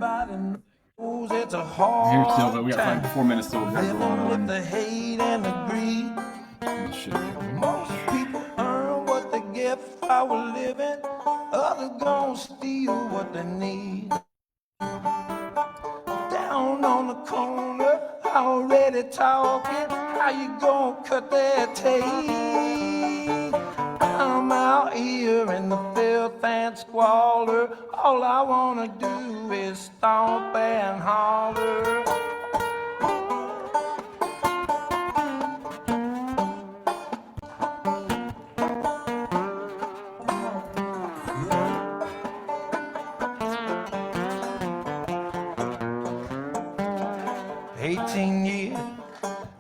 Everybody knows it's a Here hard still, but we got time. like 4 minutes still. We got to go Living with on. the hate and the greed. This shit. Most people earn what they get for a living. Others gon' steal what they need. Down on the corner, already talking. How you gon' cut that tape? I'm out here in the filth and squalor. All I wanna do is stomp and holler.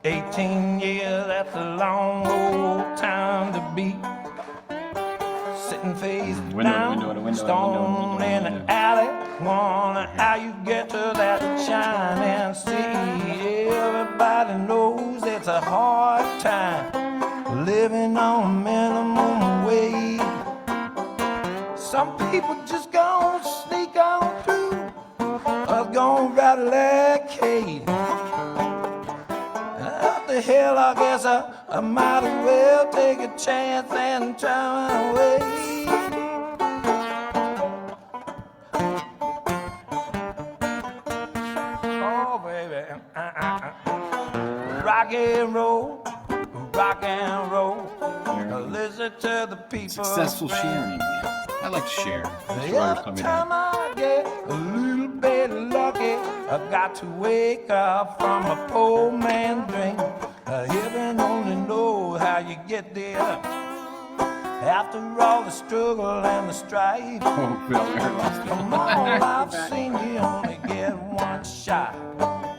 18 years, that's a long old time to be sitting face down, stone in an alley. Wonder how you get to that shining sea. Everybody knows it's a hard time living on minimum wage. Some people just gon' sneak on through, others gon' rattle that cage. What the hell, I guess I might as well take a chance and try my way. Oh, baby, rock and roll, rock and roll. Listen to the people. Successful sharing. I like to share. Every time I get a little bit lucky, I got to wake up from a poor man's dream. Heaven only knows how you get there. After all the struggle and the strife. Oh, Bill, Come on, I've seen you only get one shot.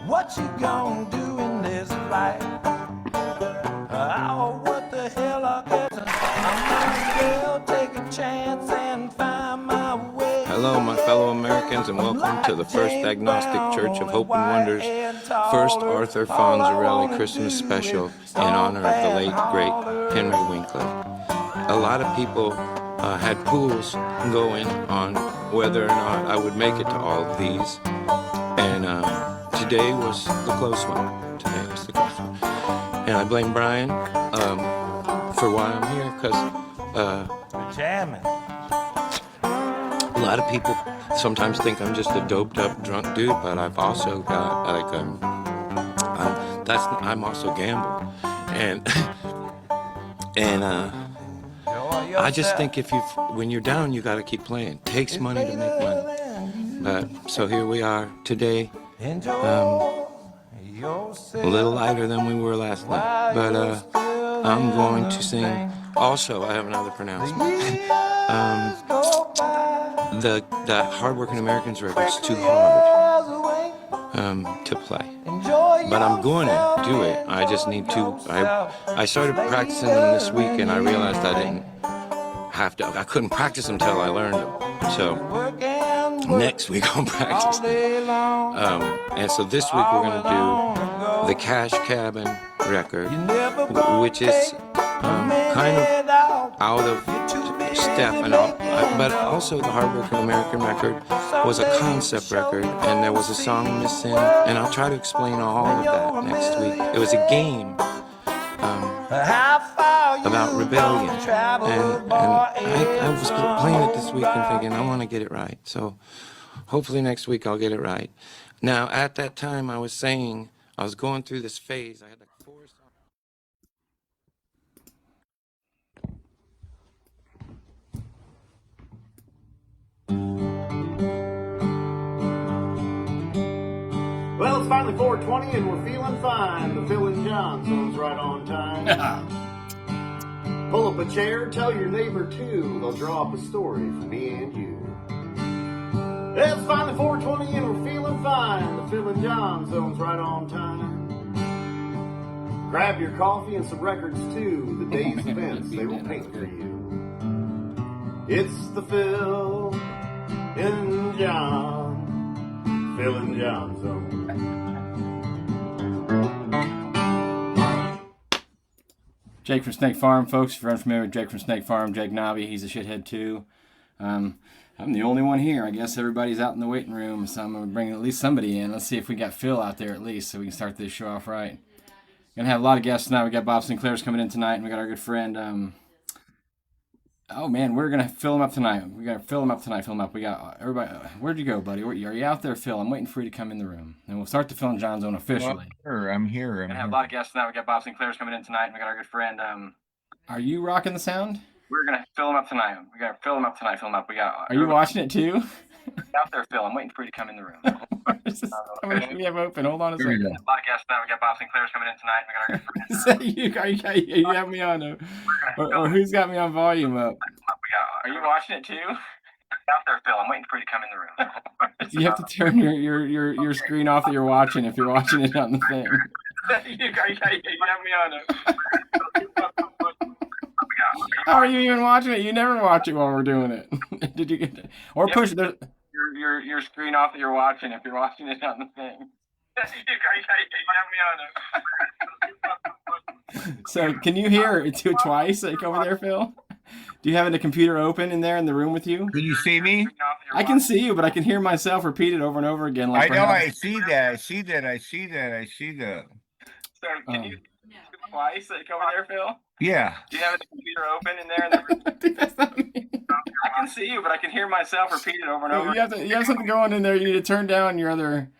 What you gonna do in this life? Oh, what the hell I guess I might as well take a chance and find my way. Hello, my fellow Americans, and welcome to the First Agnostic Church of Hope and Wonders First Arthur Fonzarelli Christmas Special in honor of the late, great Henry Winkler. A lot of people had pools going on whether or not I would make it to all of these, and today was the close one. Today was the close one. And I blame Brian for why I'm here, because jamming. a lot of people sometimes think I'm just a doped up drunk dude, but I've also got like I'm also gamble, and I just think when you're down, you got to keep playing. It takes money to make money. But so here we are today. A little lighter than we were last night, but I'm going to sing. Also, I have another pronouncement. The Hardworking Americans record's too hard to play, but I'm going to do it. I just need to. I started practicing them this week, and I realized I didn't have to. I couldn't practice them till I learned them. So next week I'll practice them. And so this week we're going to do the Cash Cabin record, which is kind of out of step and all, but also the Hardworking American record was a concept record, and there was a song missing, and I'll try to explain all of that next week. It was a game about rebellion, and I was playing it this week and thinking I want to get it right, so hopefully next week I'll get it right. Now, at that time, I was saying I was going through this phase. I had like 4 songs. Well, it's finally 4:20 and we're feeling fine. The Phil and John zone's right on time. Pull up a chair, tell your neighbor too. They'll draw up a story for me and you. It's finally 4:20 and we're feeling fine. The Phil and John zone's right on time. Grab your coffee and some records too. The day's events, they will paint for you. It's the Phil and John, Phil and John zone. Jake from Snake Farm, folks. If you're unfamiliar with Jake from Snake Farm, Jake Nobby, he's a shithead too. I'm the only one here. I guess everybody's out in the waiting room, so I'm gonna bring at least somebody in. Let's see if we got Phil out there at least, so we can start this show off right. Gonna have a lot of guests tonight. We got Bob Sinclair's coming in tonight, and we got our good friend. Oh man, we're gonna fill him up tonight. We gotta fill him up tonight. Fill him up. We got everybody. Where'd you go, buddy? Are you out there, Phil? I'm waiting for you to come in the room, and we'll start the Phil and John Zone officially. I'm here. We're gonna have a lot of guests tonight. We got Bob Sinclair's coming in tonight, and we got our good friend. Are you rocking the sound? We're gonna fill him up tonight. We gotta fill him up tonight. Fill him up. We got. Are you watching it too? Out there, Phil. I'm waiting for you to come in the room. How much do we have open? Hold on a second. A lot of guests now. We got Bob Sinclair's coming in tonight. We got our good friend. you have me on, or who's got me on volume up? Are you watching it too? Out there, Phil. I'm waiting for you to come in the room. You have to turn your screen off that you're watching if you're watching it on the thing. you have me on it. How are you even watching it? You never watch it while we're doing it. Did you get it? Or push your screen off that you're watching if you're watching it on the thing. You have me on it. So can you hear it twice, like over there, Phil? Do you have the computer open in there in the room with you? Can you see me? I can see you, but I can hear myself repeat it over and over again. Like I know, I see that. So can you twice, like over there, Phil? Yeah. Do you have the computer open in there in the room? That's not me. I can see you, but I can hear myself repeat it over and over. You have something going in there. You need to turn down your other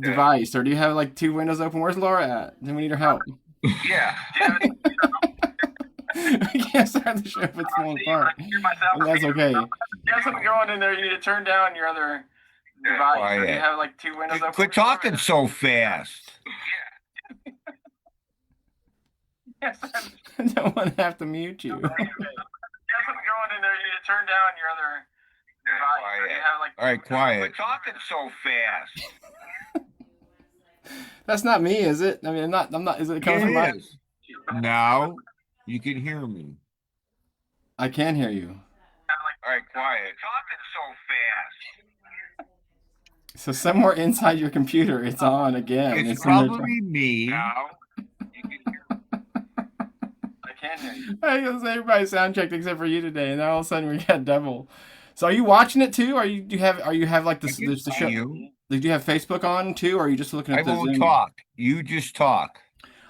device, or do you have like two windows open? Where's Laura at? Then we need her help. Yeah. We can't start the show if it's falling apart. And that's okay. You have something going in there. You need to turn down your other device. Or do you have like two windows open? Quit talking so fast. Yes, I don't want to have to mute you. You have something going in there. You need to turn down your other device. Or do you have like all right, quiet. Quit talking so fast. That's not me, is it? I mean, I'm not. Is it coming from my? Now you can hear me. I can hear you. All right, quiet. Talking so fast. So somewhere inside your computer, it's on again. It's probably me. Now you can hear me. I can hear you. I guess everybody sound checked except for you today, and then all of a sudden we got double. So are you watching it too? Do you have like the show? Did you have Facebook on too, or are you just looking at the Zoom? I won't talk. You just talk.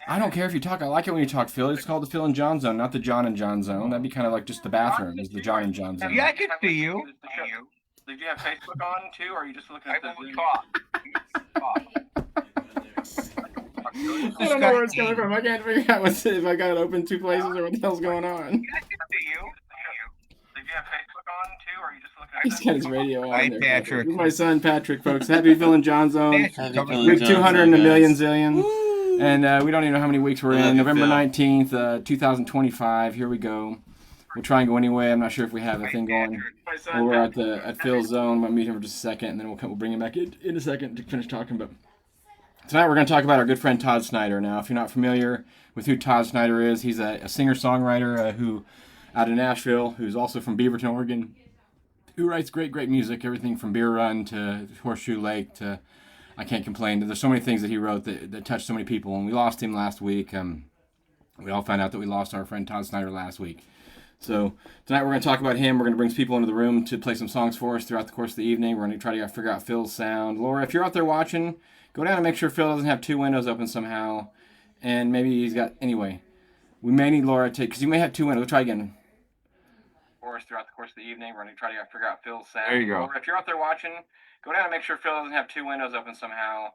I don't care if you talk. I like it when you talk, Phil. It's called the Phil and John Zone, not the John and John Zone. That'd be kind of like just the bathroom is the John and John Zone. Yeah, I can see you. Did you have Facebook on too, or are you just looking at the Zoom? I don't know where it's coming from. I can't figure out if I got it open two places or what the hell's going on. I can see you. Did you have Facebook on too, or are you just looking at the Zoom? He's got his radio on. Hi, there. Patrick. This is my son, Patrick, folks. Happy Phil and John Zone. Week 200 and a million zillion. And we don't even know how many weeks we're in. November 19th, 2025. Here we go. We'll try and go anyway. I'm not sure if we have a thing going. Well, we're at Phil's zone. We'll meet him for just a second, and then we'll bring him back in a second to finish talking. But tonight we're going to talk about our good friend Todd Snider. Now, if you're not familiar with who Todd Snider is, he's a singer-songwriter who out of Nashville, who's also from Beaverton, Oregon, who writes great music, everything from Beer Run to Horseshoe Lake to I Can't Complain. There's so many things that he wrote that touched so many people, and we lost him last week. We all found out that we lost our friend Todd Snider last week. So tonight we're going to talk about him. We're going to bring some people into the room to play some songs for us throughout the course of the evening. We're going to try to figure out Phil's sound. Laura, if you're out there watching, go down and make sure Phil doesn't have two windows open somehow. And maybe he's got... Anyway, we may need Laura to... Because you may have two windows. We'll try again. For us throughout the course of the evening. We're going to try to figure out Phil's sound. There you go. Laura, if you're out there watching, go down and make sure Phil doesn't have two windows open somehow.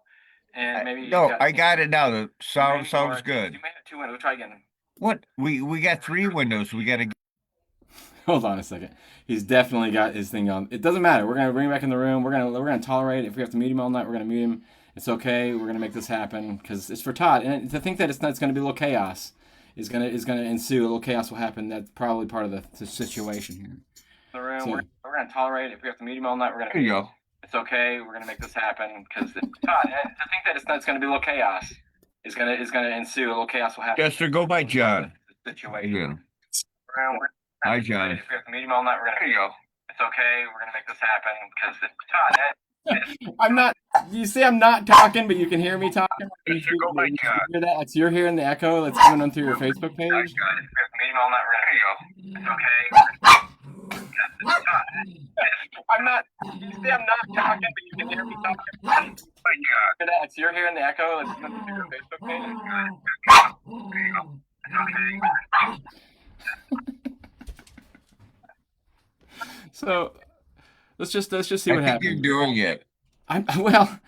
And maybe... I got it now. The sound sounds good. You may have two windows. We'll try again. What? We got three windows. We got to... Hold on a second. He's definitely got his thing on. It doesn't matter. We're gonna bring him back in the room. We're gonna tolerate it. If we have to mute him all night, we're gonna mute him. It's okay. We're gonna make this happen because it's for Todd. And to think that it's gonna be a little chaos is gonna ensue. A little chaos will happen. That's probably part of the situation here. The room. So, we're gonna tolerate it. If we have to mute him all night, we're gonna. There you go. It's okay. We're gonna make this happen because it's Todd. And to think that it's gonna be a little chaos is gonna ensue. A little chaos will happen. Jester, go by John. Situation. Yeah. Hi, John. If we have to meet him all night, we're gonna. There you go. It's okay. We're gonna make this happen because Todd. I'm not. You see, I'm not talking, but you can hear me talking. Jester, go by John. Hear that? Like, so you're hearing the echo that's coming on through your Facebook page. If we have to meet him all night, we're gonna. There you go. It's okay. I'm not. You see, I'm not talking, but you can hear me talking. Oh my God! So you're hearing the echo that's coming through your Facebook page. So let's just see what happens. You're doing it. Well.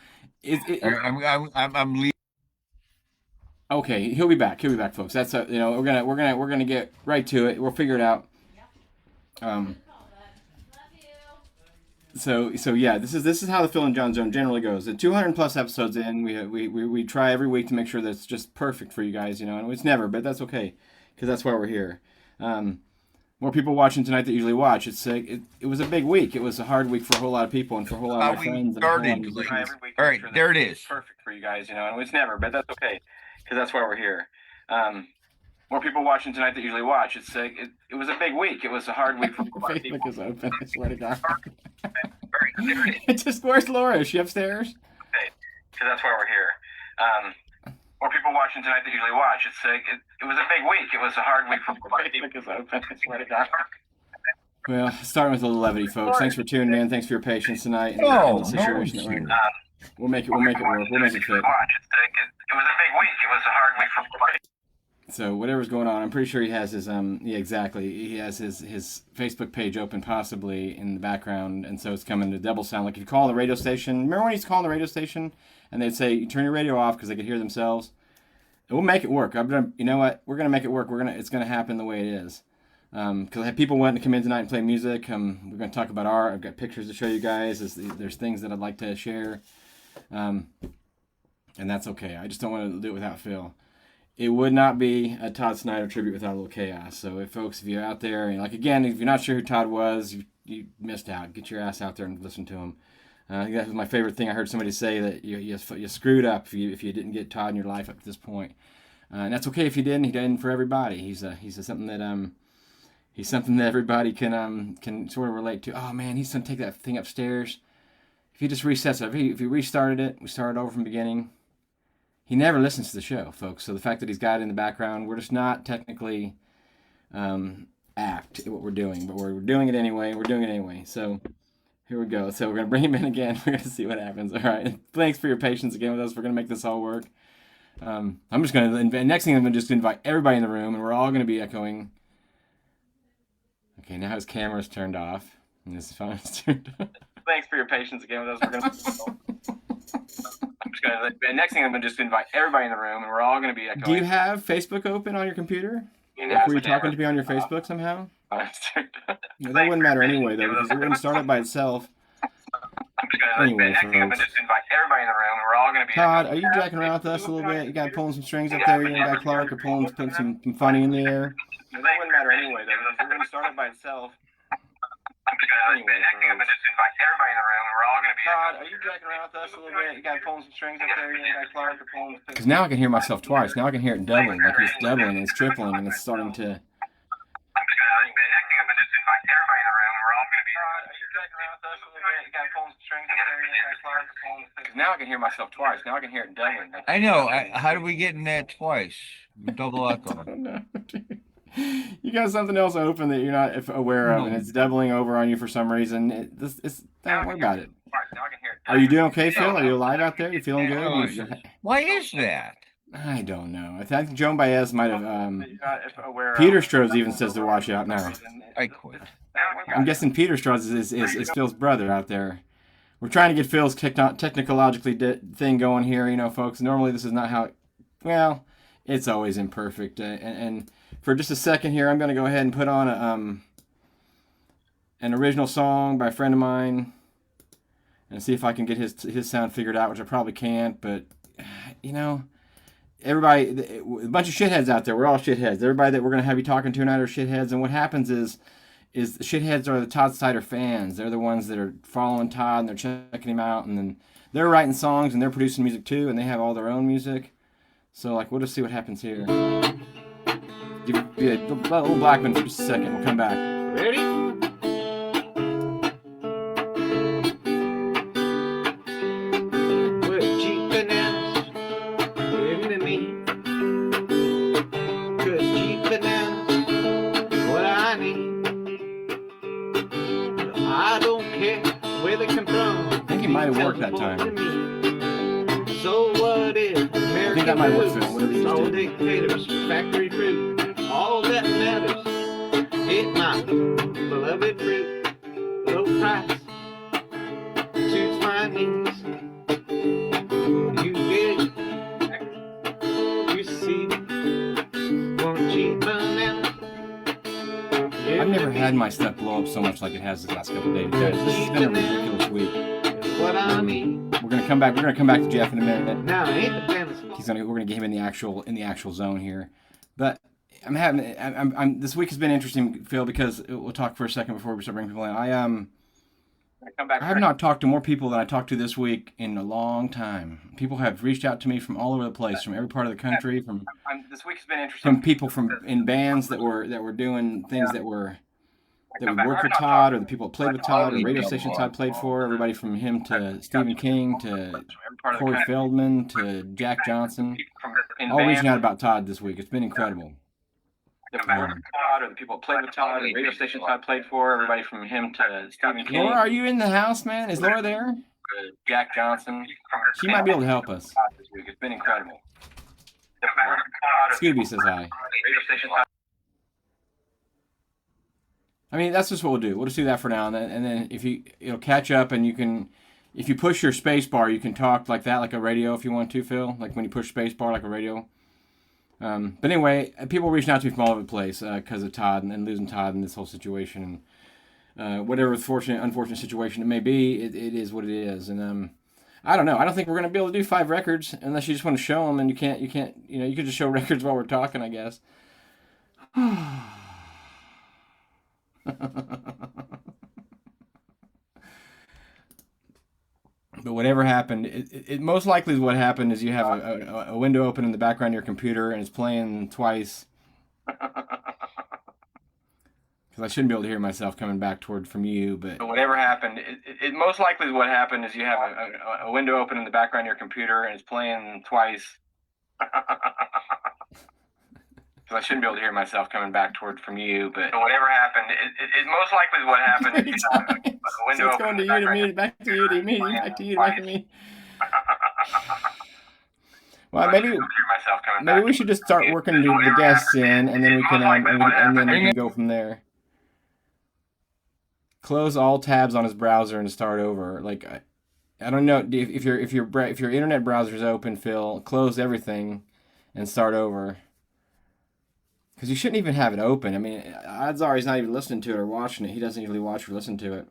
I'm leaving. Okay, he'll be back. He'll be back, folks. That's we're gonna get right to it. We'll figure it out. So yeah, this is how the Phil and John Zone generally goes. At 200 plus episodes in, we try every week to make sure that it's just perfect for you guys, and it's never, but that's okay, because that's why we're here. More people watching tonight that usually watch. It was a big week. It was a hard week for a whole lot of people and for a whole lot of my friends. All right, there it is. Perfect for you guys, and it's never, but that's okay, because that's why we're here. More people watching tonight that usually watch. It was a big week. It was a hard week for a lot of people. Facebook is open. I swear to God. It's just, where's Laura? Is she upstairs? Okay, because that's why we're here. More people watching tonight that usually watch. It was a big week. It was a hard week for a lot of people. Facebook is open. I swear to God. Well, starting with a little levity, folks. Thanks for tuning in. Thanks for your patience tonight. And the situation that we're in. We'll make it work. We'll make it fit. It was a big week. It was a hard week for a lot of people. So whatever's going on, I'm pretty sure he has his yeah, exactly. He has his Facebook page open possibly in the background, and so it's coming to double sound. Like if you call the radio station, remember when he's calling the radio station and they'd say, "You turn your radio off," because they could hear themselves. And we'll make it work. You know what? We're gonna make it work. It's gonna happen the way it is. Because I have people wanting to come in tonight and play music. We're gonna talk about art. I've got pictures to show you guys. There's things that I'd like to share, and that's okay. I just don't want to do it without Phil. It would not be a Todd Snider tribute without a little chaos. So, if you're out there, and again, if you're not sure who Todd was, you missed out. Get your ass out there and listen to him. I think that was my favorite thing. I heard somebody say that you screwed up if you didn't get Todd in your life up to this point, and that's okay if you didn't. He didn't for everybody. He's something that he's something that everybody can sort of relate to. Oh man, he's gonna take that thing upstairs. If he just resets it, if he restarted it, we started over from the beginning. He never listens to the show, folks. So the fact that he's got it in the background, we're just not technically apt at what we're doing, but we're doing it anyway. We're doing it anyway. So here we go. So we're going to bring him in again. We're going to see what happens. All right. Thanks for your patience again with us. We're going to make this all work. I'm just going to, next thing I'm going to just invite everybody in the room, and we're all going to be echoing. Okay, now his camera's turned off, and his phone's turned off. Thanks for your patience again with us. We're going to... Next thing I'm going to just invite everybody in the room, and we're all going to be echoing. Do you have Facebook open on your computer? Were you talking to me on your Facebook somehow? That wouldn't matter anyway, though, because it wouldn't start it by itself. Anyway, folks. I'm going to just invite everybody in the room, and we're all going to be Todd, are you jacking around with us a little bit? You got pulling some strings up there? You got Clark or putting some funny in the air? It wouldn't matter anyway, though, because it wouldn't start it by itself. Anyway, I'm going to just invite everybody in the room, and we're all going to be... Todd, are you jacking around with us a little bit? You got pulling some strings up there? You got Clark or pulling... Because now I can hear myself twice. Now I can hear it doubling. Like it's doubling and it's tripling and it's starting to... Now I can hear myself twice. Now I can hear it doubling. I know. How do we get in that twice? Double echo. I don't know. You got something else open that you're not aware of, and it's doubling over on you for some reason. Don't worry about it. Are you doing okay, Phil? Are you alive out there? You feeling good? Why is that? I don't know. I think Joan Baez might have. Peter Strohs even says to watch out now. I quit. I'm guessing Peter Strohs is Phil's brother out there. We're trying to get Phil's technologically thing going here, folks. Normally this is not how. Well, it's always imperfect, and for just a second here, I'm going to go ahead and put on an original song by a friend of mine and see if I can get his sound figured out, which I probably can't. But, everybody, a bunch of shitheads out there. We're all shitheads. Everybody that we're going to have you talking to tonight are shitheads. And what happens is the shitheads are the Todd Snider fans. They're the ones that are following Todd and they're checking him out. And then they're writing songs and they're producing music too. And they have all their own music. So, we'll just see what happens here. Give you a little Blackman for just a second. We'll come back. Ready? Well, cheap bananas, give me me. 'Cause cheap bananas, what I need. might have worked that time. So what if American that might work, foods, Phil, whatever you all just did. dictators, factory fruit, all that matters, it my beloved fruit, low price, suits my needs. You get it, you see, one cheap banana. I've never had my stuff blow up so much like it has the last couple of days, guys. This has been a ridiculous week. What I mean. We're gonna come back to Jeff in a minute. Now ain't the fantasy. We're gonna get him in the actual zone here. But this week has been interesting, Phil, because we'll talk for a second before we start bringing people in. I have not talked to more people than I talked to this week in a long time. People have reached out to me from all over the place, from every part of the country, This week has been interesting. from people in bands that were doing things that would work for Todd, or the people that played with Todd, or radio stations Todd played for. Everybody from him to Stephen King to Corey Feldman to Jack Johnson, all reaching out about Todd this week. It's been incredible. Todd, or the people that played with Todd, or radio stations Todd played for. Everybody from him to Stephen King. Laura, are you in the house, man? Is Laura there? Jack Johnson. She might be able to help us. This week. It's been incredible. Scooby says hi. I mean, that's just what we'll do. We'll just do that for now, and then if it'll catch up, and you can, if you push your space bar, you can talk like that, like a radio, if you want to, Phil. Like when you push space bar, like a radio. But anyway, people reaching out to me from all over the place because of Todd and losing Todd and this whole situation, and whatever unfortunate situation it may be, it is what it is. And I don't know. I don't think we're gonna be able to do 5 records unless you just want to show them, and you can't. You can just show records while we're talking, I guess. But whatever happened, it most likely is what happened is you have a window open in the background of your computer and it's playing twice. Because I shouldn't be able to hear myself coming back from you, but whatever happened, it most likely is what happened is you have a window open in the background of your computer and it's playing twice. Because I shouldn't be able to hear myself coming back from you, but whatever happened, it most likely is what happened. So it's going to you to me, back to you to me, back to you, back to me. Well, maybe we should just start working the guests in, and then we can and then we can go from there. Close all tabs on his browser and start over. Like I don't know if your internet browser is open, Phil. Close everything and start over. Because you shouldn't even have it open. I mean, odds are he's not even listening to it or watching it. He doesn't usually watch or listen to it.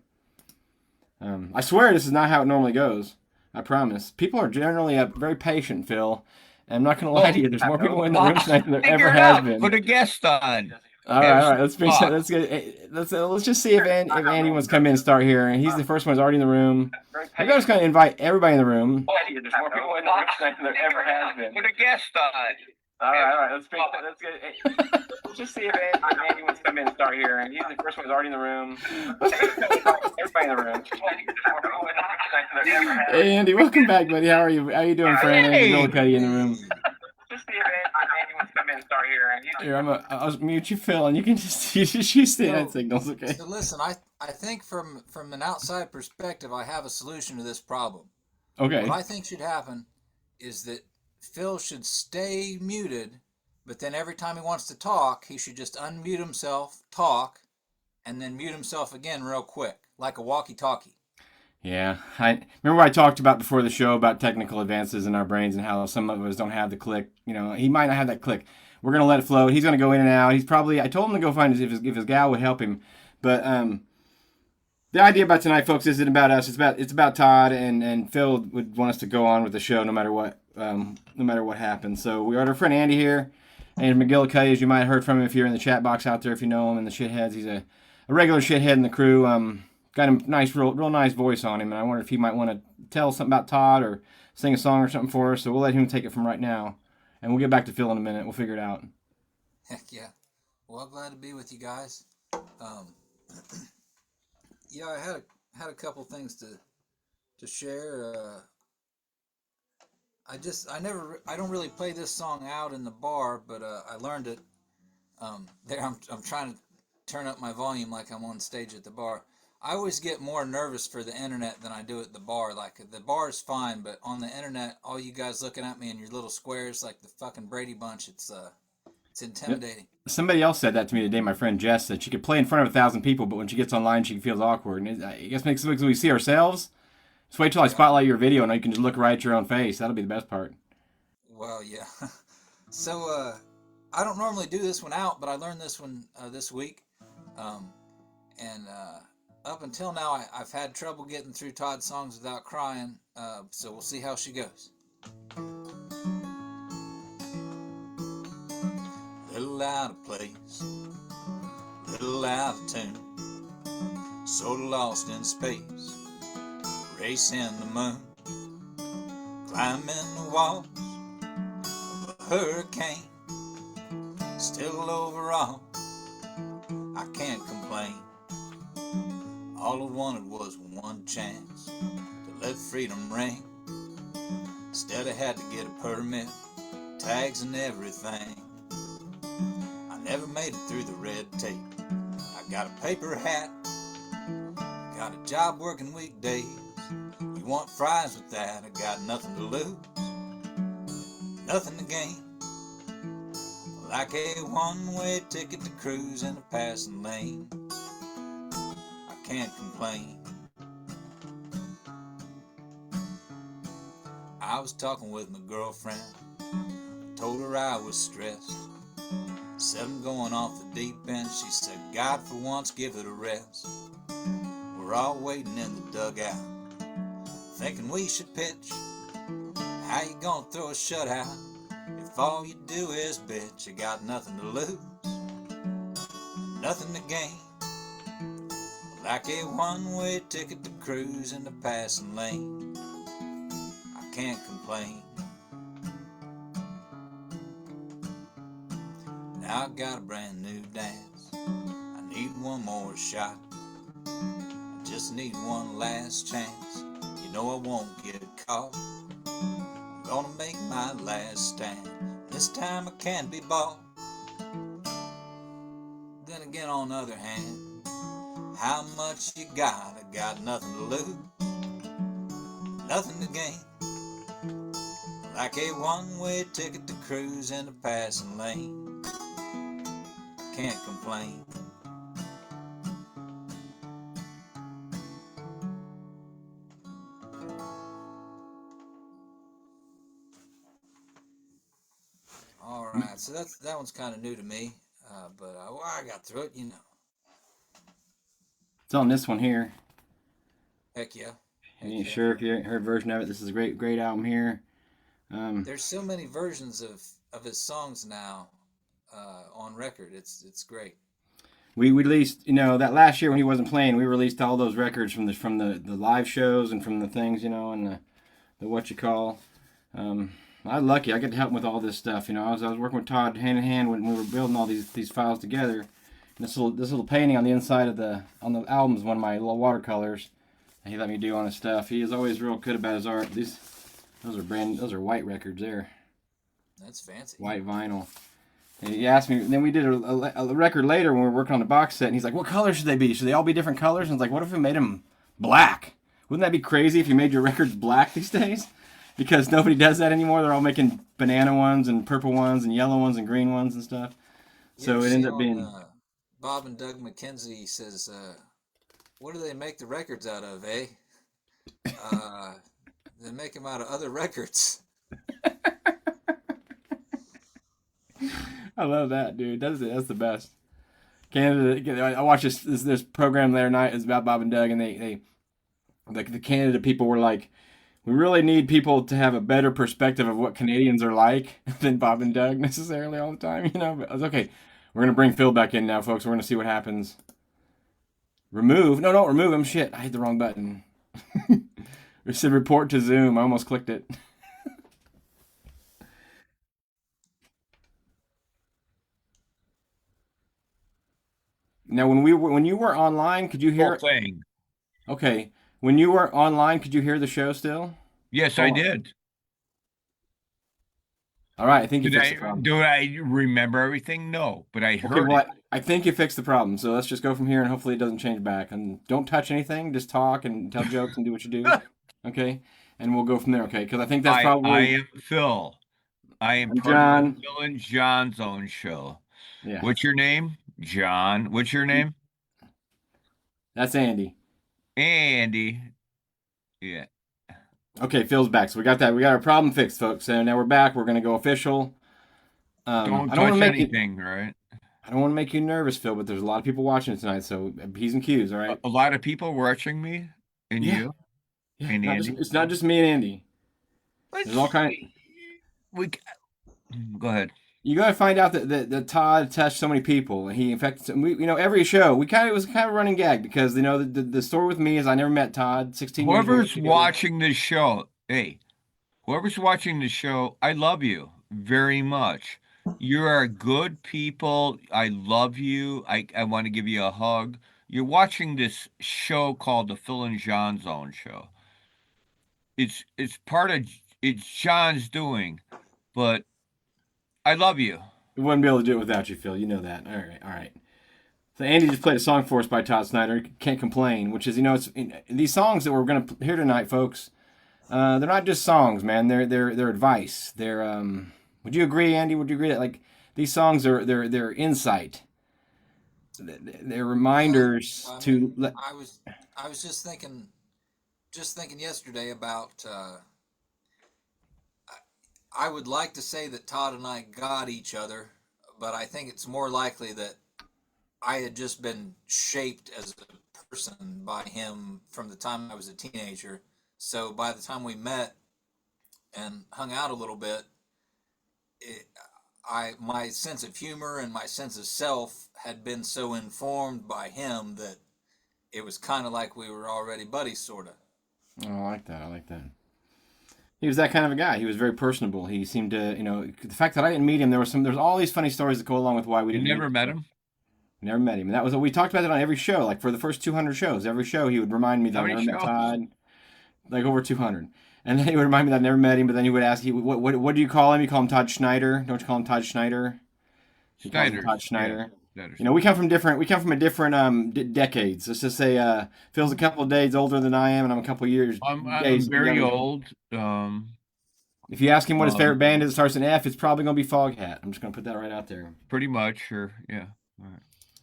I swear this is not how it normally goes. I promise. People are generally very patient, Phil. And I'm not going to lie to you. There's more people in the room tonight than there ever has been. Put a guest on. All right. Let's just see if Andy wants to come in and start here. And he's the first one who's already in the room. I'm just going to invite everybody in the room. There's more people in the room tonight than there ever has been. Put a guest on. All right. Let's just see if Andy wants to come in and start here. And he's the first one who's already in the room. Everybody in the room. Hey, Andy, welcome back, buddy. How are you? How you doing, friend? Hey. Bill Cuddy in the room. Just see if Andy wants to come in and start here. And Here, I'll mute you, Phil, and you can just use the hand signals, okay? So listen, I think from an outside perspective, I have a solution to this problem. Okay. What I think should happen is that Phil should stay muted, but then every time he wants to talk, he should just unmute himself, talk, and then mute himself again real quick, like a walkie-talkie. Yeah, I remember what I talked about before the show about technical advances in our brains and how some of us don't have the click. He might not have that click. We're gonna let it float. He's gonna go in and out. I told him to go find if his gal would help him, but the idea about tonight, folks, isn't about us. It's about Todd, and Phil would want us to go on with the show no matter what happens. So we got our friend Andy here, and McGillicuddy, as you might have heard from him if you're in the chat box out there, if you know him, and the shitheads. He's a regular shithead in the crew. Got a nice, real nice voice on him, and I wonder if he might want to tell something about Todd or sing a song or something for us. So we'll let him take it from right now, and we'll get back to Phil in a minute. We'll figure it out. Heck yeah. Well, I'm glad to be with you guys. Yeah, I had a couple things to share. I don't really play this song out in the bar, but I learned it. There, I'm trying to turn up my volume like I'm on stage at the bar. I always get more nervous for the internet than I do at the bar. Like the bar is fine, but on the internet, all you guys looking at me in your little squares like the fucking Brady Bunch, it's intimidating. Somebody else said that to me today. My friend Jess said she could play in front of 1,000 people, but when she gets online, she feels awkward. And I guess makes when we see ourselves. Just wait till I spotlight your video, and you can just look right at your own face. That'll be the best part. Well, yeah. So I don't normally do this one out, but I learned this one this week, and up until now, I've had trouble getting through Todd's songs without crying. So we'll see how she goes. Little out of place, little out of tune, sort of lost in space, racing the moon, climbing the walls of a hurricane, still overall, I can't complain. All I wanted was one chance to let freedom ring. Instead I had to get a permit, tags and everything. I never made it through the red tape. I got a paper hat, got a job working weekdays. You want fries with that? I got nothing to lose, nothing to gain. Like a one-way ticket to cruise in a passing lane. I can't complain. I was talking with my girlfriend, told her I was stressed. Said I'm going off the deep end. She said, God, for once, give it a rest. We're all waiting in the dugout, thinking we should pitch. How you gonna throw a shutout if all you do is bitch? You got nothing to lose, nothing to gain. Like a one-way ticket to cruise in the passing lane. I can't complain. Now I got a brand new dance. I need one more shot. I just need one last chance. You know I won't get caught. I'm gonna make my last stand. This time I can't be bought. Then again, on the other hand, how much you got? I got nothing to lose, nothing to gain. Like a one-way ticket to cruise in the passing lane. Can't complain. All right, so that one's kind of new to me, but I got through it, you know. It's on this one here. Heck yeah. You ain't sure if you heard a version of it. This is a great album here. There's so many versions of his songs now on record. It's great. We released, that last year when he wasn't playing, we released all those records from the live shows and from the things, and the what you call. I was lucky. I get to help him with all this stuff. I was working with Todd hand in hand when we were building all these files together. And this little painting on the inside of the album is one of my little watercolors that he let me do on his stuff. He is always real good about his art. Those are white records there. That's fancy. White vinyl. And he asked me, then we did a record later when we were working on the box set, and he's like, what color should they be? Should they all be different colors? And it's like, what if we made them black? Wouldn't that be crazy if you made your records black these days? Because nobody does that anymore. They're all making banana ones and purple ones and yellow ones and green ones and stuff. So it ends up being... Bob and Doug McKenzie says, what do they make the records out of, eh? They make them out of other records. I love that, dude. That's the best. Canada. I watched this program the other night. It's about Bob and Doug, and they the Canada people were like, we really need people to have a better perspective of what Canadians are like than Bob and Doug necessarily all the time. But I was okay. We're gonna bring Phil back in now, folks. We're gonna see what happens. Remove? No, don't remove him. Shit, I hit the wrong button. It said report to Zoom. I almost clicked it. Now, when you were online, could you hear? Thing. Okay, when you were online, could you hear the show still? Yes, I did. All right, I think you fixed the problem. Do I remember everything? No, but I Okay, heard well, it. I think you fixed the problem. So let's just go from here, and hopefully it doesn't change back. And don't touch anything. Just talk and tell jokes and do what you do. Okay, and we'll go from there. Okay, because I think that's I probably. am Phil. I am I'm part of the John. Phil and John's own show. Yeah, What's your name? John. What's your name? that's Andy. Andy. Yeah. Okay, Phil's back. So we got that. We got our problem fixed, folks. And now we're back. We're gonna go official. Don't I don't want touch to make you. anything, right? I don't want to make you nervous, Phil, but there's a lot of people watching it tonight. So P's and Q's. All right. A lot of people watching me and Yeah. you Yeah. and Not just, Andy. it's not just me and Andy. There's all kind. We go ahead. You got to find out that Todd touched so many people. He infected. Every show it was kind of a running gag because the story with me is I never met Todd. 16 years. Whoever's watching this show, hey, whoever's watching the show, I love you very much. You are good people. I love you. I want to give you a hug. You're watching this show called the Phil and John Zone Show. It's part of it's John's doing, but I love you. We wouldn't be able to do it without you, Phil. You know that. All right. All right. So Andy just played a song for us by Todd Snider. Can't complain. Which is it's these songs that we're going to hear tonight, folks. They're not just songs, man. They're advice. They're Would you agree, Andy? Would you agree that like these songs are they're insight? They're reminders I to. mean, I was just thinking yesterday about. I would like to say that Todd and I got each other, but I think it's more likely that I had just been shaped as a person by him from the time I was a teenager. So by the time we met and hung out a little bit, my sense of humor and my sense of self had been so informed by him that it was kind of like we were already buddies, sort of. Oh, I like that. I like that. He was that kind of a guy. He was very personable. He seemed to, the fact that I didn't meet him, there's all these funny stories that go along with why we You didn't. never met him? Never met him. And that was we talked about it on every show. Like for the first 200 shows, every show he would remind me that How I many never met shows? Todd. Like over 200. And then he would remind me that I never met him. But then he would ask, what do you call him? You call him Todd Schneider? Don't you call him Todd Schneider? He calls him Snider. Todd Schneider. Yeah, We come from a different decades. Let's just say Phil's a couple of days older than I am, and I'm a couple of years. I'm days very younger. old. If you ask him what his favorite band is that starts in F, it's probably going to be Foghat. I'm just going to put that right out there. Pretty much, or yeah. All right.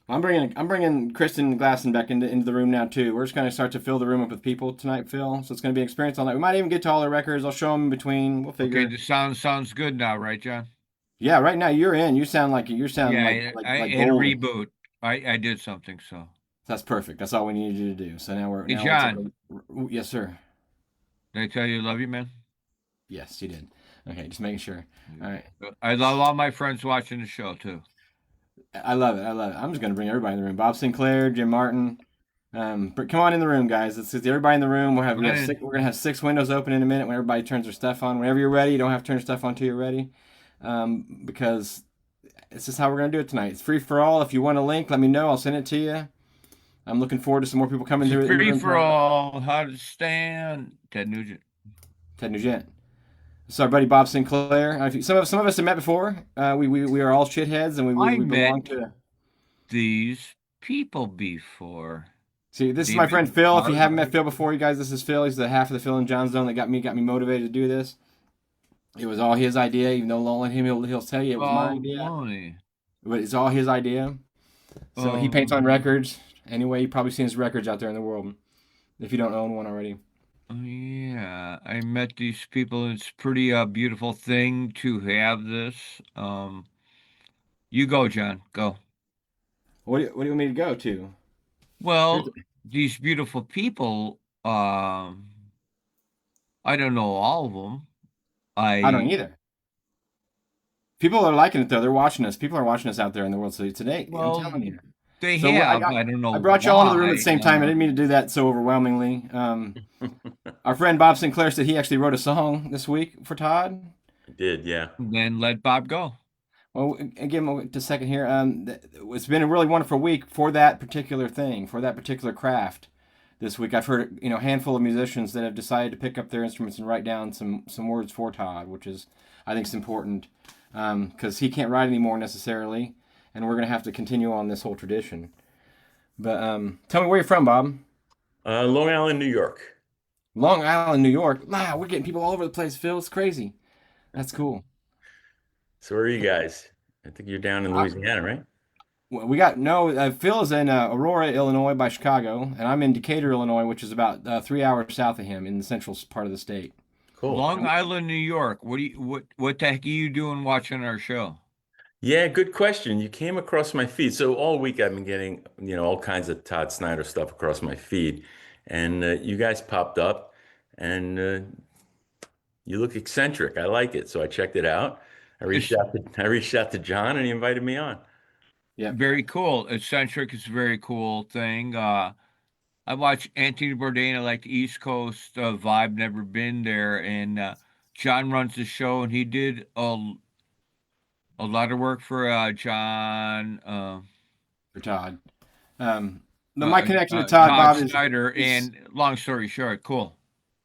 I'm bringing Kristen Glassen back into the room now too. We're just going to start to fill the room up with people tonight, Phil. So it's going to be an experience all night. We might even get to all the records. I'll show them in between. We'll figure. Okay, the sounds good now, right, John? Yeah, right now you're in. You sound like Yeah, like I like had a gold. reboot. I did something, so. That's perfect. That's all we needed you to do. So now we're Hey, now John. yes, sir. Did I tell you I love you, man? Yes, you did. Okay, just making sure. All right. I love all my friends watching the show too. I love it. I love it. I'm just going to bring everybody in the room. Bob Sinclair, Jim Martin. But come on in the room, guys. Let's get everybody in the room. We're going to have 6 windows open in a minute when everybody turns their stuff on. Whenever you're ready, you don't have to turn your stuff on until you're ready. Because it's just how we're going to do it tonight. It's free for all. If you want a link, let me know. I'll send it to you. I'm looking forward to some more people coming through. Free for all. How to stand. Ted Nugent. So our buddy Bob Sinclair. Some of us have met before. We are all shitheads, and we belong to these people before. See, this is my friend Phil. If you haven't met Phil before, you guys, this is Phil. He's the half of the Phil and John Zone that got me motivated to do this. It was all his idea, even though I'll let him, he'll tell you it was my idea. Money. But it's all his idea. So he paints on records. Anyway, you've probably seen his records out there in the world, if you don't own one already. Yeah, I met these people. It's pretty beautiful thing to have this. You go, John. Go. What do you want me to go to? Well, these beautiful people. I don't know all of them. I don't either. People are liking it though. They're watching us. People are watching us out there in the world. So today, Well, I'm telling you. They have. I don't know. I brought y'all into the room at the same time. I why. didn't mean to do that so overwhelmingly. Our friend Bob Sinclair said he actually wrote a song this week for Todd. I did, yeah. Then let Bob go. Well, give him just a second here. It's been a really wonderful week for that particular thing, for that particular craft this week. I've heard a handful of musicians that have decided to pick up their instruments and write down some words for Todd, which is I think is important because he can't write anymore necessarily, and we're gonna have to continue on this whole tradition. But tell me where you're from, Bob. Long Island, New York. Long Island, New York. Wow, we're getting people all over the place, Phil. It's crazy. That's cool. So where are you guys? I think you're down in Louisiana, right? We got no. Phil is in Aurora, Illinois, by Chicago, and I'm in Decatur, Illinois, which is about 3 hours south of him in the central part of the state. Cool. Long Island, New York. What the heck are you doing watching our show? Yeah, good question. You came across my feed. So all week I've been getting, all kinds of Todd Snider stuff across my feed, and you guys popped up, and you look eccentric. I like it, so I checked it out. I reached out to John, and he invited me on. Yeah, Very cool. Eccentric is a very cool thing. I watch Anthony Bourdain. I like the East Coast vibe. Never been there, and John runs the show, and he did a lot of work for John. for Todd. My connection to Todd, Bob, is Snider. And long story short, cool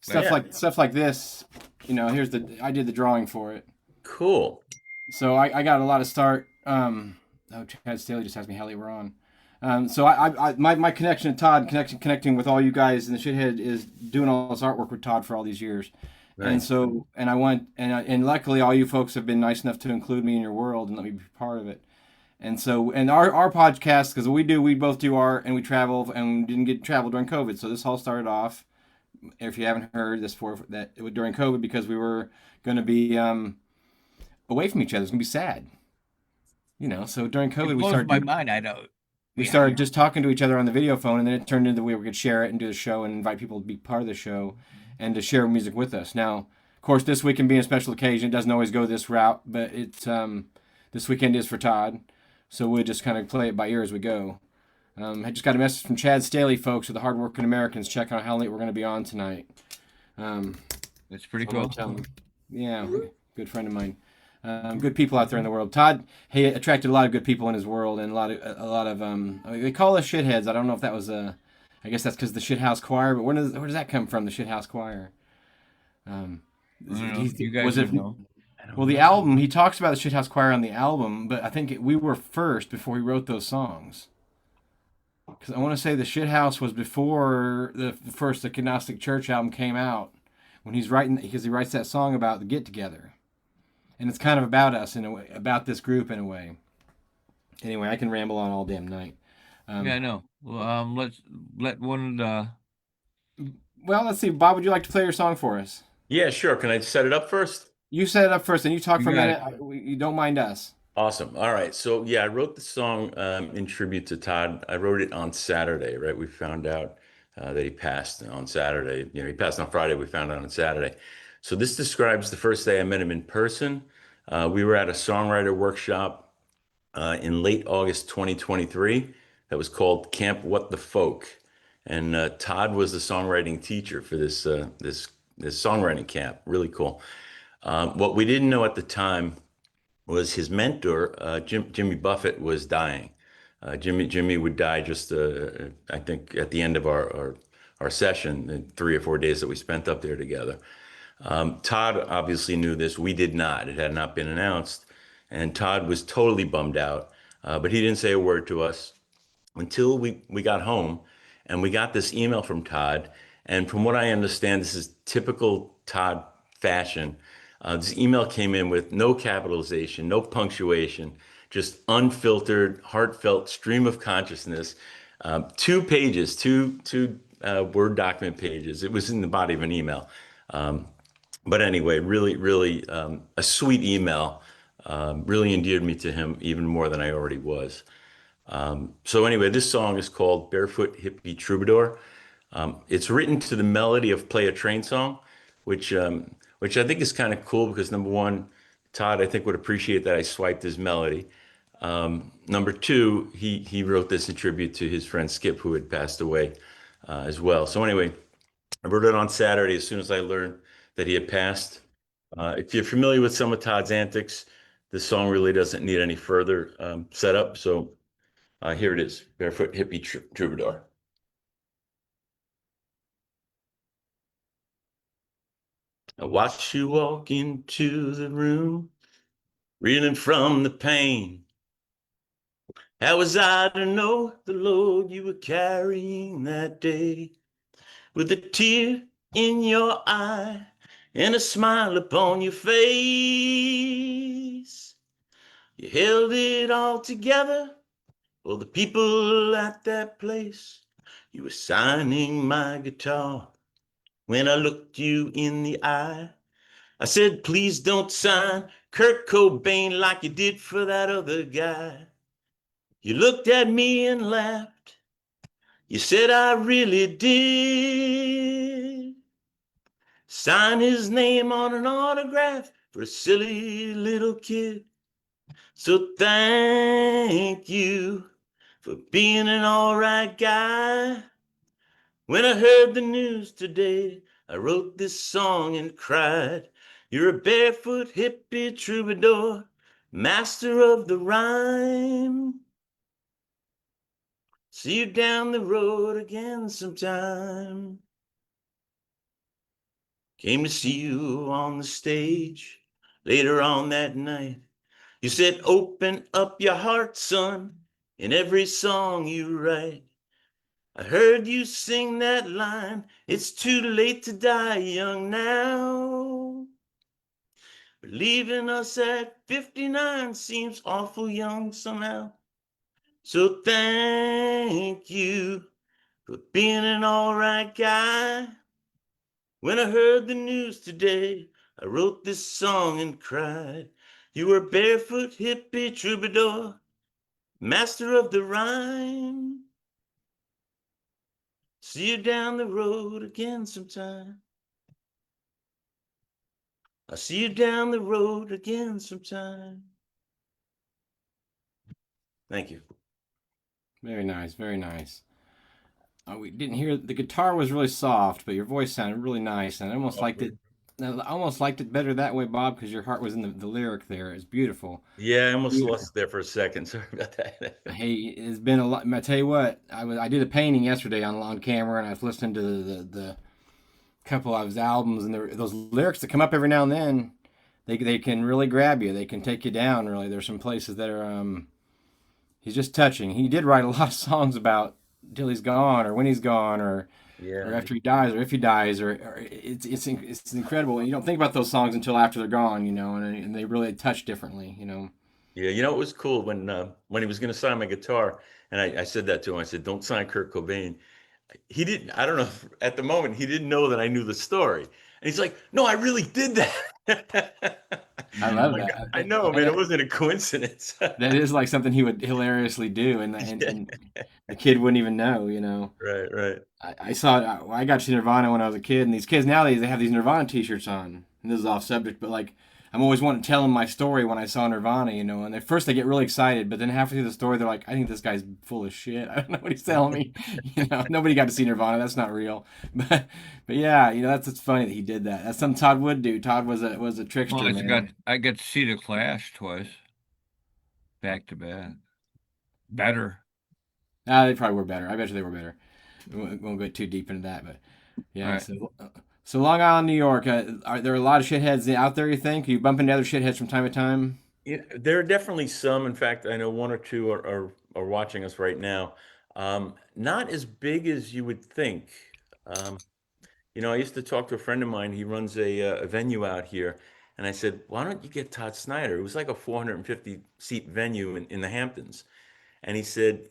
stuff like this. I did the drawing for it. Cool. So I got a lot of start. Chad Staley just asked me how late we're on. So my connection to Todd, connecting with all you guys in the shithead is doing all this artwork with Todd for all these years. Nice. And luckily all you folks have been nice enough to include me in your world and let me be part of it. And our podcast, because we both do art and we travel and we didn't get travel during COVID. So this all started off, if you haven't heard this during COVID, because we were going to be away from each other. It's going to be sad. So during COVID, we started just talking to each other on the video phone, and then it turned into we could share it and do the show and invite people to be part of the show and to share music with us. Now, of course, this weekend being a special occasion, it doesn't always go this route, but it's this weekend is for Todd, so we'll just kind of play it by ear as we go. I just got a message from Chad Staley, folks, of the Hardworking Americans, checking out how late we're going to be on tonight. That's pretty cool. Yeah, good friend of mine. Good people out there in the world. Todd, he attracted a lot of good people in his world, and a lot of they call us shitheads. I don't know if that was I guess that's because the Shithouse Choir. But where does that come from? The Shithouse Choir. You guys know. Well, the album, he talks about the Shithouse Choir on the album, but I think we were first before he wrote those songs. Because I want to say the Shithouse was before the first Agnostic Church album came out. When he's writing, because he writes that song about the get together. And it's kind of about us in a way, about this group in a way. Anyway, I can ramble on all damn night. Yeah, I know. Well, let's let one of the. Well, let's see. Bob, would you like to play your song for us? Yeah, sure. Can I set it up first? You set it up first, and you talk for a minute. You don't mind us. Awesome. All right. So yeah, I wrote the song in tribute to Todd. I wrote it on Saturday, right? We found out that he passed on Saturday. He passed on Friday. We found out on Saturday. So this describes the first day I met him in person. We were at a songwriter workshop in late August 2023 that was called Camp What the Folk. And Todd was the songwriting teacher for this songwriting camp. Really cool. What we didn't know at the time was his mentor, Jimmy Buffett, was dying. Jimmy would die just, I think, at the end of our session, in 3 or 4 days that we spent up there together. Todd obviously knew this. We did not. It had not been announced. And Todd was totally bummed out. But he didn't say a word to us until we got home. And we got this email from Todd. And from what I understand, this is typical Todd fashion. This email came in with no capitalization, no punctuation, just unfiltered, heartfelt stream of consciousness. 2 pages, two Word document pages. It was in the body of an email. But anyway, really a sweet email, really endeared me to him even more than I already was. So anyway, this song is called Barefoot Hippie Troubadour. It's written to the melody of Play a Train Song, which I think is kind of cool because number one, Todd, I think would appreciate that I swiped his melody. Number two, he wrote this in tribute to his friend Skip, who had passed away as well. So anyway, I wrote it on Saturday as soon as I learned that he had passed. If you're familiar with some of Todd's antics, this song really doesn't need any further setup. So here it is, Barefoot Hippie Troubadour. I watched you walk into the room, reeling from the pain. How was I to know the load you were carrying that day? With a tear in your eye and a smile upon your face, you held it all together for the people at that place. You were signing my guitar when I looked you in the eye. I said, please don't sign Kurt Cobain like you did for that other guy. You looked at me and laughed. You said I really did sign his name on an autograph for a silly little kid. So thank you for being an all right guy. When I heard the news today, I wrote this song and cried. You're a barefoot hippie troubadour, master of the rhyme. See you down the road again sometime. Came to see you on the stage later on that night. You said, open up your heart, son, in every song you write. I heard you sing that line, it's too late to die young now. But leaving us at 59 seems awful young somehow. So thank you for being an all right guy. When I heard the news today, I wrote this song and cried. You were barefoot hippie troubadour, master of the rhyme. See you down the road again sometime. I'll see you down the road again sometime. Thank you. Very nice, very nice. We didn't hear the guitar was really soft, but your voice sounded really nice, and I almost liked it. I almost liked it better that way, Bob, because your heart was in the lyric there. It's beautiful. Yeah, I almost Beautiful. lost it there for a second. Sorry about that. Hey, it's been a lot. I tell you what, I did a painting yesterday on camera, and I was listening to the couple of his albums, and those lyrics that come up every now and then, they can really grab you. They can take you down. Really, there's some places that are he's just touching. He did write a lot of songs about till he's gone, or when he's gone, or Yeah. after he dies, or if he dies, or it's incredible. And you don't think about those songs until after they're gone, and they really touch differently. Yeah, it was cool when he was going to sign my guitar, and I said that to him. I said, "Don't sign Kurt Cobain." He didn't. I don't know. At the moment, he didn't know that I knew the story, and he's like, "No, I really did that." I I'm love like, that. I know, man. It wasn't a coincidence. That is like something he would hilariously do, and the kid wouldn't even know. Right, right. I saw I got to Nirvana when I was a kid, and these kids nowadays they have these Nirvana T-shirts on. And this is off subject, but like I'm always wanting to tell them my story when I saw Nirvana, and at first they get really excited, but then halfway through the story they're like, I think this guy's full of shit. I don't know what he's telling me. Nobody got to see Nirvana. That's not real. But yeah, that's funny that he did that. That's something Todd would do. Todd was a trickster, Well, man. I got to see the Clash twice, back to back. Better. They probably were better. I bet you they were better. We won't go too deep into that, but yeah. Right. So Long Island, New York. Are there a lot of shitheads out there? You think you bump into other shitheads from time to time? Yeah, there are definitely some. In fact, I know one or two are watching us right now. Not as big as you would think. Um, I used to talk to a friend of mine. He runs a venue out here, and I said, "Why don't you get Todd Snider?" It was like a 450 seat venue in the Hamptons, and he said,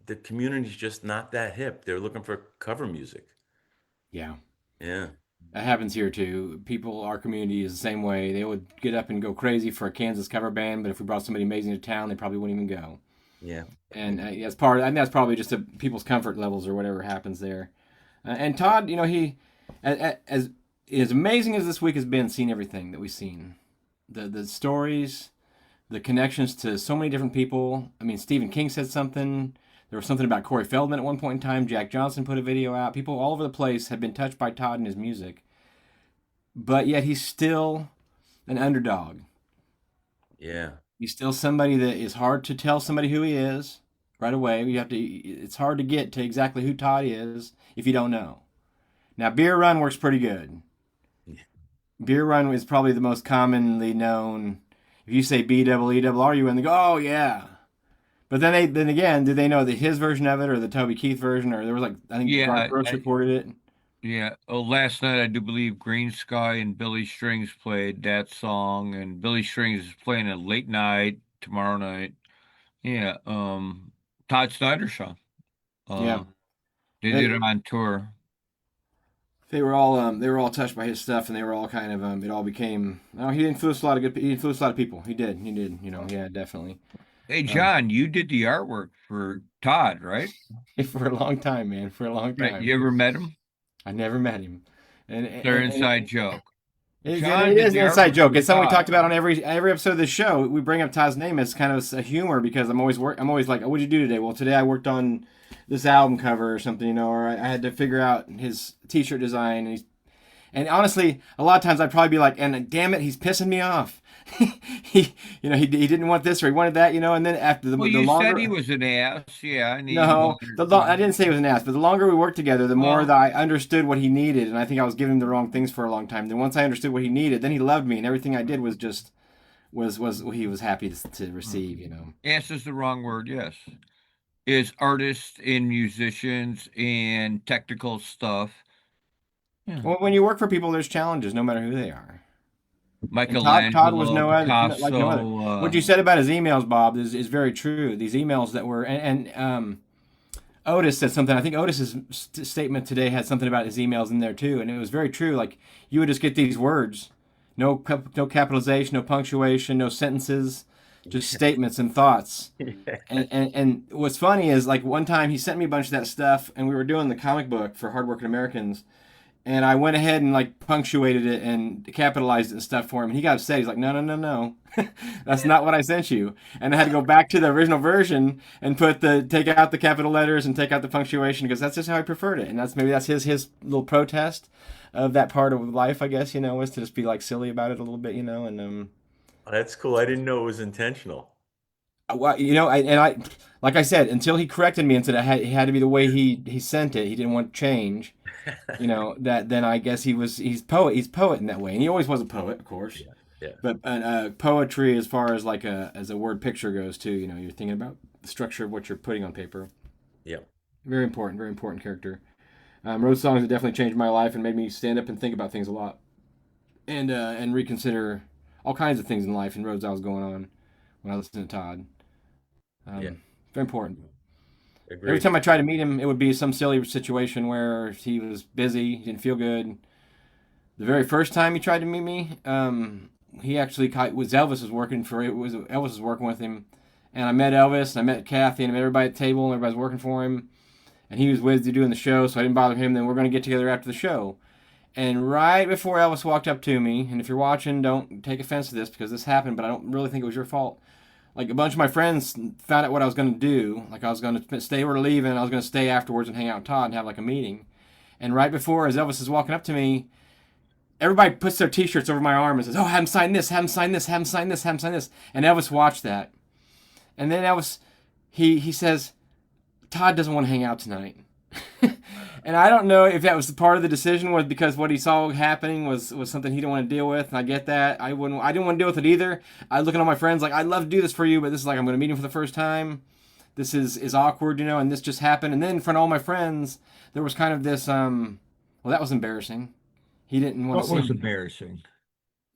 the community's just not that hip. They're looking for cover music. Yeah. Yeah, That happens here too. Our community is the same way. They would get up and go crazy for a Kansas cover band, but if we brought somebody amazing to town, they probably wouldn't even go. yeah, And I think that's probably just people's comfort levels or whatever happens there. And Todd, he, as amazing as this week has been, seeing everything that we've seen, the stories, the connections to so many different people. I mean, Stephen King said something. There was something about Corey Feldman at one point in time. Jack Johnson put a video out. People all over the place have been touched by Todd and his music. But yet he's still an underdog. yeah. He's still somebody that is hard to tell somebody who he is right away. It's hard to get to exactly who Todd is if you don't know. Now, Beer Run works pretty good. Beer Run is probably the most commonly known. If you say BEERUN, they go, oh yeah. But then again, do they know his version of it or the Toby Keith version? Or there was like, I think Garth Yeah, Brooks recorded it. yeah. Oh, last night I do believe Green Sky and Billy Strings played that song, and Billy Strings is playing it late night tomorrow night. Yeah, Todd Snider song. Yeah. They did it on tour. They were all touched by his stuff, and they were all kind of it all became. Oh, he influenced a lot of he influenced a lot of people. He did. Yeah, definitely. Hey, John, you did the artwork for Todd, right? For a long time, man. For a long Right. time. You ever met him? I never met him. And Their inside joke. It John is did an the inside artwork joke. for It's something we Todd. talked about on every episode of the show. We bring up Todd's name as kind of a humor because I'm always like, oh, what'd you do today? Well, today I worked on this album cover or something, or I had to figure out his T-shirt design. And honestly, a lot of times I'd probably be like, and damn it, he's pissing me off. he didn't want this or he wanted that, and then after the longer said he was an ass, yeah. And no, I didn't say he was an ass, but the longer we worked together, the more that I understood what he needed, and I think I was giving him the wrong things for a long time. Then once I understood what he needed, then he loved me, and everything I did was just was he was happy to receive. Ass is the wrong word. Yes, is artists and musicians and technical stuff. Yeah. Well, when you work for people, there's challenges, no matter who they are. Michelangelo, Todd was Picasso, like no other. What you said about his emails, Bob, is very true. These emails that were and Otis said something. I think Otis's statement today had something about his emails in there too, and it was very true. Like you would just get these words, no capitalization, no punctuation, no sentences, just statements and thoughts. And what's funny is like one time he sent me a bunch of that stuff, and we were doing the comic book for Hardworking Americans. And I went ahead and like punctuated it and capitalized it and stuff for him. And he got upset. He's like, no. That's not what I sent you. And I had to go back to the original version and take out the capital letters and take out the punctuation because that's just how I preferred it. And that's his little protest of that part of life, I guess, was to just be like silly about it a little bit, and That's cool. I didn't know it was intentional. well, I like I said, until he corrected me and said it had to be the way he sent it. He didn't want to change. That then I guess he's poet in that way, and he always was a poet, of course. Yeah. But poetry, as far as like as a word picture goes, too. You're thinking about the structure of what you're putting on paper. Yeah. Very important character. Rhodes songs have definitely changed my life and made me stand up and think about things a lot, and reconsider all kinds of things in life and roads I was going on when I listened to Todd. Very important. Agreed. Every time I tried to meet him, it would be some silly situation where he was busy, he didn't feel good. The very first time he tried to meet me, he actually Elvis was working with him, and I met Elvis, and I met Kathy, and I met everybody at the table, and everybody was working for him, and he was busy doing the show, so I didn't bother him. Then we're going to get together after the show, and right before Elvis walked up to me, and if you're watching, don't take offense to this because this happened, but I don't really think it was your fault. Like a bunch of my friends found out what I was going to do. Like I was going to stay or leave, and I was going to stay afterwards and hang out with Todd and have like a meeting. And right before, as Elvis is walking up to me, everybody puts their T-shirts over my arm and says, "Oh, have him sign this, have him sign this, have him sign this, have him sign this." And Elvis watched that, and then Elvis, he says, "Todd doesn't want to hang out tonight." And I don't know if that was part of the decision was because what he saw happening was something he didn't want to deal with, and I get that. I didn't want to deal with it either. I looking at all my friends like, I'd love to do this for you, but this is like I'm going to meet him for the first time. This is awkward, and this just happened. And then in front of all my friends, there was kind of this, well, that was embarrassing. He didn't want to see. What was embarrassing?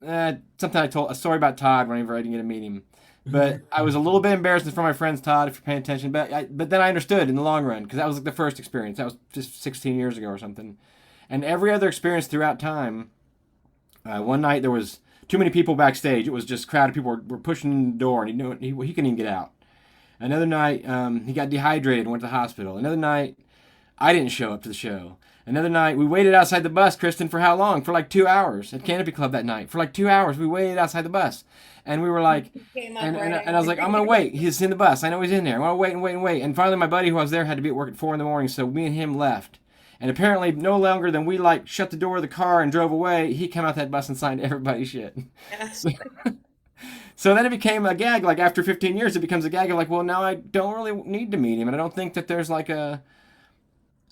Something I told a story about Todd whenever I didn't get to meet him. But I was a little bit embarrassed for my friends, Todd, if you're paying attention. But then I understood in the long run because that was like the first experience. That was just 16 years ago or something. And every other experience throughout time, one night there was too many people backstage. It was just crowded. People were pushing the door, and he knew he couldn't even get out. Another night, he got dehydrated and went to the hospital. Another night, I didn't show up to the show. Another night, we waited outside the bus, Kristen, for how long? For like 2 hours at Canopy Club that night. For like 2 hours, we waited outside the bus. And we were like, and I was like, I'm going to wait. He's in the bus. I know he's in there. I want to wait and wait and wait. And finally, my buddy who was there had to be at work at 4 a.m, so me and him left. And apparently, no longer than we like shut the door of the car and drove away, he came out that bus and signed everybody's shit. So then it became a gag. Like after 15 years, it becomes a gag of like, well, now I don't really need to meet him. And I don't think that there's like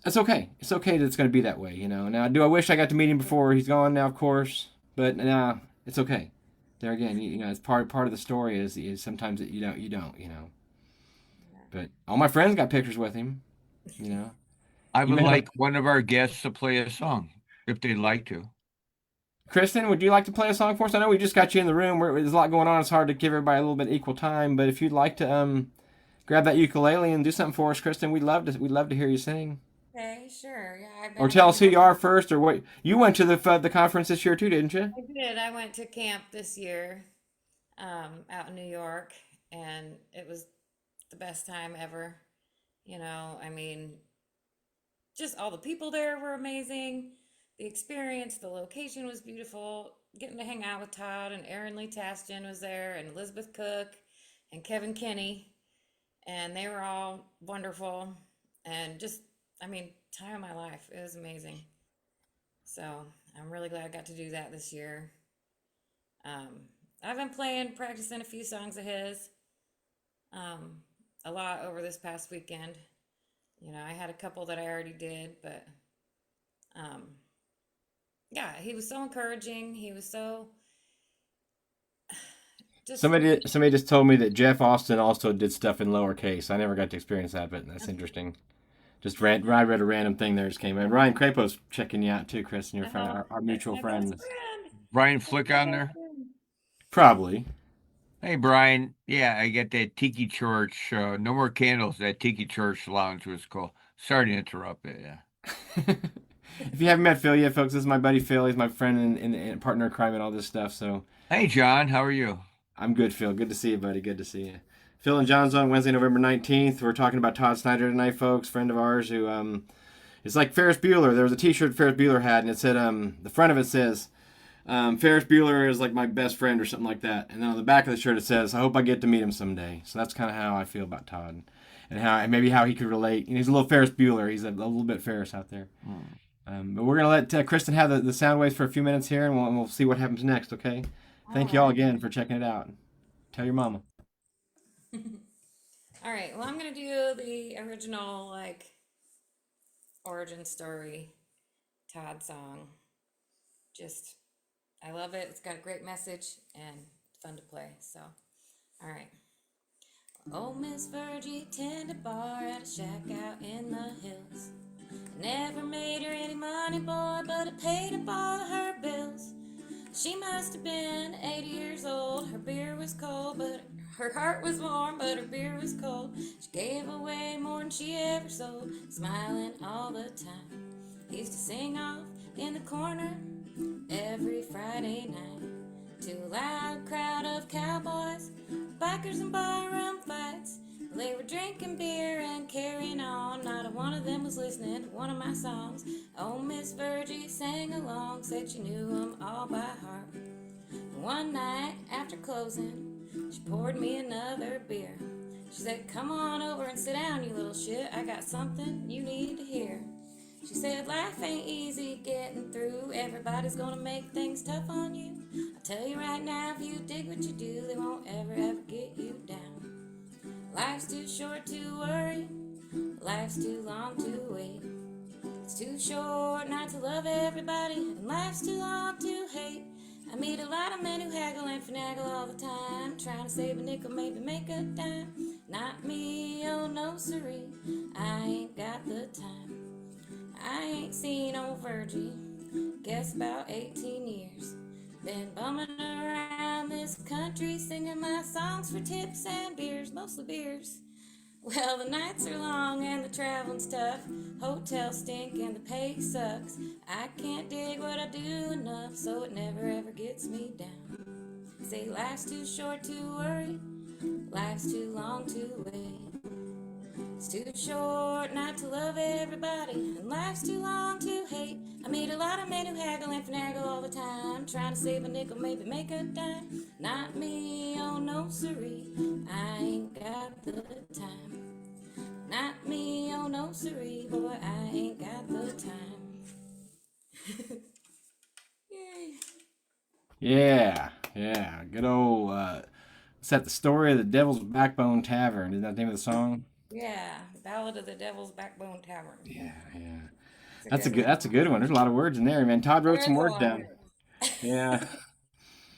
it's okay. It's okay that it's going to be that way, Now, do I wish I got to meet him before he's gone now, of course? but it's okay. There again, you know, it's part of the story is sometimes that you don't, you know. But all my friends got pictures with him, you know. I You would met him, like one of our guests to play a song if they'd like to. Kristen. Would you like to play a song for us? I know we just got you in the room. There's a lot going on. It's hard to give everybody a little bit equal time. But if you'd like to grab that ukulele and do something for us, Kristen, we'd love to hear you sing. Okay, sure. Yeah, I've Or been tell us who working you are first, or what you went to the conference this year too, didn't you? I did. I went to camp this year, out in New York, and it was the best time ever. You know, I mean, just all the people there were amazing. The experience, the location was beautiful. Getting to hang out with Todd and Aaron Lee Taston was there, and Elizabeth Cook and Kevin Kinney, and they were all wonderful. And just, I mean, time of my life. It was amazing. So I'm really glad I got to do that this year. Um, I've been practicing a few songs of his, um, a lot over this past weekend. You know, I had a couple that I already did, but um, yeah, he was so encouraging. He was so just Somebody just told me that Jeff Austin also did stuff in lowercase. I never got to experience that, but that's interesting. I read a random thing there just came in. Ryan Crapo's checking you out too, Chris, and your friend, our that's mutual my best friends. friend. Brian That's Flick my on best there. friend. Probably. Hey, Brian. Yeah, I got that Tiki Church. No More Candles. That Tiki Church Lounge was cool. Sorry to interrupt it. Yeah. If you haven't met Phil yet, folks, this is my buddy Phil. He's my friend and partner in crime and all this stuff. So Hey, John. How are you? I'm good, Phil. Good to see you, buddy. Good to see you. Phil and John's on Wednesday, November 19th. We're talking about Todd Snider tonight, folks. Friend of ours who it's like Ferris Bueller. There was a T-shirt Ferris Bueller had, and it said the front of it says Ferris Bueller is like my best friend or something like that. And then on the back of the shirt it says, I hope I get to meet him someday. So that's kind of how I feel about Todd. And maybe how he could relate. You know, he's a little Ferris Bueller. He's a little bit Ferris out there. But we're going to let Kristen have the sound waves for a few minutes here, and we'll see what happens next, okay? Thank you all again for checking it out. Tell your mama. All right. Well, I'm gonna do the original like origin story Todd song. Just I love it. It's got a great message and fun to play. So, all right. Oh, Miss Virgie tended a bar at a shack out in the hills. Never made her any money, boy, but it paid up all of her bills. She must have been 80 years old. Her beer was cold, but her heart was warm, but her beer was cold. She gave away more than she ever sold, smiling all the time. Used to sing off in the corner every Friday night to a loud crowd of cowboys, bikers, and barroom fights. They were drinking beer and carrying on. Not a one of them was listening to one of my songs. Oh, Miss Virgie sang along, said she knew them all by heart. One night after closing, she poured me another beer. She said, come on over and sit down, you little shit. I got something you need to hear. She said, life ain't easy getting through. Everybody's gonna make things tough on you. I tell you right now, if you dig what you do, they won't ever get you down. Life's too short to worry, life's too long to wait. It's too short not to love everybody, and life's too long to hate. I meet a lot of men who haggle and finagle all the time, trying to save a nickel, maybe make a dime. Not me, oh no siree, I ain't got the time. I ain't seen old Virgie, guess about 18 years. Been bumming around this country, singing my songs for tips and beers, mostly beers. Well, the nights are long and the traveling's tough. Hotels stink and the pay sucks. I can't dig what I do enough, so it never ever gets me down. Say life's too short to worry, life's too long to wait. It's too short not to love everybody, and life's too long to hate. I meet a lot of men who haggle and finagle all the time, trying to save a nickel, maybe make a dime. Not me, oh no siree, I ain't got the time. Not me, oh no siree, boy, I ain't got the time. Yay. Yeah. Good old. Is that the story of the Devil's Backbone Tavern? Is that the name of the song? Yeah, Ballad of the Devil's Backbone Tavern. Yeah. It's a good one. That's a good one. There's a lot of words in there, man. Todd wrote There some is a words lot of down. words. Yeah.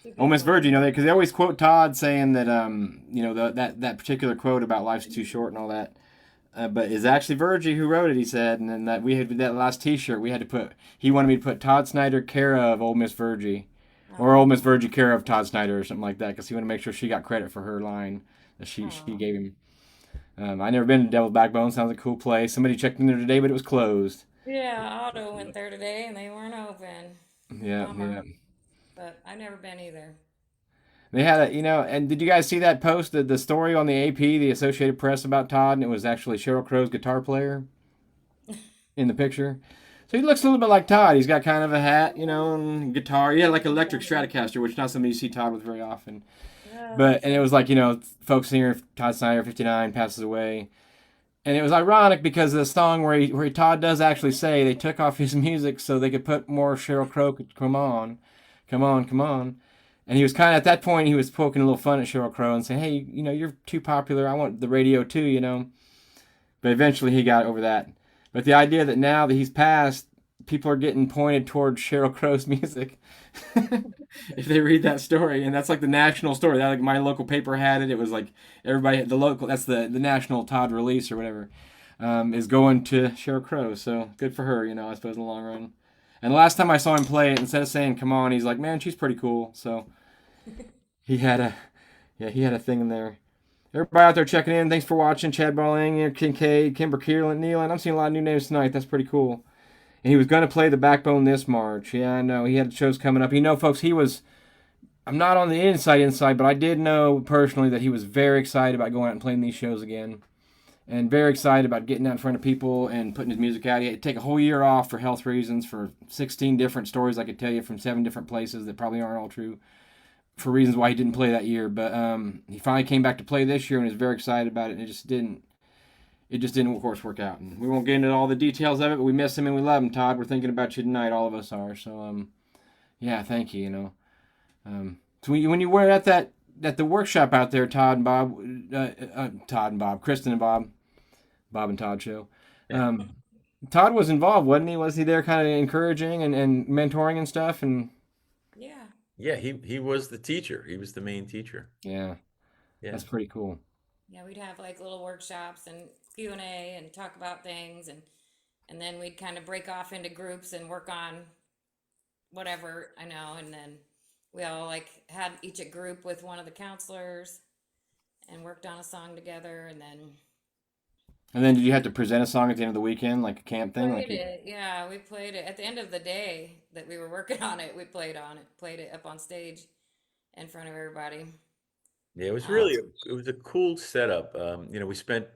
It's a Oh, good Miss one. Virgie, because they always quote Todd saying that, that particular quote about life's too short and all that. But it's actually Virgie who wrote it, he said. And then that we had that last T-shirt, we had to put, he wanted me to put Todd Snider care of old Miss Virgie. Or Oh, old Miss Virgie care of Todd Snider or something like that, because he wanted to make sure she got credit for her line that she oh. gave him. I never been to Devil's Backbone. Sounds like a cool place. Somebody checked in there today, but it was closed. Yeah, Otto went there today and they weren't open. Yeah, yeah. Bummer. But I've never been either. They had and did you guys see that post, the story on the AP, the Associated Press about Todd, and it was actually Sheryl Crow's guitar player in the picture. So he looks a little bit like Todd. He's got kind of a hat, and guitar. He had like electric Stratocaster, which not something you see Todd with very often. Yeah. And it was like, folk singer Todd Snider, 59, passes away. And it was ironic because of the song where Todd does actually say they took off his music so they could put more Sheryl Crow, come on, come on, come on. And he was kind of, at that point, he was poking a little fun at Sheryl Crow and saying, hey, you're too popular. I want the radio too. But eventually he got over that. But the idea that now that he's passed, people are getting pointed towards Sheryl Crow's music. If they read that story, and that's like the national story. That, like, my local paper had it. It was like everybody, the local, that's the national Todd release or whatever, is going to Sheryl Crow. So good for her, I suppose in the long run. And the last time I saw him play it, instead of saying "come on," he's like, "Man, she's pretty cool." So he had a thing in there. Everybody out there checking in, thanks for watching. Chad Balling, Kincaid, Kimber Keelan, Nealon. I'm seeing a lot of new names tonight. That's pretty cool. And he was going to play the Backbone this March. Yeah, I know. He had shows coming up. Folks, I'm not on the inside, but I did know personally that he was very excited about going out and playing these shows again. And very excited about getting out in front of people and putting his music out. He had to take a whole year off for health reasons, for 16 different stories I could tell you from 7 different places that probably aren't all true, for reasons why he didn't play that year. But he finally came back to play this year and is very excited about it. And it just didn't, of course, work out. And we won't get into all the details of it, but we miss him and we love him, Todd. We're thinking about you tonight. All of us are. So, yeah, thank you. So when you were at the workshop out there, Todd and Bob, Kristen and Bob and Todd show, Todd was involved, wasn't he? Was he there kind of encouraging and mentoring and stuff? And Yeah. Yeah, he was the teacher. He was the main teacher. yeah, Yeah. that's pretty cool. Yeah, we'd have like little workshops and Q&A and talk about things and then we'd kind of break off into groups and work on whatever, I know, and then we all like had each a group with one of the counselors and worked on a song together and then And then did you have to present a song at the end of the weekend, like a camp thing? played it. Yeah, we played it at the end of the day that we were working on it. We played it up on stage in front of everybody. Yeah, it was Um, really it was a cool setup. We spent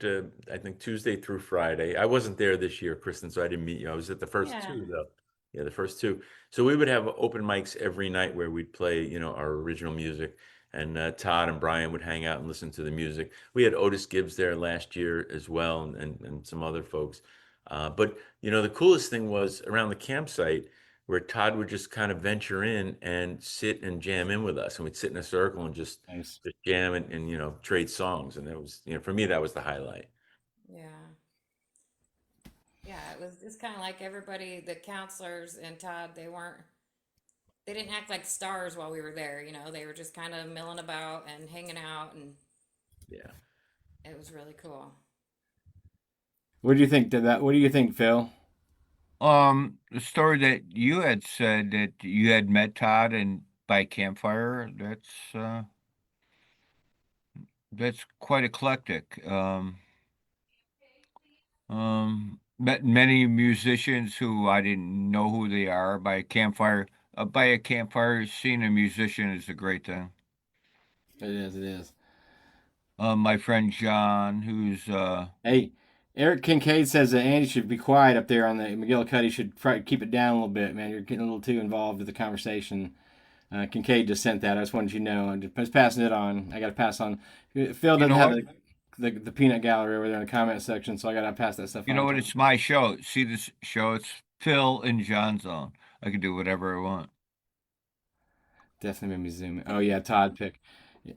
I think Tuesday through Friday. I wasn't there this year, Kristen, so I didn't meet you. I was at the first yeah, two though. Yeah, the first two. So we would have open mics every night where we'd play, our original music, and Todd and Brian would hang out and listen to the music. We had Otis Gibbs there last year as well, and some other folks. But the coolest thing was around the campsite where Todd would just kind of venture in and sit and jam in with us, and we'd sit in a circle and just Nice. just jam and trade songs, and that was for me that was the highlight. yeah. Yeah, it was just kind of like everybody, the counselors and Todd, they didn't act like stars while we were there, they were just kind of milling about and hanging out and Yeah. it was really cool. What do you think to that? What do you think, Phil? The story that you had said that you had met Todd and by campfire, that's quite eclectic. Met many musicians who I didn't know who they are by a campfire. By a campfire, seeing a musician is a great thing. It is. It is. My friend John, who's Hey, Eric Kincaid says that Andy should be quiet up there on the McGillicuddy. Should try to keep it down a little bit, man. You're getting a little too involved with the conversation. Kincaid just sent that. I just wanted you to know. I'm just passing it on. I got to pass on. Phil doesn't know have what? the peanut gallery over there in the comment section, so I got to pass that stuff You on. know what? It's my show. See this show? It's Phil and John's on. I can do whatever I want. Definitely made me zoom in. Oh, yeah, Todd pick. Yeah.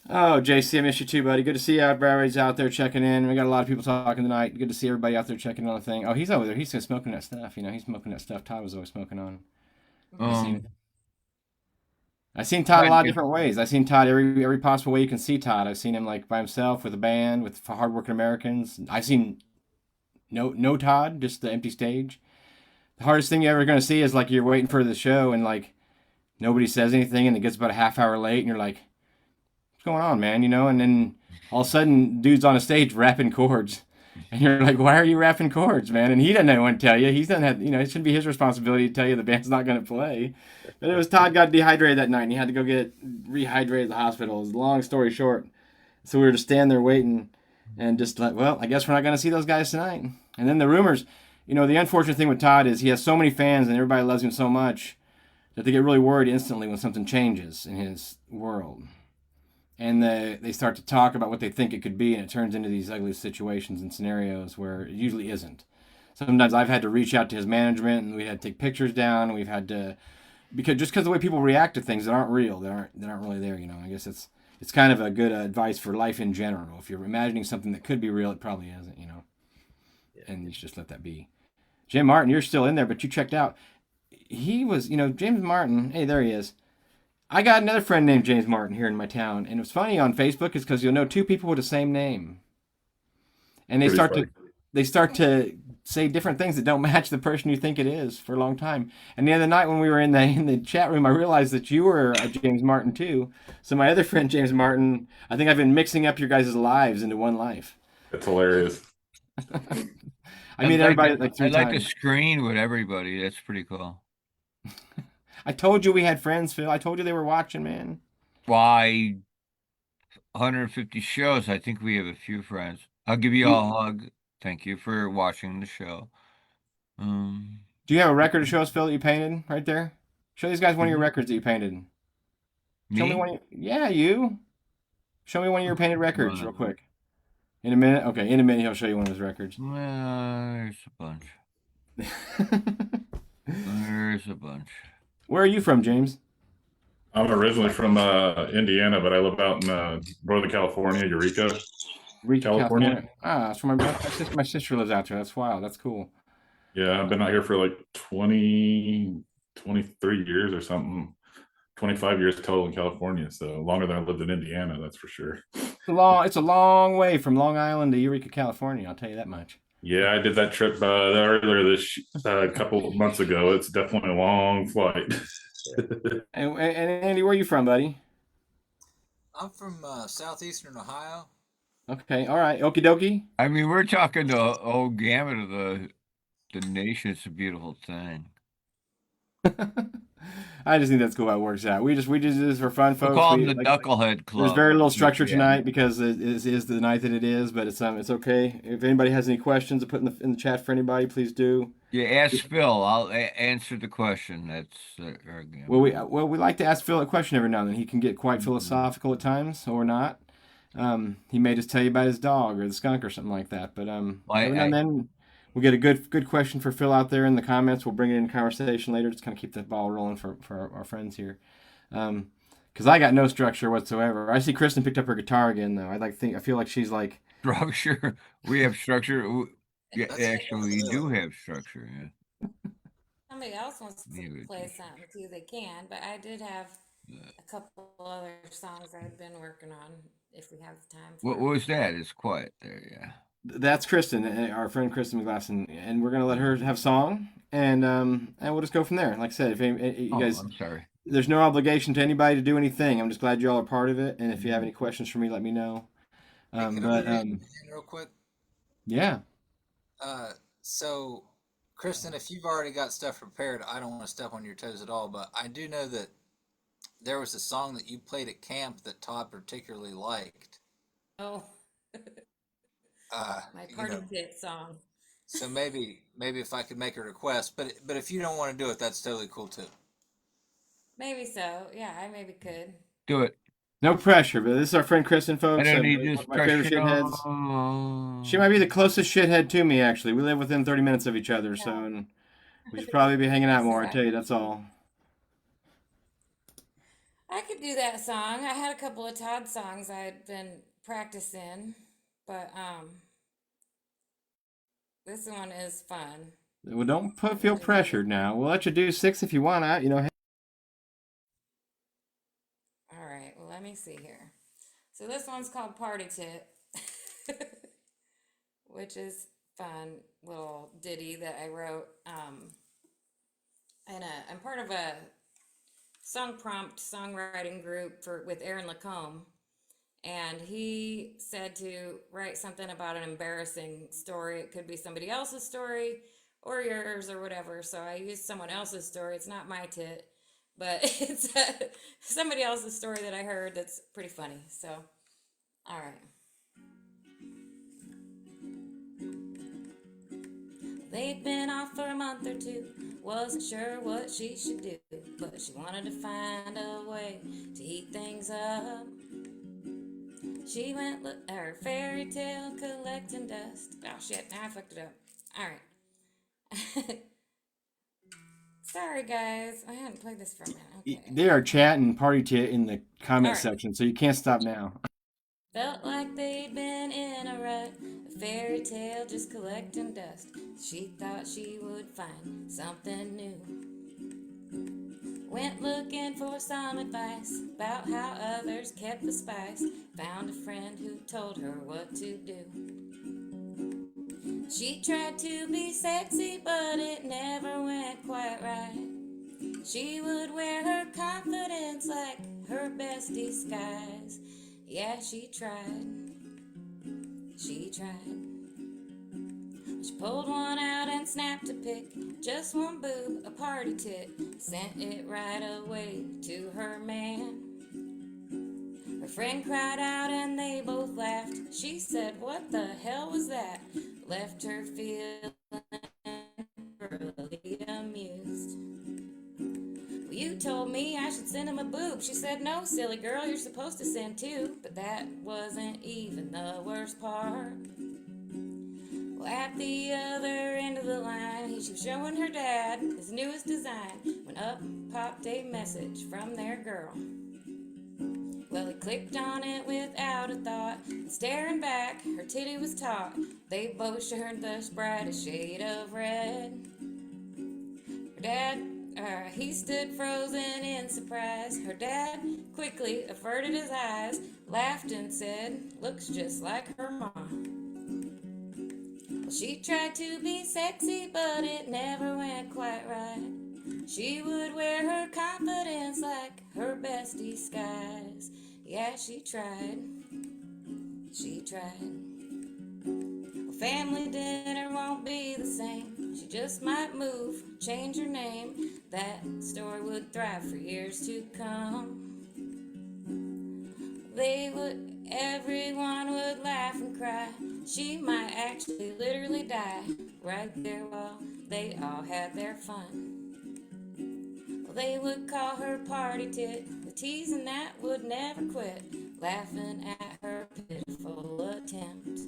Oh, JC, I miss you too, buddy. Good to see you out. Everybody's out there checking in. We got a lot of people talking tonight. Good to see everybody out there checking on the thing. Oh, he's over there. He's smoking that stuff. He's smoking that stuff Todd was always smoking on. I've seen Todd a lot of different ways. I've seen Todd every possible way you can see Todd. I've seen him like by himself with a band with hardworking Americans. I've seen no Todd, just the empty stage. The hardest thing you're ever going to see is like you're waiting for the show and like nobody says anything and it gets about a half hour late and you're like, what's going on, man? You know, and then all of a sudden dude's on a stage rapping chords. And you're like, why are you rapping chords, man? And he doesn't know what to tell you. He doesn't have, it shouldn't be his responsibility to tell you the band's not going to play. But it was Todd got dehydrated that night and he had to go get rehydrated at the hospital. It was a long story short. So we were just standing there waiting and just like, well, I guess we're not going to see those guys tonight. And then the rumors, the unfortunate thing with Todd is he has so many fans and everybody loves him so much that they get really worried instantly when something changes in his world. And they start to talk about what they think it could be, and it turns into these ugly situations and scenarios where it usually isn't. Sometimes I've had to reach out to his management, and we had to take pictures down, and we've had to because the way people react to things that aren't real, that aren't really there. I guess it's kind of a good advice for life in general. If you're imagining something that could be real, it probably isn't. And you just let that be. Jim Martin, you're still in there, but you checked out. He was, James Martin. Hey, there he is. I got another friend named James Martin here in my town, and it's funny on Facebook is because you'll know two people with the same name, and they start to say different things that don't match the person you think it is for a long time. And the other night when we were in the chat room, I realized that you were a James Martin too. So my other friend James Martin, I think I've been mixing up your guys' lives into one life. That's hilarious. I meet everybody like 3 times. I like to screen with everybody. That's pretty cool. I told you we had friends, Phil. I told you they were watching, man. Why, 150 shows. I think we have a few friends. I'll give you a hug. Thank you for watching the show. Do you have a record to show us, Phil, that you painted right there? Show these guys one of your records that you painted. Me? Show me one. Yeah, you. Show me one of your painted records real quick. In a minute? Okay, in a minute he'll show you one of his records. Well, there's a bunch. There's a bunch. Where are you from, James? I'm originally from Indiana, but I live out in Northern California, Eureka, California. Ah, that's where my sister lives out there. That's wild. That's cool. Yeah, I've been out here for like 20, 23 years or something. 25 years total in California, so longer than I lived in Indiana, that's for sure. It's a long way from Long Island to Eureka, California. I'll tell you that much. Yeah, I did that trip earlier this couple of months ago. It's definitely a long flight. And Andy, where are you from, buddy? I'm from southeastern Ohio. Okay, all right, okie dokie. I mean, we're talking the whole gamut of the nation. It's a beautiful thing. I just think that's cool how it works out. We just do this for fun, folks. We call them the Knucklehead Club. There's very little structure tonight because it is the night that it is, but it's okay. If anybody has any questions to put in the chat for anybody, please do. Yeah, ask Phil. I'll answer the question. That's well, we like to ask Phil a question every now and then. He can get quite philosophical at times, or not. He may just tell you about his dog or the skunk or something like that. But every now and then we'll get a good question for Phil out there in the comments. We'll bring it in conversation later. Just kind of keep the ball rolling for our friends here. Because I got no structure whatsoever. I see Kristen picked up her guitar again, though. I feel like she's like structure. We have structure. Yeah, actually, we do have structure. Yeah. Somebody else wants to play something too, they can. But I did have a couple other songs I've been working on. If we have time. What was that? It's quiet there. Yeah. That's Kristen, our friend Kristen McGlasson, and we're gonna let her have a song, and we'll just go from there. Like I said, if you guys, I'm sorry. There's no obligation to anybody to do anything. I'm just glad you all are part of it, and if you have any questions for me, let me know. Real quick. Yeah. So, Kristen, if you've already got stuff prepared, I don't want to step on your toes at all, but I do know that there was a song that you played at camp that Todd particularly liked. Oh. My party pit song. So maybe if I could make a request, but if you don't want to do it, that's totally cool too. Maybe so. Yeah, I maybe could. Do it. No pressure, but this is our friend Kristen, folks. I don't need this my favorite shitheads. She might be the closest shithead to me, actually. We live within 30 minutes of each other, so and we should probably be hanging out more. I tell you, that's all. I could do that song. I had a couple of Todd songs I'd been practicing, but this one is fun. Well, don't feel pressured now. We'll let you do 6 if you want to. You know. All right, well, let me see here. So this one's called Party Tit, which is fun little ditty that I wrote. I'm part of a song prompt songwriting group with Aaron Lacombe, and he said to write something about an embarrassing story. It could be somebody else's story or yours or whatever. So I used someone else's story. It's not my tit, but it's somebody else's story that I heard that's pretty funny. So, all right. They'd been off for a month or two, wasn't sure what she should do, but she wanted to find a way to heat things up. She went her fairy tale collecting dust. Oh shit, now I fucked it up. Alright. Sorry guys, I hadn't played this for a minute. Okay. They are chatting Party Tit in the comment All right. section, so you can't stop now. Felt like they'd been in a rut, a fairy tale just collecting dust. She thought she would find something new. Went looking for some advice about how others kept the spice. Found a friend who told her what to do. She tried to be sexy, but it never went quite right. She would wear her confidence like her best disguise. Yeah, she tried. She tried. She pulled one out and snapped a pic. Just one boob, a party tit. Sent it right away to her man. Her friend cried out and they both laughed. She said, "What the hell was that?" Left her feeling really amused. "Well, you told me I should send him a boob." She said, "No, silly girl, you're supposed to send two." But that wasn't even the worst part. Well, at the other end of the line, she was showing her dad his newest design, when up popped a message from their girl. Well, he clicked on it without a thought, and staring back, her titty was taut. They both shared the brightest shade of red. Her dad, he stood frozen in surprise. Her dad quickly averted his eyes, laughed and said, "Looks just like her mom." Well, she tried to be sexy, but it never went quite right. She would wear her confidence like her best disguise. Yeah, she tried. She tried. Well, family dinner won't be the same. She just might move, change her name. That story would thrive for years to come. Everyone would laugh and cry. She might actually literally die right there while they all had their fun. They would call her Party Tit, the teasing that would never quit, laughing at her pitiful attempt.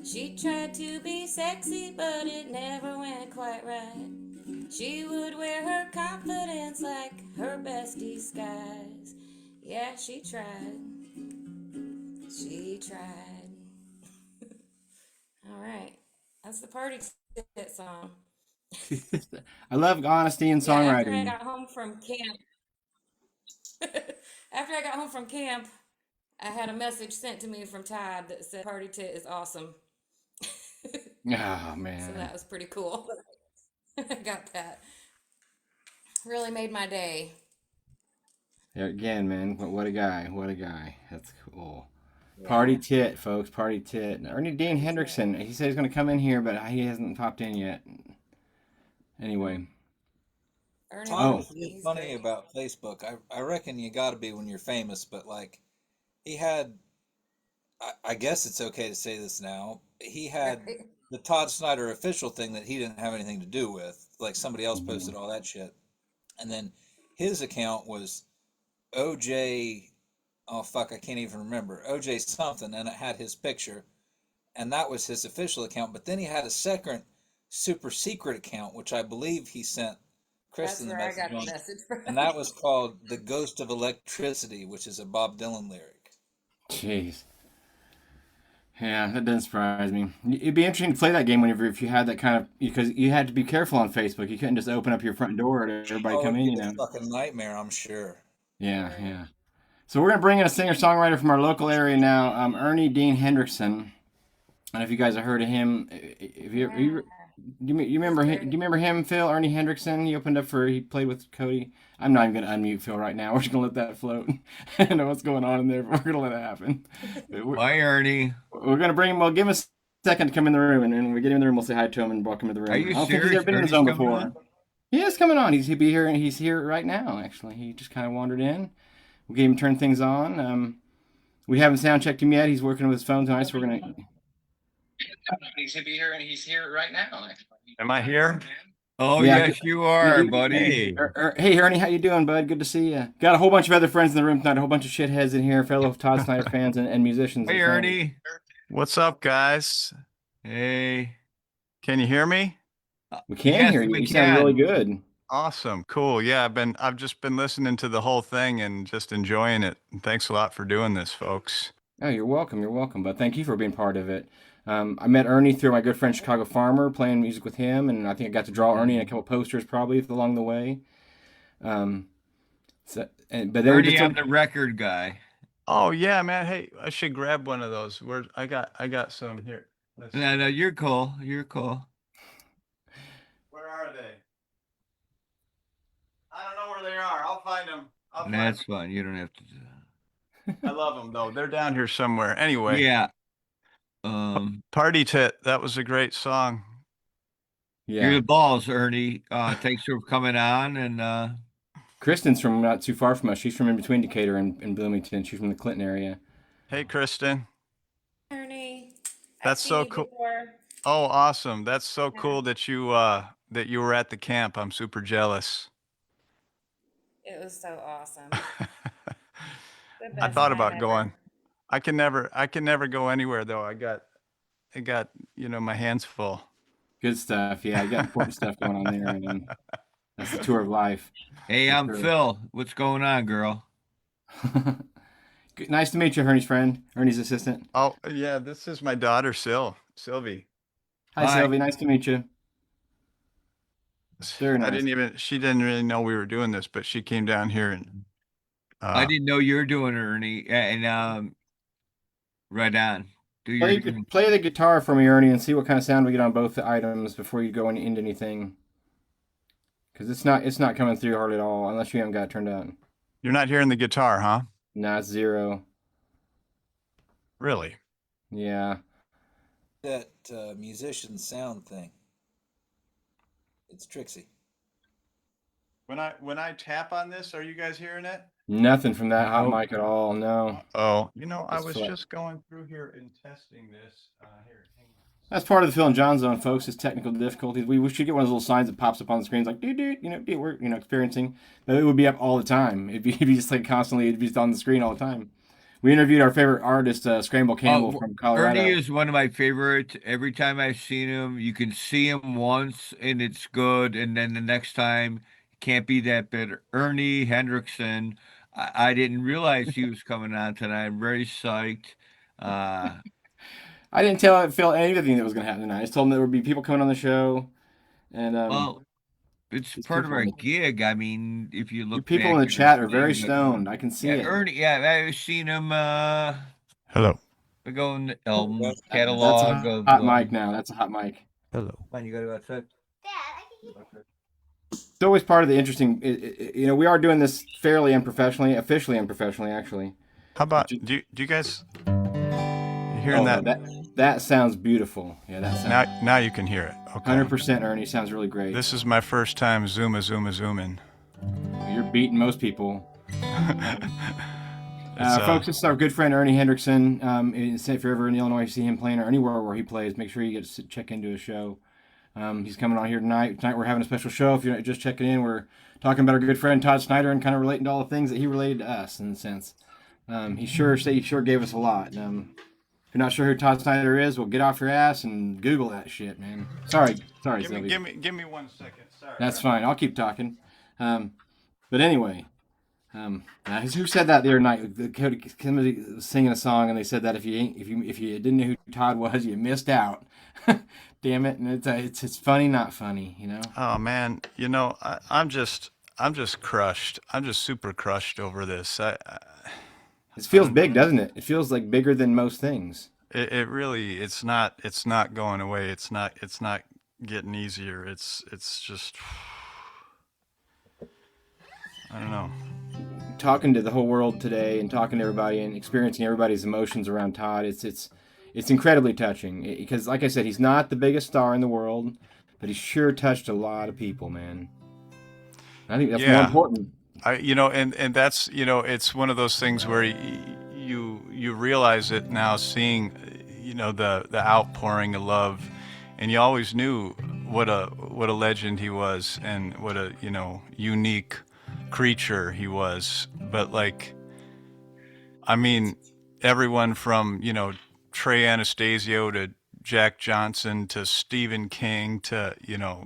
She tried to be sexy, but it never went quite right. She would wear her confidence like her best disguise. Yeah, she tried. She tried. All right, that's the Party Tit song. I love honesty in Yeah, after I songwriting. got home from camp, after I got home from camp, I had a message sent to me from Todd that said Party Tit is awesome. Oh So man. that was pretty cool. I got that. Really made my day. There again, man. What a guy. What a guy. That's cool. Yeah. Party Tit, folks. Party Tit. Ernie Dean Hendrickson. He said he's going to come in here, but he hasn't popped in yet. Anyway. Ernie, Todd Oh. is funny about Facebook. I reckon you got to be when you're famous, but like he had, I guess it's okay to say this now. He had the Todd Snider official thing that he didn't have anything to do with. Like somebody else posted all that shit. And then his account was OJ, oh fuck, I can't even remember. OJ something, and it had his picture. And that was his official account. But then he had a second super secret account, which I believe he sent Kristen the message on. And that was called The Ghost of Electricity, which is a Bob Dylan lyric. Jeez. Yeah, that doesn't surprise me. It'd be interesting to play that game whenever if you had that kind of because you had to be careful on Facebook. You couldn't just open up your front door to everybody Oh, come it'd in. be You a know. fucking nightmare, I'm sure. Yeah, yeah. So we're gonna bring in a singer-songwriter from our local area now, Ernie Dean Hendrickson. I don't know if you guys have heard of him. If you remember him? Do you remember him, Phil? Ernie Hendrickson. He opened up for. He played with Cody. I'm not even gonna unmute Phil right now. We're just gonna let that float. I don't know what's going on in there, but we're gonna let it happen. Bye, Ernie. We're gonna bring him. We'll give him a second to come in the room, and when we get him in the room, we'll say hi to him and welcome him to the room. Are you I don't think he's serious? ever been in the Ernie's zone coming before. on? He is coming on. He'll be here, and he's here right now. Actually, he just kind of wandered in. We gave him turn things on. We haven't sound checked him yet. He's working with his phone tonight, so we're gonna. He's gonna be here, and he's here right now. Am I here? Oh, Yeah. yes, you are, buddy. Hey. Hey, Ernie, how you doing, bud? Good to see you. Got a whole bunch of other friends in the room tonight. A whole bunch of shitheads in here, fellow Todd Snider fans and musicians. Hey, and fans. Ernie. What's up, guys? Hey. Can you hear me? We can Yes, hear you. we You sound really good. Awesome. Cool. Yeah, I've just been listening to the whole thing and just enjoying it. And thanks a lot for doing this, folks. Oh, you're welcome. You're welcome, bud. Thank you for being part of it. I met Ernie through my good friend Chicago Farmer, playing music with him, and I think I got to draw Ernie in a couple posters probably along the way. But then Ernie, I'm the record guy. Oh yeah, man. Hey, I should grab one of those. I got some here. No, you're cool. You're cool. Where are they? I don't know where they are. I'll find them. That's fine. You don't have to do I love them though. They're down here somewhere. Anyway. Yeah. Party Tit. That was a great song. Yeah. You're the balls, Ernie. Thanks for coming on. And Kristen's from not too far from us. She's from in between Decatur and Bloomington. She's from the Clinton area. Hey, Kristen. Ernie. That's so cool. Oh, awesome. That's so cool that you were at the camp. I'm super jealous. It was so awesome. I thought about going. I can never go anywhere though. I got my hands full. Good stuff. Yeah, you got important stuff going on there, and that's the tour of life. hey, I'm Phil. What's going on, girl? Nice to meet you, Ernie's friend, Ernie's assistant. Oh yeah, this is my daughter, Sylvie. Hi, Sylvie. Nice to meet you. Very nice. She didn't really know we were doing this, but she came down here and. I didn't know you were doing it, Ernie. And right on. Play the guitar for me, Ernie, and see what kind of sound we get on both the items before you go into anything. Because it's not coming through hardly at all unless you haven't got it turned on. You're not hearing the guitar, huh? No, it's zero. Really? Yeah. That musician sound thing. It's Trixie. When I tap on this, are you guys hearing it? Nothing from that hot mic at all. No. Oh, I was just going through here and testing this. Here, hang on. That's part of the Phil and John zone, folks. Is technical difficulties. We should get one of those little signs that pops up on the screens, like we're experiencing. But it would be up all the time. It'd be just like constantly. It'd be just on the screen all the time. We interviewed our favorite artist, Scramble Campbell from Colorado. Ernie is one of my favorites. Every time I've seen him, you can see him once and it's good, and then the next time can't be that bitter. Ernie Hendrickson. I didn't realize he was coming on tonight. I'm very psyched. I didn't tell Phil anything that was going to happen tonight. I just told him there would be people coming on the show, and well, it's part of our gig. I mean, if you look, people in the chat are very stoned. I can see it. Ernie, yeah, I've seen him. Hello. We go in the album catalog. That's a hot mic now. That's a hot mic. Hello. Fine, you got to go outside. It's always part of the interesting. We are doing this fairly unprofessionally, officially unprofessionally, actually. How about do you guys hearing that? That sounds beautiful. Yeah, that sounds. Now you can hear it. Okay. 100%, Ernie. Sounds really great. This is my first time zooming. You're beating most people. Folks, this is our good friend Ernie Hendrickson. If you're ever in Illinois, you see him playing or anywhere where he plays, make sure you get to check into his show. He's coming on here tonight. Tonight we're having a special show. If you're just checking in, we're talking about our good friend Todd Snider and kind of relating to all the things that he related to us in a sense. He sure gave us a lot. If you're not sure who Todd Snider is, well, get off your ass and Google that shit, man. Sorry, Sylvie. Give me 1 second. Sorry. That's fine. I'll keep talking. But anyway, Who said that the other night? Somebody was singing a song, and they said that if you didn't know who Todd was, you missed out. Damn it! And it's funny, not funny, you know. Oh man, you know I'm just crushed. I'm just super crushed over this. It feels big, doesn't it? It feels like bigger than most things. It really it's not going away. It's not getting easier. It's just I don't know. Talking to the whole world today and talking to everybody and experiencing everybody's emotions around Todd, it's incredibly touching because, like I said, he's not the biggest star in the world, but he sure touched a lot of people, man. I think that's more important. And that's, it's one of those things where you realize it now, seeing, the outpouring of love, and you always knew what a legend he was and what a, unique creature he was. But everyone from, Trey Anastasio to Jack Johnson to Stephen King to,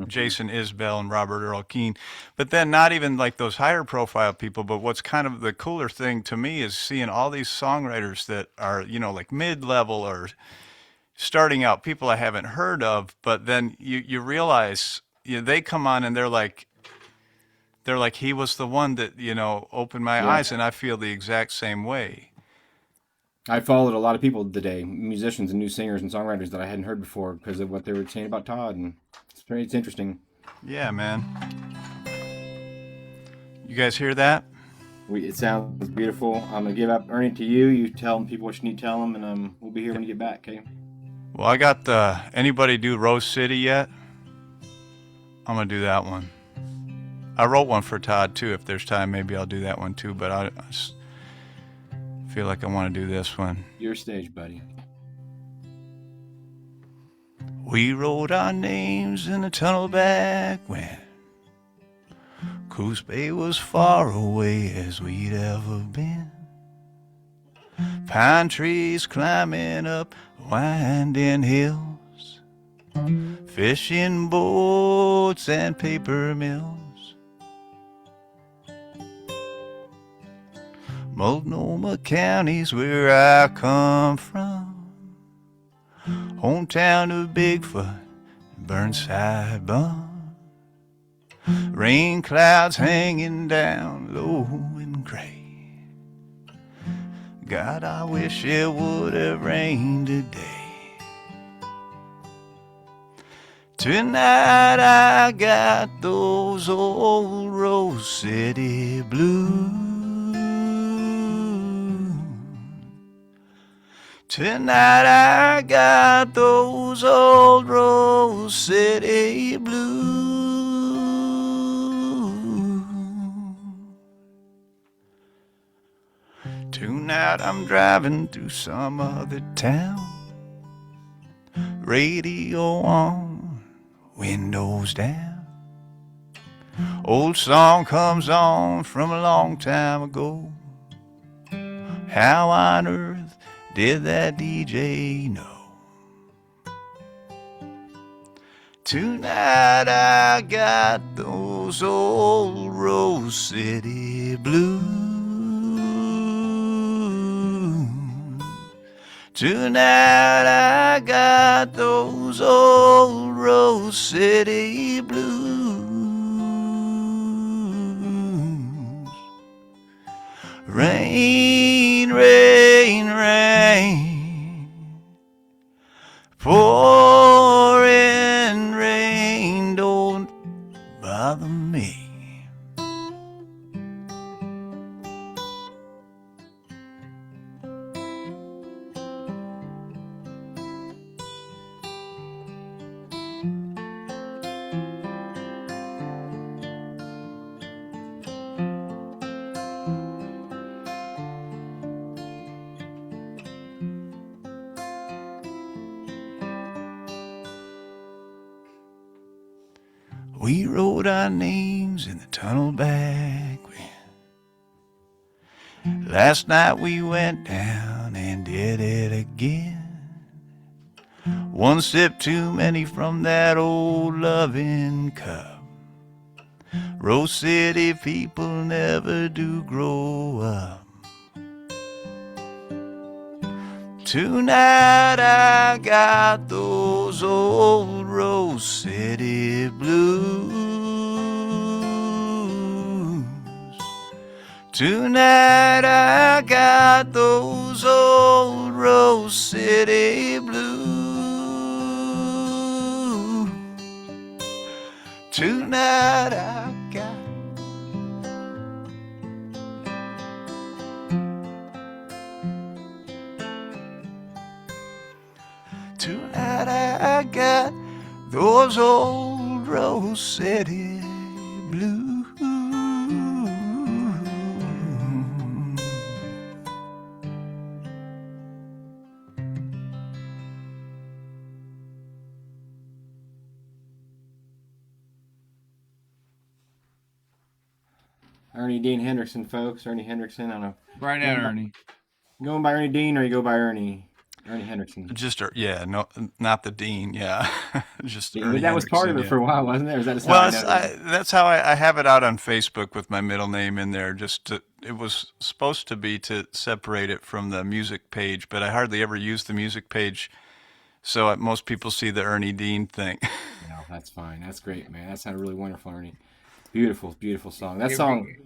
Jason Isbell and Robert Earl Keen. But then not even those higher profile people, but what's kind of the cooler thing to me is seeing all these songwriters that are, mid-level or starting out, people I haven't heard of, but then you realize they come on and they're like, he was the one that, opened my eyes, and I feel the exact same way. I followed a lot of people today, musicians and new singers and songwriters that I hadn't heard before because of what they were saying about Todd, and it's interesting. Yeah, man. You guys hear that? It sounds beautiful. I'm gonna give up Ernie to you. You tell people what you need to tell them, and we'll be here when you get back. Okay. Well, I got anybody do Rose City yet? I'm gonna do that one. I wrote one for Todd too. If there's time, maybe I'll do that one too. But I feel like I want to do this one. Your stage, buddy. We wrote our names in the tunnel back when Coos Bay was far away as we'd ever been. Pine trees climbing up winding hills, fishing boats and paper mills. Multnomah County's where I come from, hometown of Bigfoot, Burnside Bum. Rain clouds hanging down low and gray. God, I wish it would have rained today. Tonight I got those old Rose City blues. Tonight I got those old Rose City blues. Tonight I'm driving through some other town, radio on, windows down. Old song comes on from a long time ago. How on earth did that DJ know? Tonight I got those old Rose City blues. Tonight I got those old Rose City blues. Rain, rain, rain, pouring rain, don't bother me. We wrote our names in the tunnel back when last night we went down and did it again. One sip too many from that old loving cup. Rose City people never do grow up. Tonight I got those old Rose City blues. Tonight I got those old Rose City blues. Tonight I got Tonight I got those old Rose City blues. Ernie Dean Hendrickson, folks. Ernie Hendrickson. I don't know. Right at Ernie. Going by Ernie Dean or you go by Ernie Hendrickson? Just yeah, no, not the dean. Yeah, just Yeah, Ernie but that was part of Hendrickson, it yeah. for a while, wasn't there? Or is that just Well, how I know? that's how I have it out on Facebook with my middle name in there. It was supposed to be to separate it from the music page, but I hardly ever use the music page, so most people see the Ernie Dean thing. No, that's fine. That's great, man. That sounded really wonderful, Ernie. Beautiful, beautiful song. That Here song, we-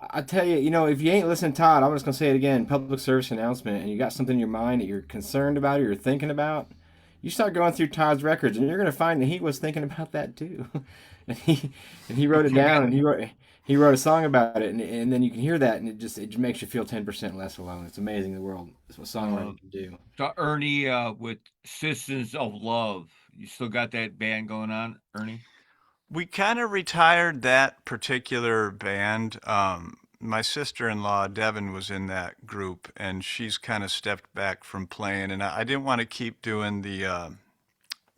I tell you, if you ain't listening to Todd, I'm just gonna say it again. Public service announcement, and you got something in your mind that you're concerned about or you're thinking about, you start going through Todd's records, and you're gonna find that he was thinking about that too, and he wrote it down, and he wrote a song about it, and then you can hear that, and it just makes you feel 10% less alone. It's amazing the world. It's what songwriting can do. So Ernie with Sisters of Love. You still got that band going on, Ernie? We kind of retired that particular band. My sister-in-law, Devin, was in that group, and she's kind of stepped back from playing. And I didn't want to keep doing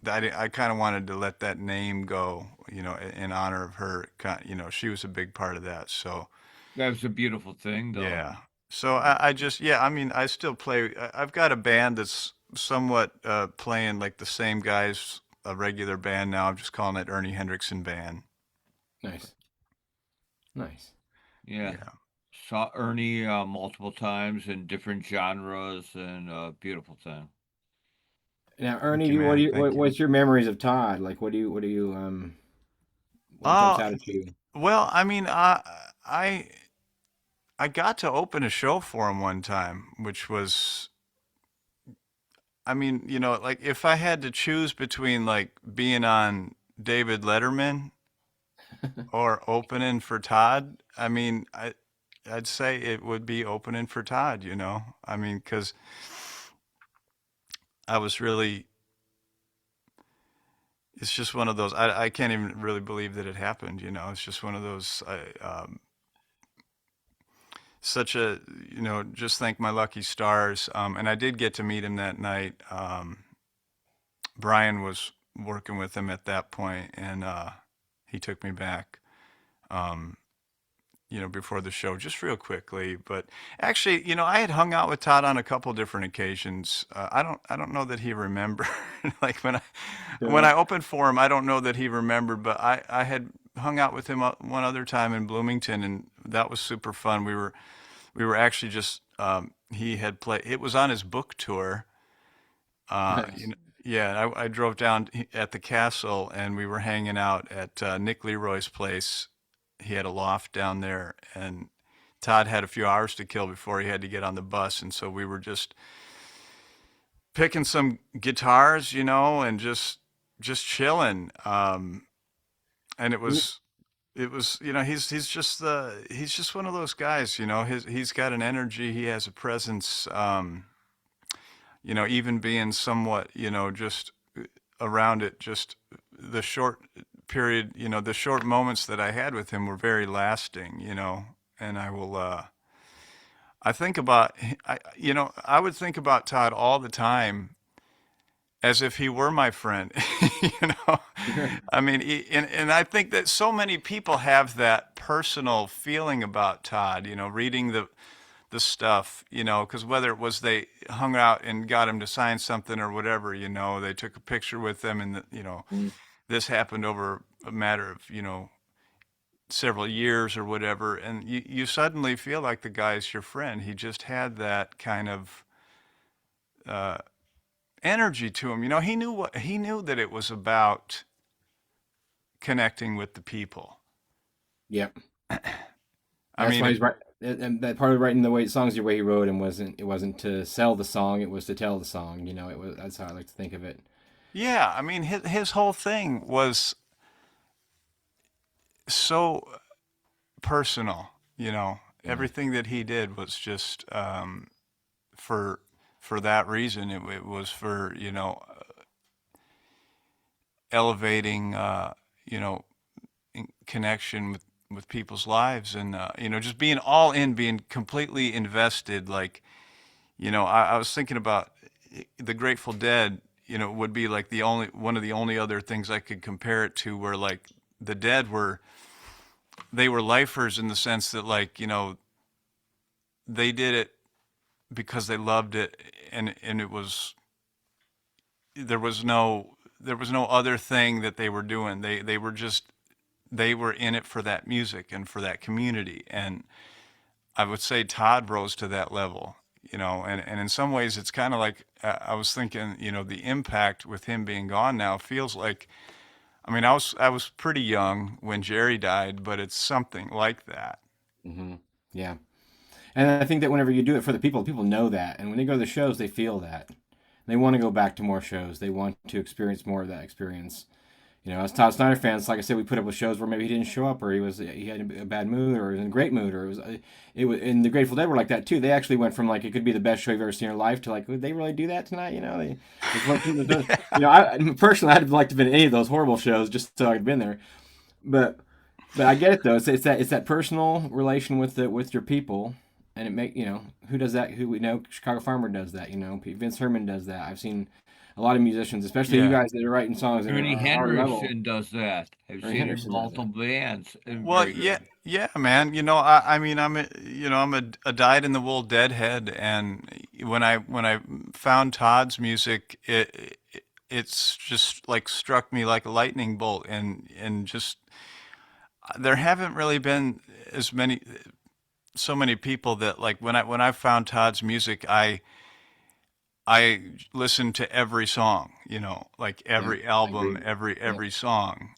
I kind of wanted to let that name go, in honor of her. She was a big part of that. So, That was a beautiful thing, though. yeah. So I just, I mean, I still play. I've got a band that's somewhat playing like the same guys, a regular band now. I'm just calling it Ernie Hendrickson Band. Nice, nice. Yeah. Saw Ernie multiple times in different genres, and beautiful thing. Now, Ernie, you, man. Thank you. what's your memories of Todd? Like, what jumps out at you? Well, I mean, I got to open a show for him one time, which was, I mean, like if I had to choose between like being on David Letterman or opening for Todd, I mean, I'd say it would be opening for Todd, I mean, because I was really, it's just one of those, I can't even really believe that it happened, it's just one of those, such a, just thank my lucky stars. And I did get to meet him that night. Brian was working with him at that point, and he took me back, before the show, just real quickly. But actually, I had hung out with Todd on a couple different occasions. I don't know that he remembered. Like when I opened for him, I don't know that he remembered. But I had hung out with him one other time in Bloomington, and that was super fun. We were actually just he had played. It was on his book tour. Nice. Yeah, I drove down at the castle, and we were hanging out at Nick Leroy's place. He had a loft down there, and Todd had a few hours to kill before he had to get on the bus, and so we were just picking some guitars, and just chilling. And it was he's just one of those guys, he's got an energy, he has a presence, even being somewhat, just around it, just the short period, the short moments that I had with him were very lasting, and I will, I think about, I would think about Todd all the time as if he were my friend, I mean, and I think that so many people have that personal feeling about Todd, reading the stuff, because whether it was they hung out and got him to sign something or whatever, they took a picture with him, and this happened over a matter of, several years or whatever, and you suddenly feel like the guy's your friend. He just had that kind of uh, energy to him. You know, he knew that it was about connecting with the people. Yep. I That's mean, why he's right. And that part of writing the way songs the way he wrote them it wasn't to sell the song, it was to tell the song. You know, it was that's how I like to think of it. yeah, I mean, his whole thing was so personal. You know, Yeah. everything that he did was just for for that reason. It was for, you know, elevating, you know, connection with people's lives, and you know, just being all in, being completely invested. Like, you know, I was thinking about the Grateful Dead. You know, would be like the only one of the only other things I could compare it to, where like the Dead were, they were lifers in the sense that, like, you know, they did it because they loved it, and it was, there was no other thing that they were doing. They were just, they were in it for that music and for that community. And I would say Todd rose to that level, you know, and in some ways it's kind of like, I was thinking, you know, the impact with him being gone now feels like, I mean, I was pretty young when Jerry died, but it's something like that. Hmm. Yeah. And I think that whenever you do it for the people know that, and when they go to the shows, they feel that. They want to go back to more shows. They want to experience more of that experience. You know, as Todd Snider fans, like I said, we put up with shows where maybe he didn't show up, or he had a bad mood, or he was in a great mood, or it was. And the Grateful Dead were like that too. They actually went from like it could be the best show you've ever seen in your life to like, would they really do that tonight? You know, it's one thing you know, I personally I'd like to have been in any of those horrible shows just so I'd been there. But I get it though. It's that personal relation with your people, and it make you know who does that. Who we know, Chicago Farmer does that. You know, Vince Herman does that. I've seen a lot of musicians, especially you Yeah. guys that are writing songs that are Ernie our level. Henderson does that. I've Ernie seen him in Henderson does multiple that. bands. And Well, very yeah, good. yeah, man. You know, I mean, I'm a, you know, I'm a dyed in the wool Deadhead, and when I found Todd's music, it's just like struck me like a lightning bolt, and just there haven't really been as many, so many people that, like, when I found Todd's music, I listened to every song, you know, like Yeah, every I agree. album, Yeah. every song,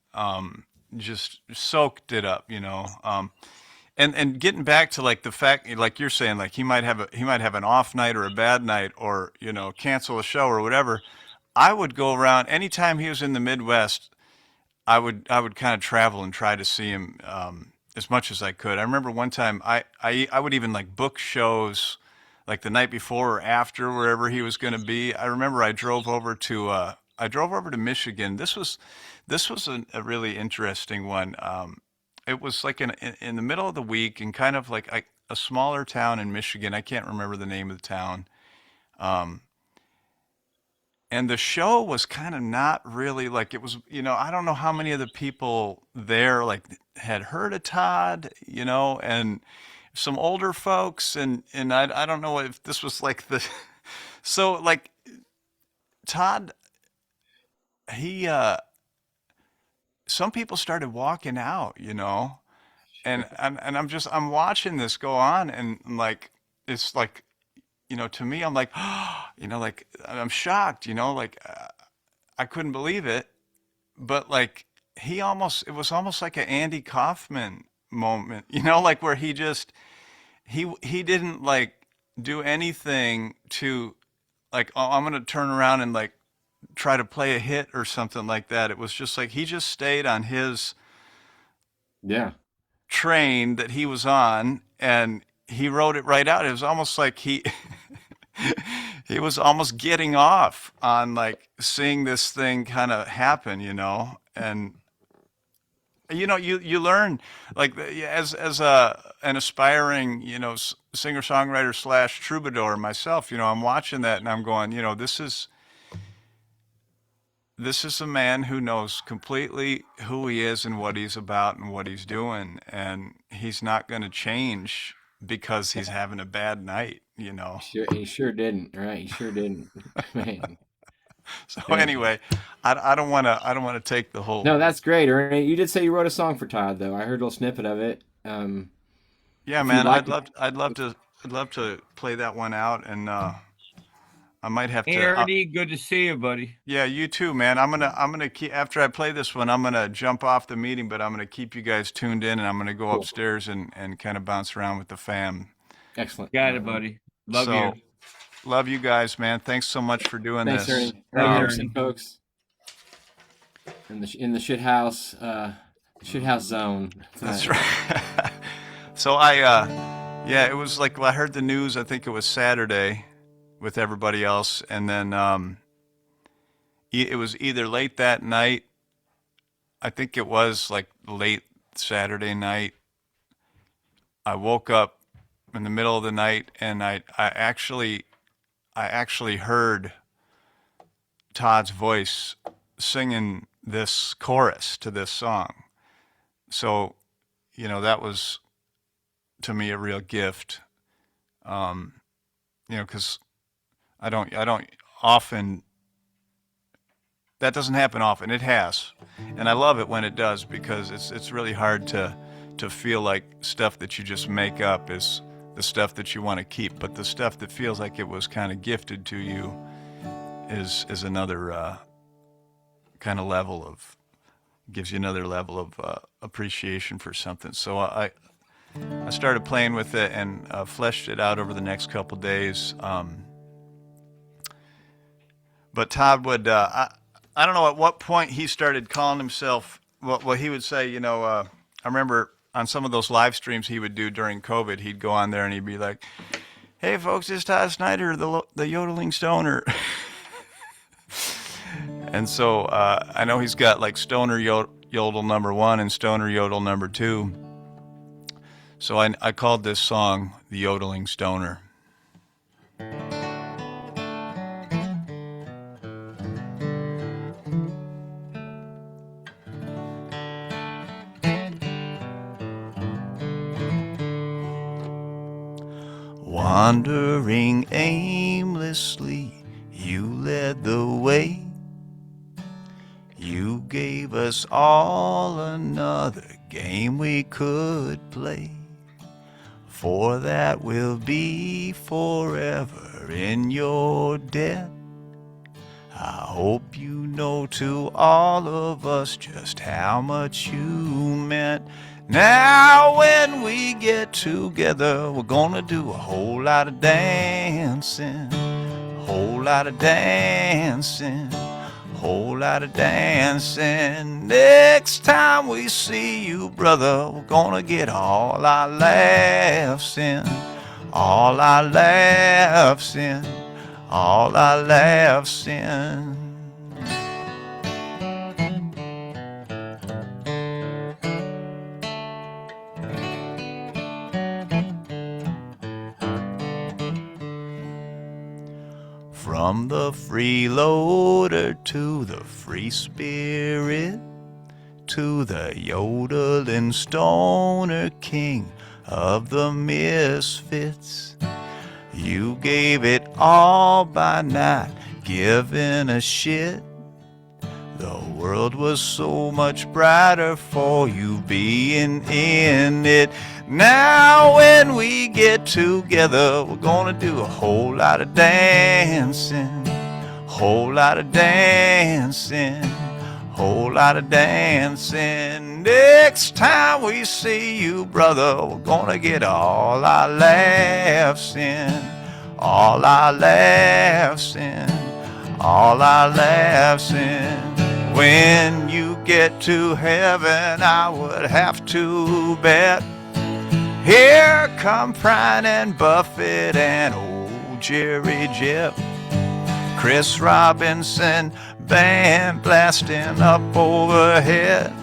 just soaked it up, you know. And getting back to like the fact, like you're saying, like he might have an off night or a bad night, or, you know, cancel a show or whatever. I would go around anytime he was in the Midwest. I would kind of travel and try to see him, as much as I could. I remember one time I would even like book shows like the night before or after wherever he was going to be. I remember I drove over to Michigan. This was a really interesting one. It was like in the middle of the week, in kind of like a smaller town in Michigan. I can't remember the name of the town. Um, and the show was kind of not really like, it was, you know, I don't know how many of the people there like had heard of Todd, you know, and some older folks, and I don't know if this was like the so like Todd, he some people started walking out, you know, and I'm watching this go on, and like it's like, you know, to me I'm like, you know, like I'm shocked, you know, like I couldn't believe it. But like it was almost like an Andy Kaufman moment, you know, like where he just, he didn't like do anything to like, oh, I'm gonna turn around and like try to play a hit or something like that. It was just like he just stayed on his Yeah. train that he was on, and he wrote it right out. It was almost like he he was almost getting off on like seeing this thing kind of happen, you know. And you know, you learn like as a an aspiring, you know, singer songwriter slash troubadour myself, you know, I'm watching that and I'm going, you know, this is a man who knows completely who he is and what he's about and what he's doing, and he's not going to change because he's having a bad night, you know. He sure didn't, right? He sure didn't. Man. So anyway, I don't want to take the whole. No, that's great, Ernie. You did say you wrote a song for Todd, though. I heard a little snippet of it. Yeah, if you'd man, like I'd love to play that one out, and I might have Hey, to. Ernie, good to see you, buddy. Yeah, you too, man. I'm gonna keep after I play this one. I'm gonna jump off the meeting, but I'm gonna keep you guys tuned in, and I'm gonna go upstairs and kind of bounce around with the fam. Excellent. Got it, buddy. Love So, you. Love you guys, man. Thanks so much for doing Thanks, this. Ernie. Ernie, folks. In the shit house zone. That's right. So yeah, it was like I heard the news. I think it was Saturday, with everybody else, and then it was either late that night. I think it was like late Saturday night. I woke up in the middle of the night, and I actually heard Todd's voice singing this chorus to this song. So, that was to me a real gift. Because I don't often. That doesn't happen often. It has, and I love it when it does, because it's really hard to feel like stuff that you just make up is the stuff that you want to keep, but the stuff that feels like it was kind of gifted to you is another kind of level of, gives you another level of appreciation for something. So I started playing with it and fleshed it out over the next couple days. But Todd would, I don't know at what point he started calling himself, well he would say, I remember on some of those live streams he would do during COVID, he'd go on there and he'd be like, "Hey folks, it's Todd Snider, the yodeling stoner." And so I know he's got like stoner yodel number 1 and stoner yodel number 2. So I called this song the Yodeling Stoner. Wandering aimlessly, you led the way. You gave us all another game we could play. For that will be forever in your debt. I hope you know to all of us just how much you meant. Now when we get together, we're gonna do a whole lot of dancing, whole lot of dancing, whole lot of dancing. Next time we see you, brother, we're gonna get all our laughs in, all our laughs in, all our laughs in. From the freeloader to the free spirit, to the yodeling stoner king of the misfits, you gave it all by not giving a shit. The world was so much brighter for you being in it. Now when we get together, we're gonna do a whole lot of dancing, whole lot of dancing, whole lot of dancing. Next time we see you, brother, we're gonna get all our laughs in, all our laughs in, all our laughs in. When you get to heaven, I would have to bet here come Prine and Buffett and old Jerry Jeff, Chris Robinson, band blasting up overhead,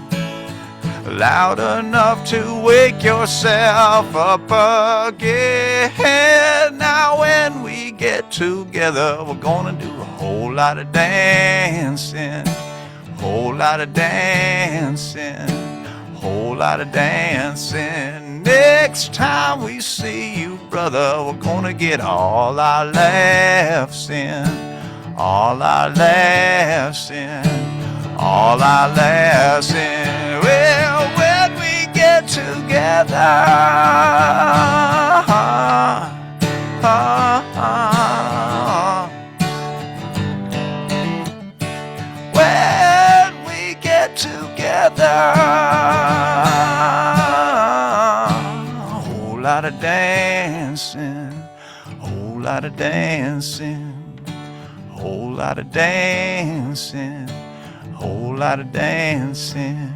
loud enough to wake yourself up again. Now when we get together, we're gonna do a whole lot of dancing, whole lot of dancing, whole lot of dancing. Next time we see you, brother, we're gonna get all our laughs in, all our lesson, all our lesson. Well, when we get together, when we get together, a whole lot of dancing, a whole lot of dancing, a whole lot of dancing, a whole lot of dancing.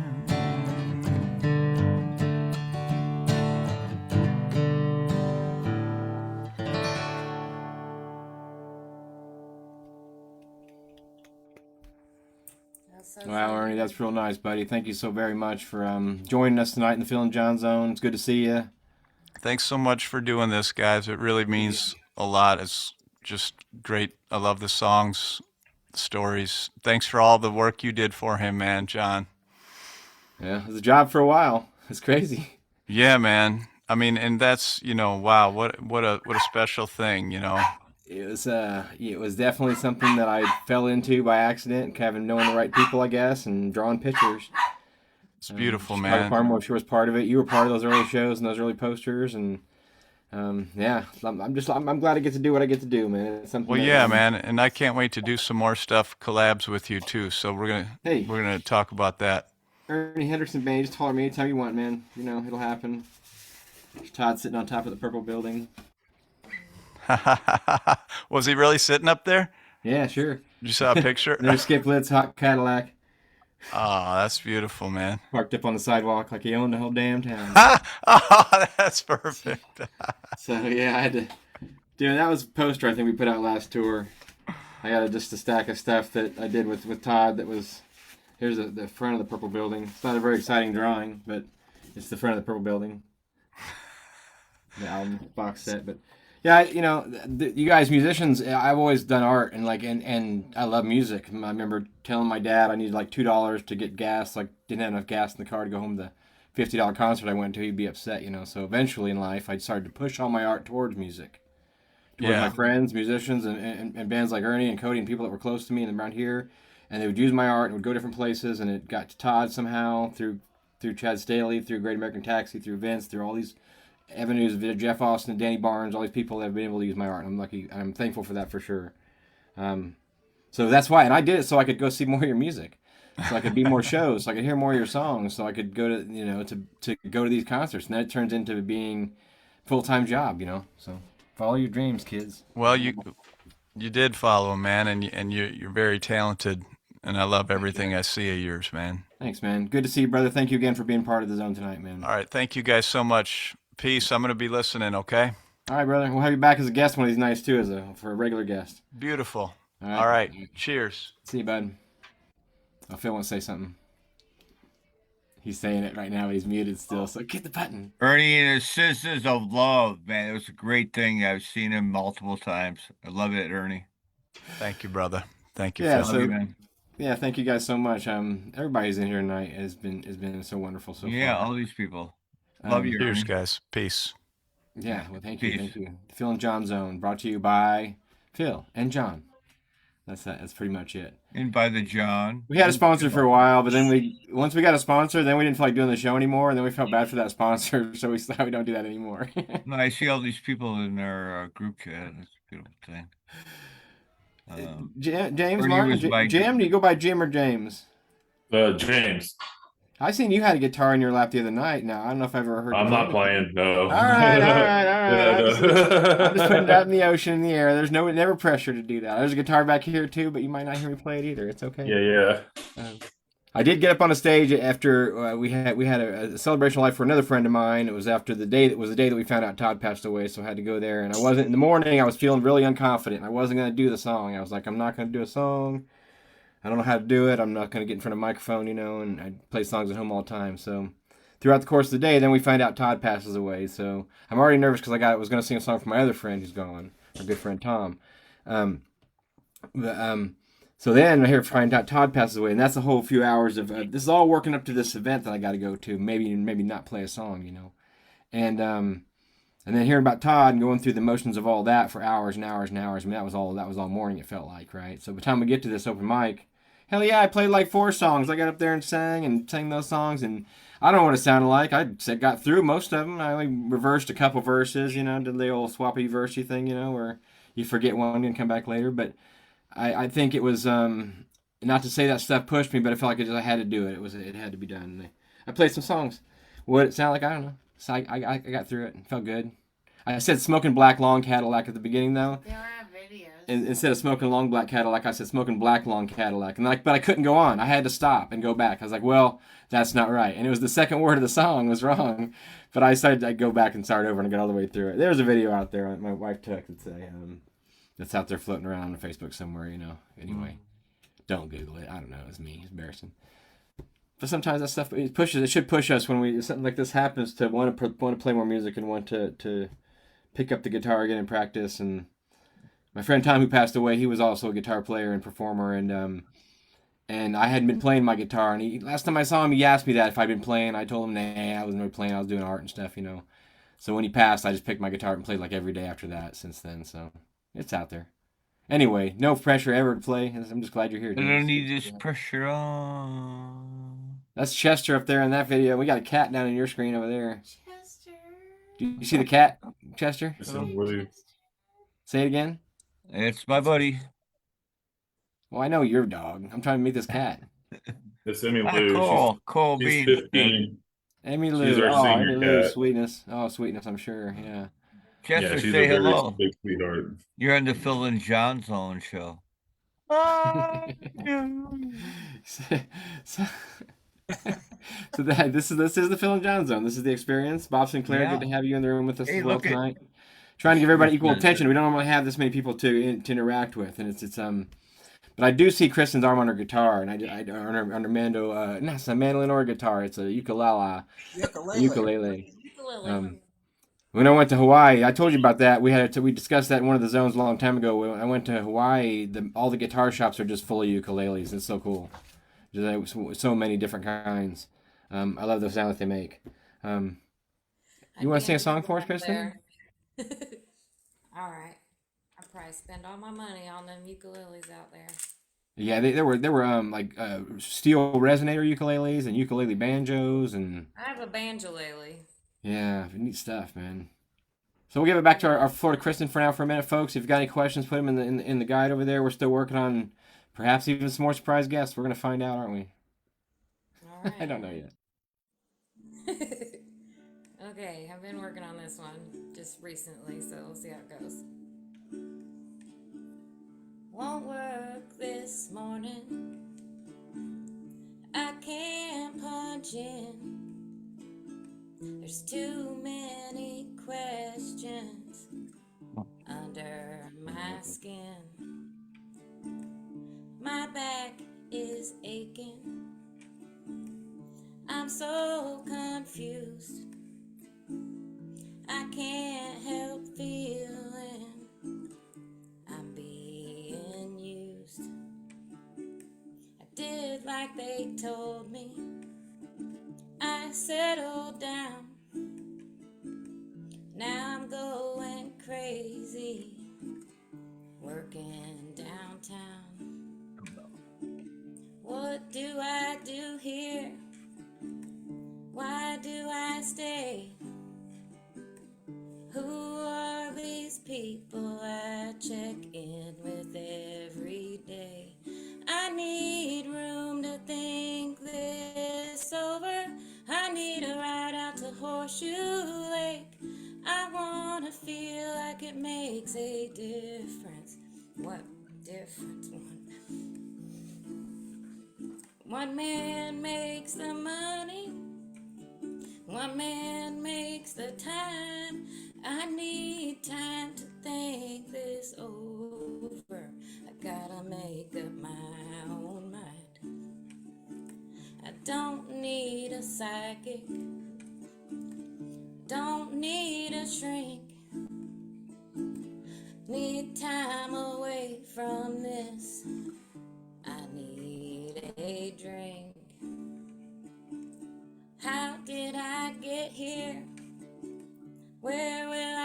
Wow, Ernie, that's real nice, buddy. Thank you so very much for joining us tonight in the Phil and John Zone. It's good to see you. Thanks so much for doing this, guys. It really means a lot. It's just great. I love the songs, the stories. Thanks for all the work you did for him, man, John. Yeah, it was a job for a while. It's crazy. Yeah, man. I mean, and that's, wow, what a special thing, It was definitely something that I fell into by accident, having known the right people, I guess, and drawing pictures. It's beautiful, Chicago man. Farm Sure was part of it. You were part of those early shows and those early posters, and yeah, I'm glad I get to do what I get to do, man. It's something. Well, that, yeah, man, and I can't wait to do some more stuff, collabs with you too. So we're gonna talk about that. Ernie Hendrickson Band, just holler at me anytime you want, man. It'll happen. There's Todd sitting on top of the purple building. Was he really sitting up there? Yeah, sure. You saw a picture? There's Skip Litt's hot Cadillac. Oh, that's beautiful, man. Parked up on the sidewalk like he owned the whole damn town. Oh, that's perfect. So, yeah, I had to... Dude, that was a poster I think we put out last tour. I got just a stack of stuff that I did with Todd that was... Here's the front of the purple building. It's not a very exciting drawing, but it's the front of the purple building. The album box set, but... Yeah, you guys musicians, I've always done art and and I love music. I remember telling my dad I needed like $2 to get gas, didn't have enough gas in the car to go home to the $50 concert I went to. He'd be upset, So eventually in life, I started to push all my art towards music, towards my friends, musicians, and bands like Ernie and Cody and people that were close to me and around here, and they would use my art and would go different places. And it got to Todd somehow through Chad Staley, through Great American Taxi, through Vince, through all these avenues of Jeff Austin and Danny Barnes, all these people that have been able to use my art. I'm lucky. I'm thankful for that for sure. So that's why, and I did it so I could go see more of your music, so I could be more shows, so I could hear more of your songs, so I could go to to go to these concerts, and then it turns into being a full-time job. So follow your dreams, kids. Well, you did follow him, man, and you're very talented, and I love everything I see of yours, man. Thanks, man. Good to see you, brother. Thank you again for being part of the Zone tonight, man. All right, thank you guys so much. Peace. I'm going to be listening, okay? All right, brother. We'll have you back as a guest one of these nights, too, for a regular guest. Beautiful. All right. Cheers. See you, bud. Oh, Phil wants to say something. He's saying it right now, but he's muted still, so get the button. Ernie and his Sisters of Love, man. It was a great thing. I've seen him multiple times. I love it, Ernie. Thank you, brother. Thank you, Yeah, Phil. Love you, man. Yeah, thank you guys so much. Everybody's in here tonight has been so wonderful so far. Yeah, all these people. Love you, Cheers, Ernie. guys. Peace. Yeah, well, thank you, Peace. thank you. Phil and John Zone, brought to you by Phil and John. That's pretty much it. And by the John. We had a sponsor for a while, but then once we got a sponsor, then we didn't feel like doing the show anymore, and then we felt bad for that sponsor, so we thought we don't do that anymore. No, I see all these people in our group chat. It's a beautiful thing. James Ernie Martin, was my- Jim? Do you go by Jim or James? James. I seen you had a guitar in your lap the other night. Now I don't know if I've ever heard. I'm not playing. No. All right. Yeah, I'm just putting it out in the ocean, in the air. There's never pressure to do that. There's a guitar back here too, but you might not hear me play it either. It's okay. Yeah. I did get up on a stage after we had a celebration of life for another friend of mine. It was after the day that we found out Todd passed away, so I had to go there. And I wasn't in the morning. I was feeling really unconfident. I wasn't going to do the song. I was like, I'm not going to do a song. I don't know how to do it. I'm not going to get in front of a microphone, and I play songs at home all the time. So throughout the course of the day, then we find out Todd passes away. So I'm already nervous because I was going to sing a song for my other friend who's gone, our good friend Tom. So then I find out Todd passes away, and that's a whole few hours of this is all working up to this event that I got to go to. Maybe not play a song, And And then hearing about Todd and going through the motions of all that for hours and hours and hours. I mean, that was all morning. It felt like, right? So by the time we get to this open mic, hell yeah, I played like 4 songs. I got up there and sang those songs, and I don't know what it sounded like. I got through most of them. I only reversed a couple verses, did the old swappy versey thing, where you forget one and come back later. But I think it was not to say that stuff pushed me, but I felt like I had to do it. It had to be done. I played some songs. What it sounded like, I don't know. So I got through it. It felt good. I said smoking black long Cadillac at the beginning though. There are videos. And instead of smoking long black Cadillac, I said smoking black long Cadillac. But I couldn't go on. I had to stop and go back. I was like, well, that's not right. And it was the second word of the song was wrong. But I decided I'd go back and start over and get all the way through it. There's a video out there my wife took that's out there floating around on Facebook somewhere, Anyway, don't Google it. I don't know. It's me. It's embarrassing. But sometimes that stuff it should push us when something like this happens to want to play more music and want to pick up the guitar again and practice. And my friend Tom, who passed away, he was also a guitar player and performer, and I hadn't been playing my guitar. And last time I saw him, he asked me that if I'd been playing. I told him, nah, I wasn't really playing. I was doing art and stuff, So when he passed, I just picked my guitar and played like every day after that since then. So it's out there. Anyway, no pressure ever to play. I'm just glad you're here. I don't need this pressure on. That's Chester up there in that video. We got a cat down in your screen over there. Chester. Do you see the cat, Chester? Say it again. It's my buddy. Well, I know your dog. I'm trying to meet this cat. It's Emmy Lou. Cole she's Bean. 15. Emmy Lou. She's our senior Emmy Lou, cat. sweetness. Oh, sweetness, I'm sure. Yeah. Chester, She's say a very hello. big sweetheart. You're on the Phil and John Zone show. So this is the Phil and John Zone. This is the experience. Bob Sinclair, Yeah. good to have you in the room with us Hey, as well look at- tonight. Trying to give everybody equal attention. We don't normally have this many people to interact with, and it's But I do see Kristen's arm on her guitar, and I on her mando. No, it's a mandolin or a guitar. It's a ukulele. Ukulele. When I went to Hawaii, I told you about that. We discussed that in one of the zones a long time ago. When I went to Hawaii, all the guitar shops are just full of ukuleles. It's so cool. There's so many different kinds. I love the sound that they make. You want to sing a song for us, Kristen? All right. I probably spend all my money on them ukuleles out there. Yeah, there were like steel resonator ukuleles and ukulele banjos and. I have a banjolele. Yeah, neat stuff, man. So we'll give it back to our Florida Kristen for now for a minute, folks. If you've got any questions, put them in the guide over there. We're still working on perhaps even some more surprise guests. We're gonna find out, aren't we? All right. I don't know yet. Okay, I've been working on this one just recently, so we'll see how it goes. Won't work this morning. I can't punch in. There's too many questions under my skin. My back is aching. I'm so confused. I can't help feeling I'm being used. I did like they told me. I settled down. Now I'm going crazy, working downtown. What do I do here? Why do I stay? Who are these people I check in with every day? I need room to think this over. I need a ride out to Horseshoe Lake. I wanna feel like it makes a difference. What difference? One man makes the money. One man makes the time. I need time to think this over. I gotta make up my own mind. I don't need a psychic. Don't need a shrink. Need time away from this. I need a drink. How did I get here? Where will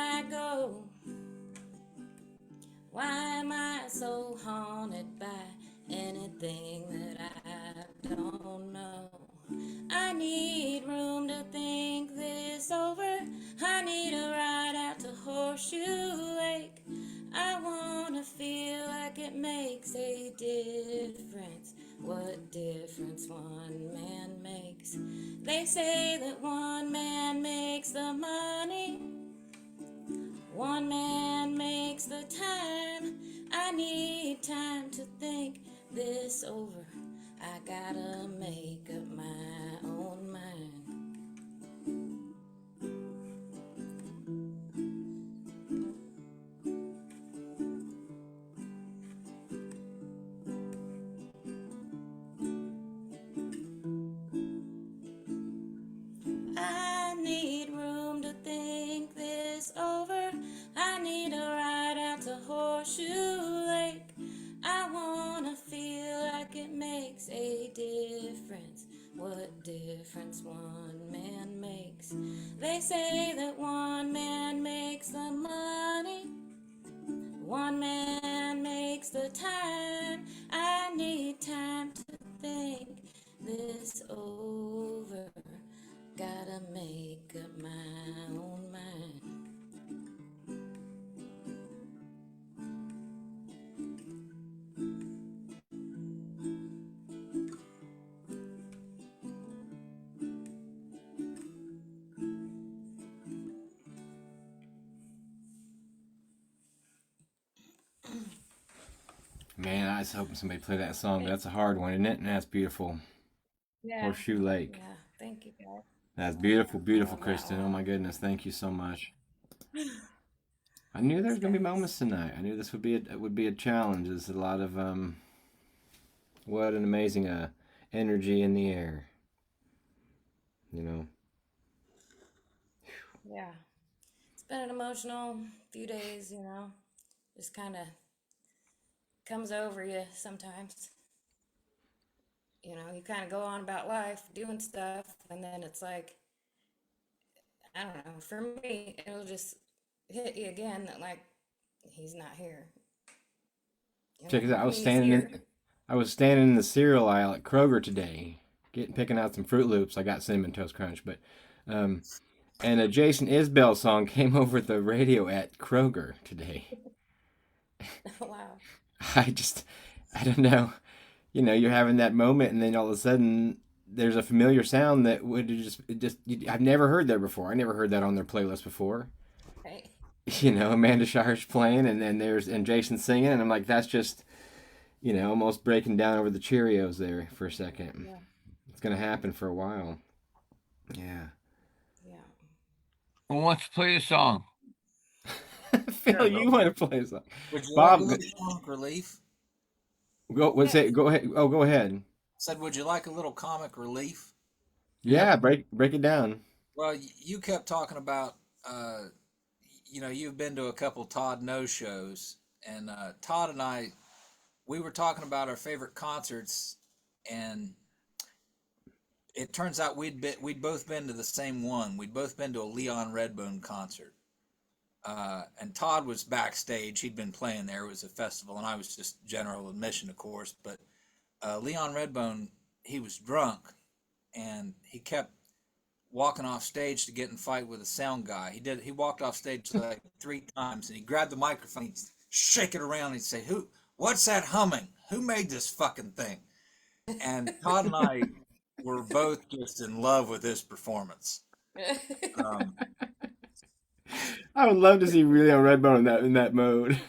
makes a difference. What difference one man makes. They say that one man makes the money, one man makes the time. I need time to think this over. I gotta make up my own mind. I need room to think this over. I need a ride out to Horseshoe Lake. I wanna feel like it makes a difference. What difference one man makes. They say that one man makes the money, one man makes the time. I need time to think this over. Gotta make up my own mind. Man, I was hoping somebody played that song. That's a hard one, isn't it? And that's beautiful. Yeah. Horseshoe Lake. Yeah. Thank you, guys. That's beautiful, beautiful, Love that Kristen. Oh one. my goodness, thank you so much. I knew there was gonna be moments tonight. I knew this would be a challenge. There's a lot of what an amazing energy in the air. You know. Yeah. It's been an emotional few days, you know. Just kind of comes over you sometimes. You know, you kind of go on about life, doing stuff, and then it's like, I don't know, for me, it'll just hit you again that, like, he's not here. You Check know, it out. I mean, he's here. I was standing in the cereal aisle at Kroger today, picking out some Fruit Loops. I got Cinnamon Toast Crunch, but and a Jason Isbell song came over the radio at Kroger today. Wow. I don't know. You know, you're having that moment, and then all of a sudden, there's a familiar sound that I've never heard there before. I never heard that on their playlist before. Right. You know, Amanda Shires playing, and then and Jason singing, and I'm like, that's just, you know, almost breaking down over the Cheerios there for a second. Yeah. It's gonna happen for a while. Yeah. Yeah. Who wants to play a song? Phil, you want to play a song? Would you like a Bob, little comic relief? go. What's it? Go ahead. Oh, go ahead. Said, would you like a little comic relief? Yeah, break it down. Well, you kept talking about, you know, you've been to a couple Todd No shows, and Todd and I, we were talking about our favorite concerts, and it turns out we'd both been to the same one. We'd both been to a Leon Redbone concert. And Todd was backstage. He'd been playing there. It was a festival, and I was just general admission, of course. But Leon Redbone, he was drunk, and he kept walking off stage to get in a fight with a sound guy. He walked off stage like 3 times, and he grabbed the microphone, he'd shake it around, and he'd say, what's that humming? Who made this fucking thing? And Todd and I were both just in love with this performance. I would love to see Leon Redbone in that mode.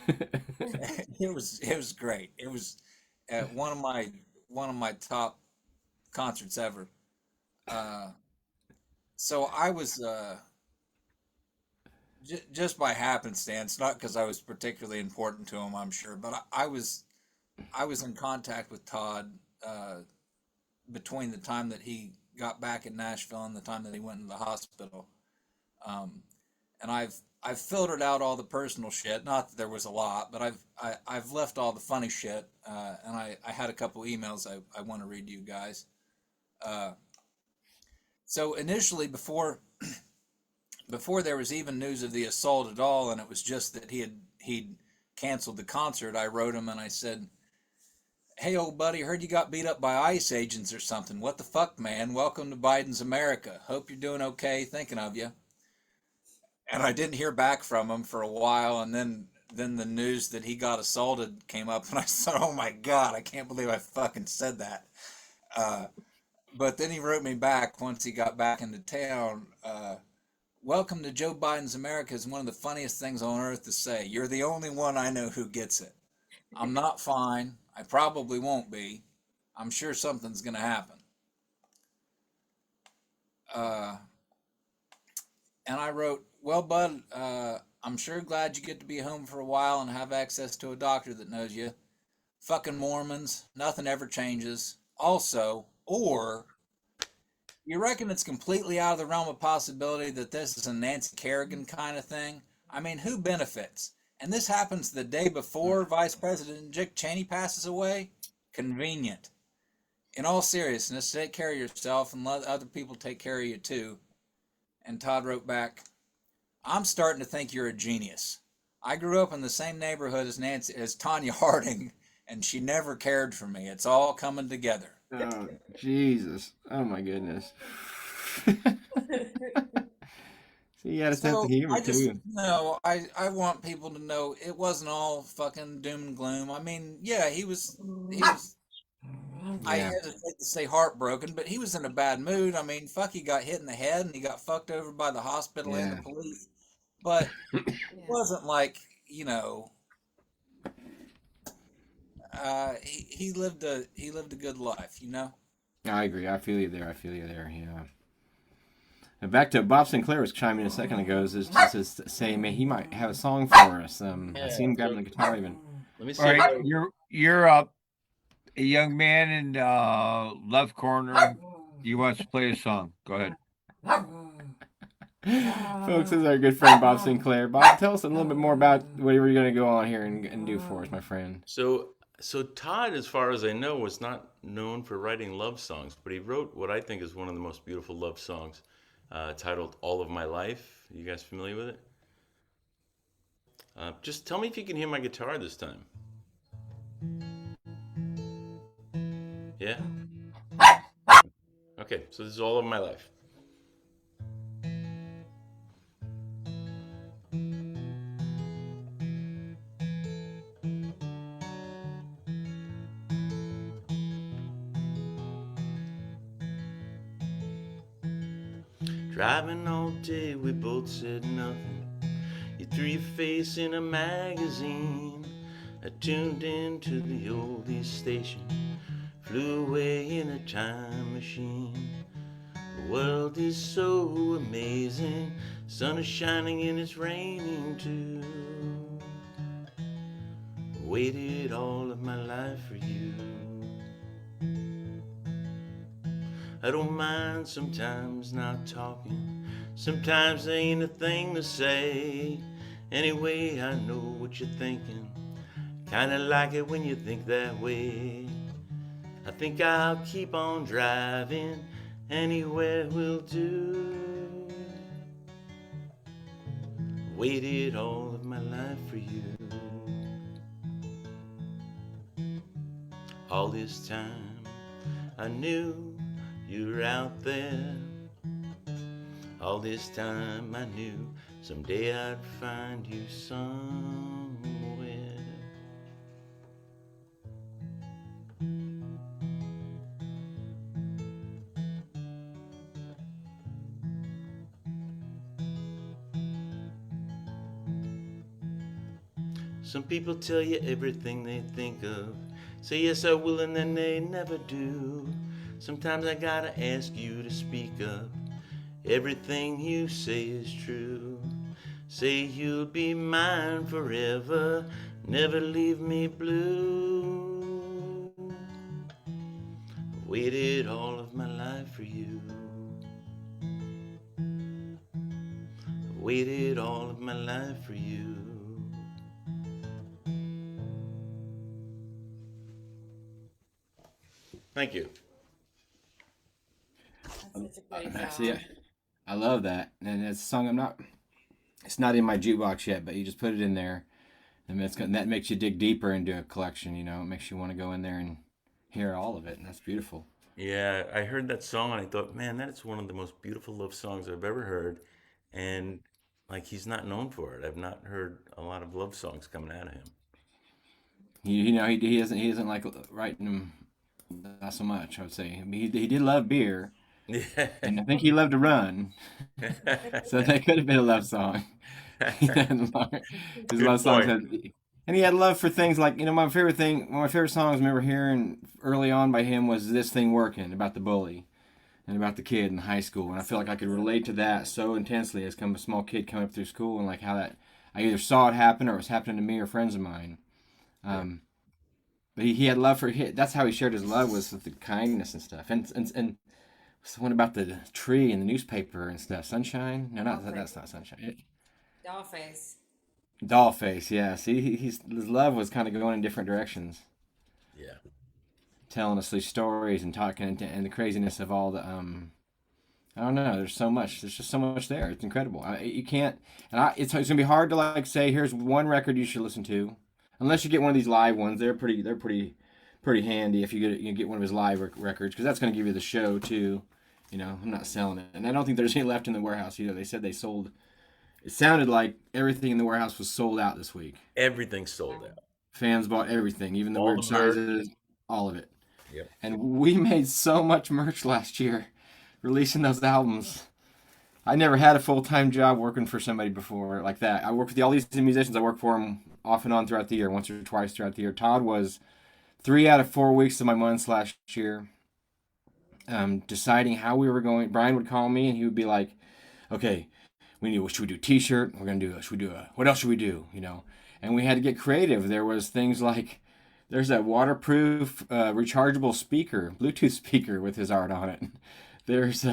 It was great. It was one of my top concerts ever. So I was just by happenstance, not because I was particularly important to him, I'm sure, but I was in contact with Todd between the time that he got back in Nashville and the time that he went into the hospital. And I've filtered out all the personal shit. Not that there was a lot, but I've left all the funny shit. And I had a couple emails I want to read to you guys. So initially, before there was even news of the assault at all, and it was just that he'd canceled the concert, I wrote him and I said, "Hey, old buddy, heard you got beat up by ICE agents or something. What the fuck, man? Welcome to Biden's America. Hope you're doing okay. Thinking of you." And I didn't hear back from him for a while, and then then the news that he got assaulted came up, and I thought, oh my God, I can't believe I fucking said that. But then he wrote me back once he got back into town. Welcome to Joe Biden's America is one of the funniest things on earth to say. You're the only one I know who gets it. I'm not fine. I probably won't be. I'm sure something's going to happen. And I wrote, well, bud, I'm sure glad you get to be home for a while and have access to a doctor that knows you. Fucking Mormons, nothing ever changes. Also, or you reckon it's completely out of the realm of possibility that this is a Nancy Kerrigan kind of thing? I mean, who benefits? And this happens the day before Vice President Dick Cheney passes away? Convenient. In all seriousness, take care of yourself and let other people take care of you too. And Todd wrote back, I'm starting to think you're a genius. I grew up in the same neighborhood as Tanya Harding, and she never cared for me. It's all coming together. Oh, Jesus. Oh, my goodness. See, you got a sense of humor, too. I want people to know it wasn't all fucking doom and gloom. I mean, yeah, he was I hesitate to say heartbroken, but he was in a bad mood. I mean, fuck, he got hit in the head and he got fucked over by the hospital and the police. But it wasn't like, he lived a good life, I agree. I feel you there. Yeah. And back to Bob Sinclair was chiming in a second ago. Is just saying, man, he might have a song for us. I see him grabbing the guitar even. Let me see. All right, you're up. A young man in left corner. He wants to play a song. Go ahead. Folks, this is our good friend Bob Sinclair. Bob, tell us a little bit more about whatever you're going to go on here and do for us, my friend. So Todd, as far as I know, was not known for writing love songs, but he wrote what I think is one of the most beautiful love songs, titled "All of My Life." You guys familiar with it? Just tell me if you can hear my guitar this time. Yeah? Okay, so this is All of My Life. Driving all day, we both said nothing. You threw your face in a magazine. I tuned into the oldies station, flew away in a time machine. The world is so amazing, sun is shining and it's raining too. Waited all of my life for you. I don't mind sometimes not talking, sometimes there ain't a thing to say. Anyway, I know what you're thinking, kinda like it when you think that way. I think I'll keep on driving, anywhere will do. Waited all of my life for you. All this time I knew you were out there. All this time I knew someday I'd find you somewhere. Some people tell you everything they think of, say yes I will and then they never do. Sometimes I gotta ask you to speak up. Everything you say is true. Say you'll be mine forever, never leave me blue. Waited all of my life for you. Waited all of my life for you. Thank you. That's such a great song. See, I love that, and it's a song it's not in my jukebox yet, but you just put it in there, and that makes you dig deeper into a collection. It makes you want to go in there and hear all of it, and that's beautiful. Yeah, I heard that song and I thought, man, that is one of the most beautiful love songs I've ever heard. And like he's not known for it. I've not heard a lot of love songs coming out of him. He doesn't like writing them, not so much, I would say. I mean, he did love beer, Yeah. and I think he loved to run. So that could have been a love song. His love songs point. and he had love for things like, my favorite thing, one of my favorite songs I remember hearing early on by him was "This Thing Working," about the bully and about the kid in high school. And I feel like I could relate to that so intensely as a small kid coming up through school, and like how that I either saw it happen or it was happening to me or friends of mine. But he had love for that's how he shared his love, was with the kindness and stuff. And one about the tree and the newspaper and stuff. Sunshine? No, that's not Sunshine. Dollface. Dollface, yeah. See, his love was kind of going in different directions, Yeah. telling us these stories and talking and the craziness of all the I don't know. There's so much. There's just so much there. It's incredible. You can't, it's gonna be hard to like say here's one record you should listen to, unless you get one of these live ones. They're pretty handy if you get one of his live records, because that's gonna give you the show too. I'm not selling it, and I don't think there's any left in the warehouse either. They said they sold. It sounded like everything in the warehouse was sold out this week. Everything's sold out. Fans bought everything, even the All weird the merch. sizes, all of it. Yep. And we made so much merch last year releasing those albums. I never had a full-time job working for somebody before like that. I work with all these musicians. I work for them off and on throughout the year, once or twice throughout the year. Todd was 3 out of 4 weeks of my months last year, deciding how we were going. Brian would call me and he would be like, okay, should we do a t-shirt? What else should we do? And we had to get creative. There was things like, there's a waterproof, rechargeable speaker, Bluetooth speaker with his art on it. There's,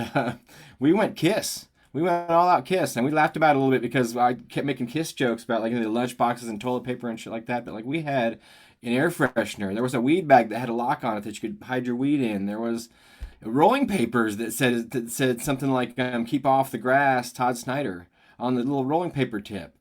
we went Kiss. We went all out Kiss, and we laughed about it a little bit because I kept making Kiss jokes about like the lunch boxes and toilet paper and shit like that. But like we had an air freshener. There was a weed bag that had a lock on it that you could hide your weed in. There was rolling papers that said something like "Keep off the grass," Todd Snider, on the little rolling paper tip.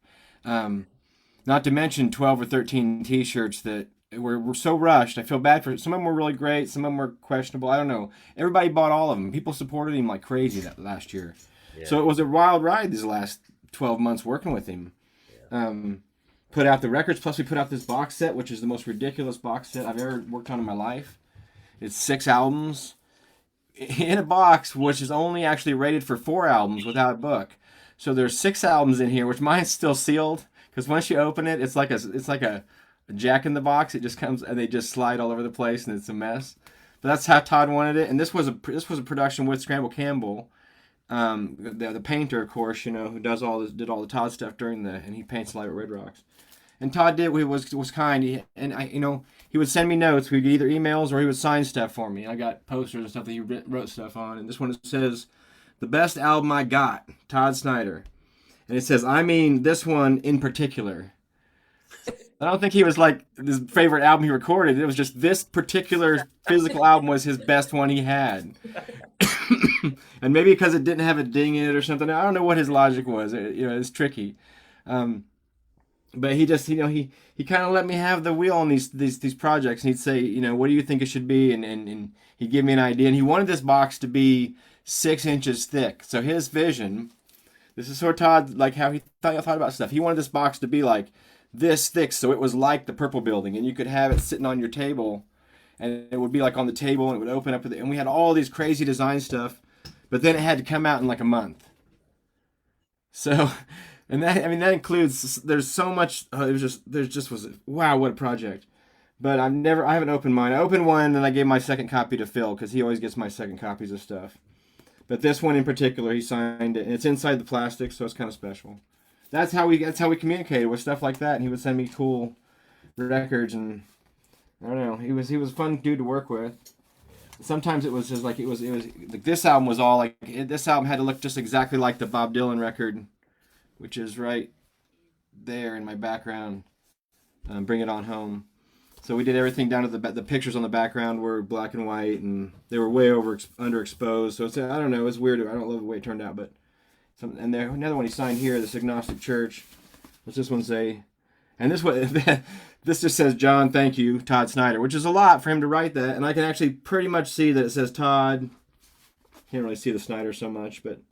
Not to mention 12 or 13 T-shirts that were so rushed. I feel bad for some of them. Were really great. Some of them were questionable. I don't know. Everybody bought all of them. People supported him like crazy that last year. Yeah. So it was a wild ride these last 12 months working with him. Yeah. Put out the records, plus we put out this box set, which is the most ridiculous box set I've ever worked on in my life. It's 6 albums in a box, which is only actually rated for 4 albums without a book. So there's 6 albums in here, which mine's still sealed, because once you open it, it's like a Jack in the Box. It just comes and they just slide all over the place, and it's a mess. But that's how Todd wanted it, and this was a production with Scramble Campbell, the painter, of course, who did all the Todd stuff and he paints live at Red Rocks. And Todd was kind, he would send me notes. We'd get either emails or he would sign stuff for me. I got posters and stuff that he wrote stuff on, and this one says, "The best album I got, Todd Snider," and it says, "I mean this one in particular." I don't think he was like his favorite album he recorded. It was just this particular physical album was his best one he had. And maybe because it didn't have a ding in it or something. I don't know what his logic was. It's tricky. But he just, he kind of let me have the wheel on these projects. And he'd say, what do you think it should be? And he'd give me an idea. And he wanted this box to be 6 inches thick. So his vision, this is sort of Todd, like how he thought about stuff. He wanted this box to be like this thick, so it was like the Purple Building, and you could have it sitting on your table, and it would be like on the table, and it would open up, and we had all these crazy design stuff, but then it had to come out in like a month. So, and that includes, there's so much, wow, what a project. But I haven't opened mine. I opened one, and I gave my second copy to Phil, because he always gets my second copies of stuff. But this one in particular, he signed it, and it's inside the plastic, so it's kind of special. That's how we communicated with stuff like that, and he would send me cool records, and I don't know, he was a fun dude to work with. Sometimes it was just like it was like this album was all like this album had to look just exactly like the Bob Dylan record, which is right there in my background. Bring It On Home. So we did everything down to the pictures on the background were black and white, and they were way underexposed. So I don't know, it's weird. I don't love the way it turned out, but. And there another one he signed here, this Agnostic Church. What's this one say? And this one, this just says, "John, thank you, Todd Snider," which is a lot for him to write that. And I can actually pretty much see that it says Todd. Can't really see the Snider so much, but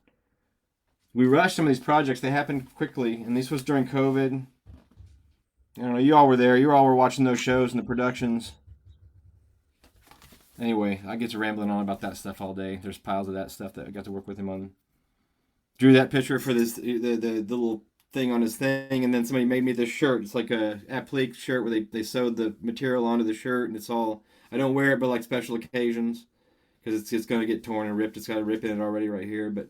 we rushed some of these projects. They happened quickly, and this was during COVID. I don't know. You all were there. You all were watching those shows and the productions. Anyway, I get to rambling on about that stuff all day. There's piles of that stuff that I got to work with him on. Drew that picture for this the little thing on his thing, and then somebody made me this shirt. It's like a applique shirt where they sewed the material onto the shirt, and it's all. I don't wear it, but like special occasions, because it's going to get torn and ripped. It's got a rip in it already right here, but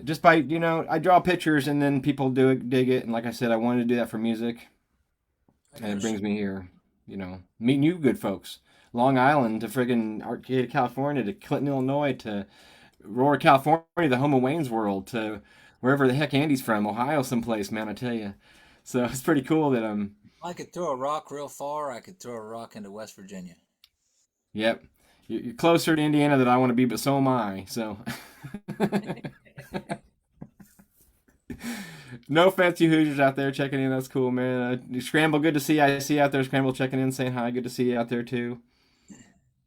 just by I draw pictures and then people dig it, and like I said, I wanted to do that for music, and it brings me here. Meeting you good folks. Long Island to friggin' Arcata, California to Clinton, Illinois to Aurora, California, the home of Wayne's World to wherever the heck Andy's from, Ohio someplace, man, I tell you. So it's pretty cool that I could throw a rock real far. I could throw a rock into West Virginia. Yep. You're closer to Indiana than I want to be, but so am I. So. No offense, you Hoosiers out there checking in. That's cool, man. Scramble, good to see you. I see you out there. Scramble checking in, saying hi. Good to see you out there too.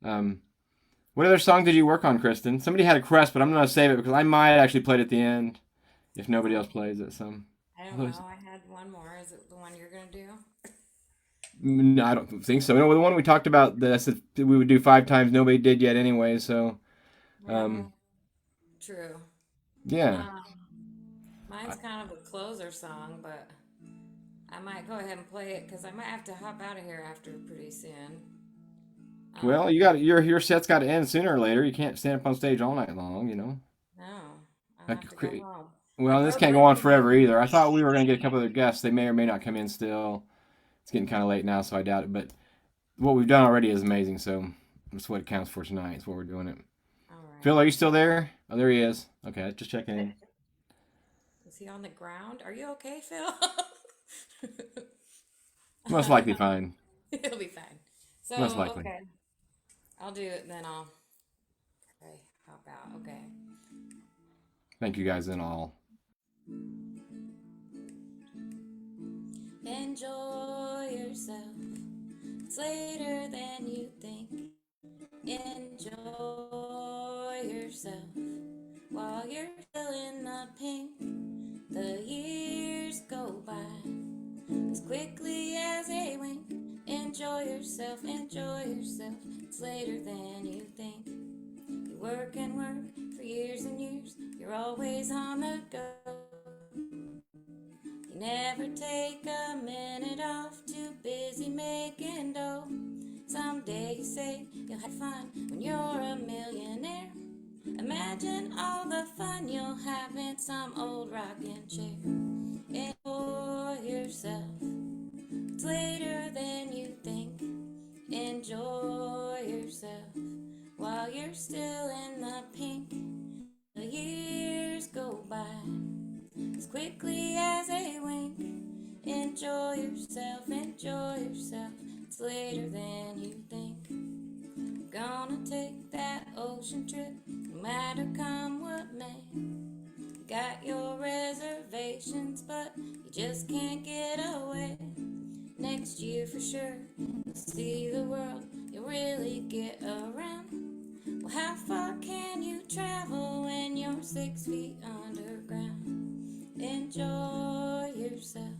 What other song did you work on, Kristen? Somebody had a request, but I'm gonna save it because I might actually play it at the end if nobody else plays it. So. I don't know. I had one more. Is it the one you're gonna do? No, I don't think so. No, the one we talked about that I said we would do 5 times. Nobody did yet anyway. So. True. Yeah. Mine's kind of a closer song, but I might go ahead and play it because I might have to hop out of here after pretty soon. Well, you got your set's got to end sooner or later. You can't stand up on stage all night long, No, I have to go home. Well, this can't go on forever either. I thought we were going to get a couple other guests. They may or may not come in still. It's getting kind of late now, so I doubt it. But what we've done already is amazing, so that's what it counts for tonight. It's what we're doing it. All right. Phil, are you still there? Oh, there he is. Okay, just checking in. Is he on the ground? Are you okay, Phil? Most likely fine. He'll be fine. So, most likely. Okay. I'll do it, then I'll hop out. Okay. Thank you guys in all. Enjoy yourself. It's later than you think. Enjoy yourself while you're still in the pink. The years go by as quickly as a wink. Enjoy yourself, enjoy yourself. It's later than you think. You work and work for years and years. You're always on the go. You never take a minute off. Too busy making dough. Someday you say you'll have fun when you're a millionaire. Imagine all the fun you'll have in some old rocking chair. Enjoy yourself. It's later than you think. Enjoy yourself while you're still in the pink. The years go by as quickly as a wink. Enjoy yourself, enjoy yourself. It's later than you think. Gonna take that ocean trip, no matter come what may. You got your reservations, but you just can't get away. Next year for sure, you'll see the world, you'll really get around. Well, how far can you travel when you're 6 feet underground? Enjoy yourself,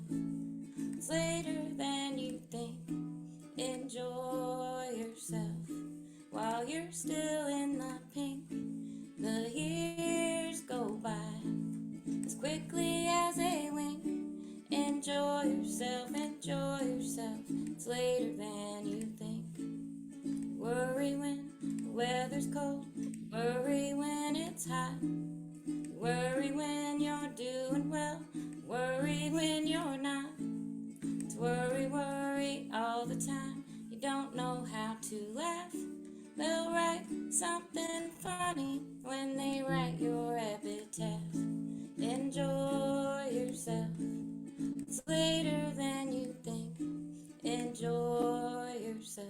it's later than you think. Enjoy yourself while you're still in the pink. The years go by as quickly as a wink. Enjoy yourself, enjoy yourself. It's later than you think. Worry when the weather's cold. Worry when it's hot. Worry when you're doing well. Worry when you're not. It's worry, worry all the time. You don't know how to laugh. They'll write something funny when they write your epitaph. Enjoy yourself. It's later than you think. Enjoy yourself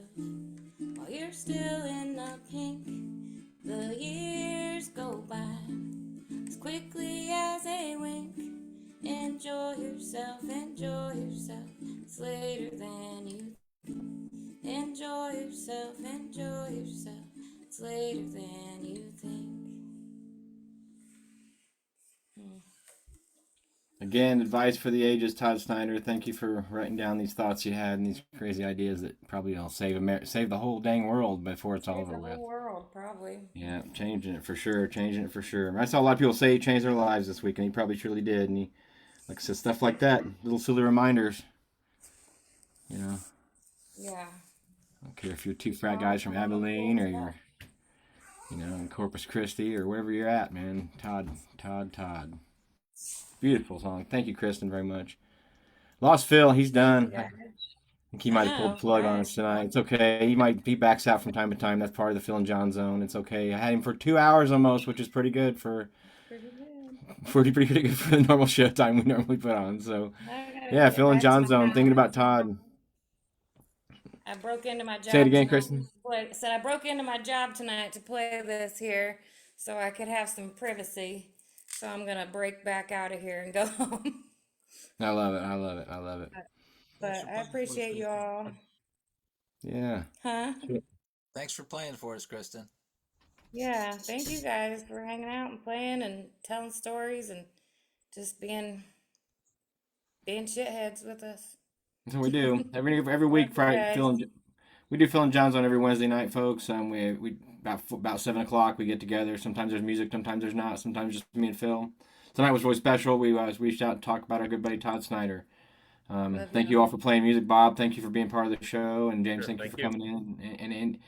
while you're still in the pink. The years go by as quickly as a wink. Enjoy yourself, enjoy yourself. It's later than you think. Enjoy yourself, enjoy yourself. It's later than you think. Again, advice for the ages, Todd Snider. Thank you for writing down these thoughts you had and these crazy ideas that probably will save the whole dang world before it's all Save over the with. whole world, probably. Yeah, changing it for sure. Changing it for sure. I saw a lot of people say he changed their lives this week, and he probably truly did. And he, like I said, stuff like that, little silly reminders. You know, Yeah. I don't care if you're two frat Well, guys from I'm gonna look Abilene forward or to that. you're, in Corpus Christi or wherever you're at, man. Todd. Beautiful song. Thank you, Kristen, very much. Lost Phil. He's Thank you, done. I guys. think he I might have pulled the know, plug on right? us tonight. It's okay. He backs out from time to time. That's part of the Phil and John zone. It's okay. I had him for 2 hours almost, which is pretty good for Pretty good. pretty good for the normal show time we normally put on. So I gotta yeah, get Phil and back to John my zone. Thinking about house. Todd. I broke into my Say it job again, tonight. Kristen. Said I broke into my job tonight to play this here, so I could have some privacy. So I'm gonna break back out of here and go home. I love it. I love it. I love it. But I appreciate you all. Yeah. Huh? Thanks for playing for us, Kristen. Yeah. Thank you guys for hanging out and playing and telling stories and just being shitheads with us. That's what we do every Love week. you guys. We do Phil and John's on every Wednesday night, folks. We about 7 o'clock we get together. Sometimes there's music, sometimes there's not. Sometimes just me and Phil. Tonight was really special. We reached out and talked about our good buddy Todd Snider. Love Thank y'all. you all for playing music, Bob. Thank you for being part of the show, and James, Sure, thank you thank for you. coming in, and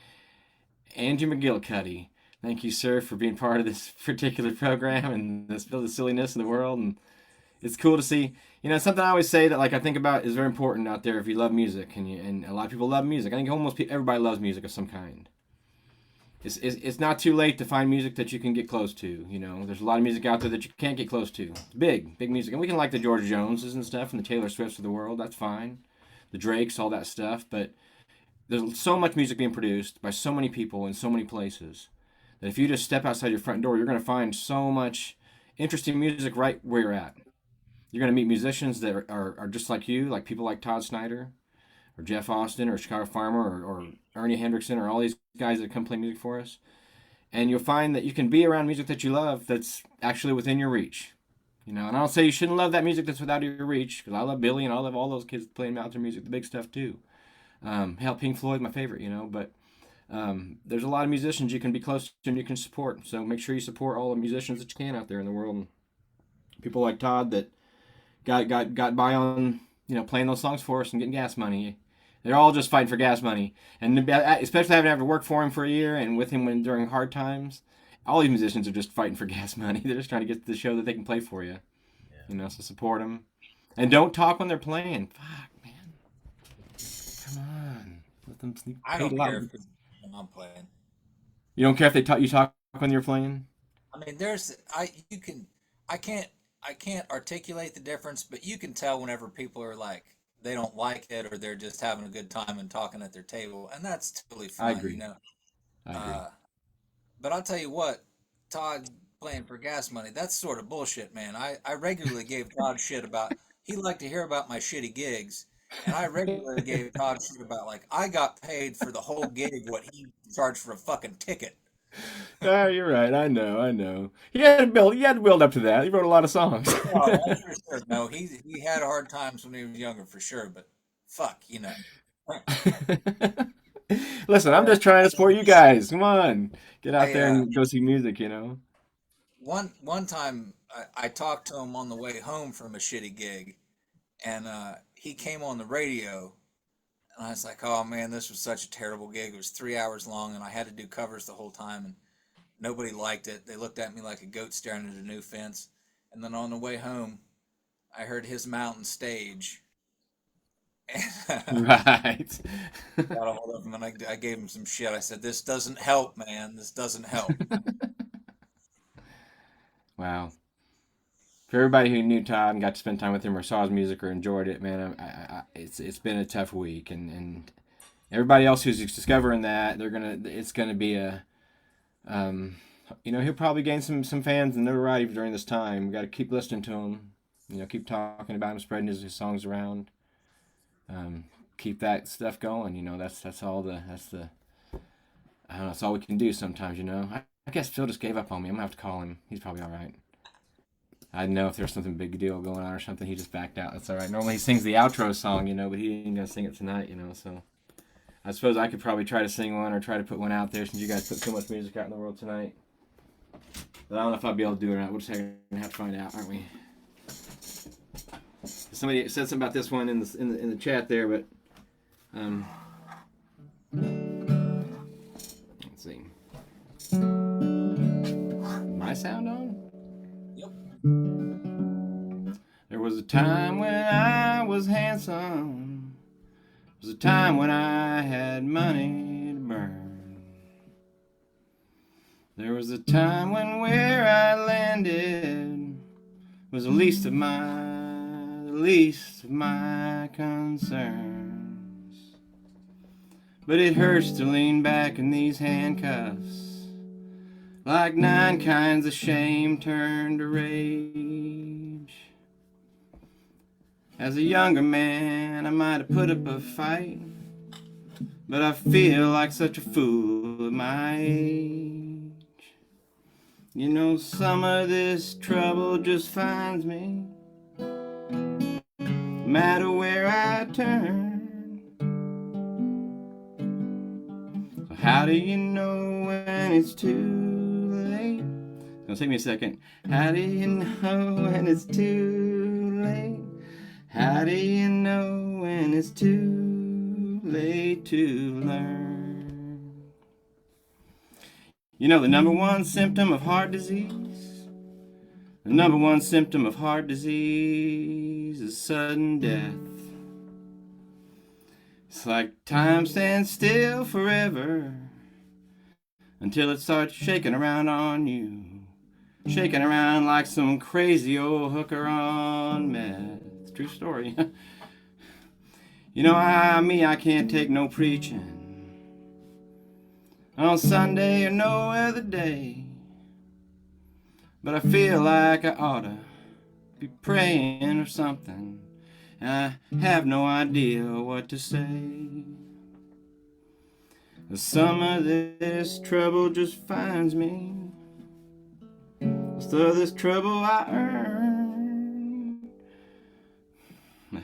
Andrew McGillicuddy. Thank you, sir, for being part of this particular program and the silliness of the world. And it's cool to see. Something I always say that like I think about is very important out there if you love music and a lot of people love music. I think almost everybody loves music of some kind. It's not too late to find music that you can get close to. There's a lot of music out there that you can't get close to. It's big music, and we can like the George Joneses and stuff and the Taylor Swifts of the world. That's fine, the Drakes, all that stuff. But there's so much music being produced by so many people in so many places that if you just step outside your front door, you're going to find so much interesting music right where you're at. You're going to meet musicians that are just like you, like people like Todd Snider or Jeff Austin or Chicago Farmer or Ernie Hendrickson or all these guys that come play music for us. And you'll find that you can be around music that you love that's actually within your reach. And I don't say you shouldn't love that music that's without your reach, because I love Billy and I love all those kids playing out their music, the big stuff too. Hell, Pink Floyd, my favorite, but there's a lot of musicians you can be close to and you can support. So make sure you support all the musicians that you can out there in the world. And people like Todd that got by on playing those songs for us and getting gas money. They're all just fighting for gas money, and especially having to work for him for a year and with him during hard times. All these musicians are just fighting for gas money. They're just trying to get to the show that they can play for you. So support them, and don't talk when they're playing. Fuck, man, come on, let them sleep. I don't care if I'm playing. You don't care if you talk when you're playing. I mean, I can't articulate the difference, but you can tell whenever people are like they don't like it or they're just having a good time and talking at their table, and that's totally I fine, agree. I agree. But I'll tell you what, Todd playing for gas money, that's sort of bullshit, man. I regularly gave Todd shit about he liked to hear about my shitty gigs, and I regularly gave Todd shit about like I got paid for the whole gig what he charged for a fucking ticket. Oh, you're right. I know. He had to build up to that. He wrote a lot of songs. Oh, that's for sure. No, he had hard times when he was younger for sure, but fuck. Listen, I'm just trying to support you guys. Come on, get out I there and go see music. one time I talked to him on the way home from a shitty gig, and he came on the radio, and I was like, "Oh man, this was such a terrible gig. It was 3 hours long, and I had to do covers the whole time, and nobody liked it. They looked at me like a goat staring at a new fence." And then on the way home, I heard his mountain stage. Right. Got a hold of him and I gave him some shit. I said, "This doesn't help, man. This doesn't help." Wow. For everybody who knew Todd and got to spend time with him or saw his music or enjoyed it, man, it's been a tough week, and everybody else who's discovering that it's gonna be a he'll probably gain some fans and notoriety during this time. We got to keep listening to him, keep talking about him, spreading his songs around. Keep that stuff going. That's all the I don't know. That's all we can do sometimes. I guess Phil just gave up on me. I'm gonna have to call him. He's probably all right. I didn't know if there's something big deal going on or something. He just backed out. That's all right. Normally he sings the outro song, but he ain't gonna sing it tonight, So I suppose I could probably try to sing one or try to put one out there since you guys put so much music out in the world tonight. But I don't know if I'll be able to do it or not. We're just gonna have to find out, aren't we? Somebody said something about this one in the chat there, but let's see. My sound on? Yep. There was a time when I was handsome. There was a time when I had money to burn. There was a time when where I landed was the least of my concerns. But it hurts to lean back in these handcuffs, like 9 kinds of shame turned to rage. As a younger man, I might have put up a fight, but I feel like such a fool at my age. Some of this trouble just finds me, no matter where I turn. So how do you know when it's too late? It's gonna take me a second. How do you know when it's too late? How do you know when it's too late to learn? The number one symptom of heart disease, the number one symptom of heart disease is sudden death. It's like time stands still forever until it starts shaking around on you, shaking around like some crazy old hooker on meth. It's a true story. I can't take no preaching on Sunday or no other day, but I feel like I oughta be praying or something, and I have no idea what to say. Some of this trouble just finds me, most of this trouble I earn.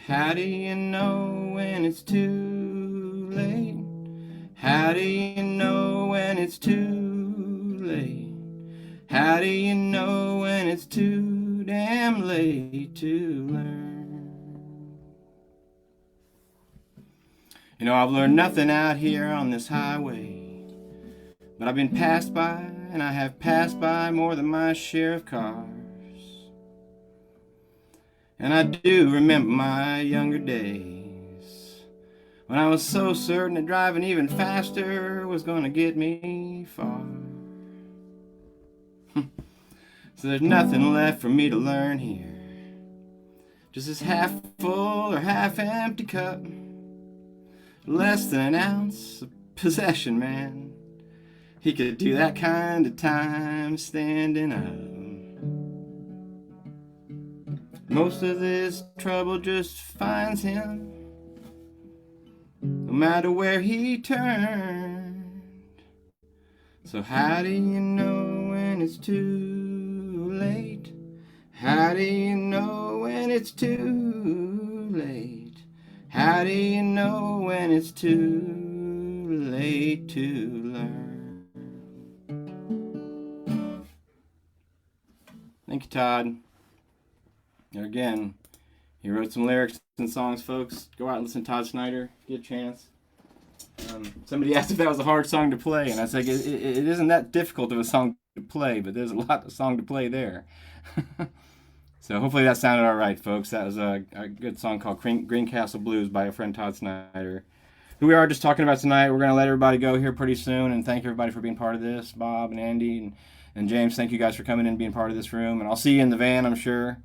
How do you know when it's too late? How do you know when it's too late? How do you know when it's too damn late to learn? I've learned nothing out here on this highway, but I've been passed by, and I have passed by more than my share of cars. And I do remember my younger days, when I was so certain that driving even faster was gonna get me far. So there's nothing left for me to learn here, just this half full or half empty cup, less than an ounce of possession, man. He could do that kind of time standing up. Most of this trouble just finds him, no matter where he turned. So how do you know when it's too late? How do you know when it's too late? How do you know when it's too late to learn? Thank you, Todd. And again, he wrote some lyrics and songs, folks. Go out and listen to Todd Snider. Get a chance. Somebody asked if that was a hard song to play, and I said it isn't that difficult of a song to play, but there's a lot of song to play there. So hopefully that sounded all right, folks. That was a good song called Greencastle Blues by our friend Todd Snider, who we are just talking about tonight. We're going to let everybody go here pretty soon, and thank everybody for being part of this. Bob and Andy and James, thank you guys for coming in and being part of this room. And I'll see you in the van, I'm sure.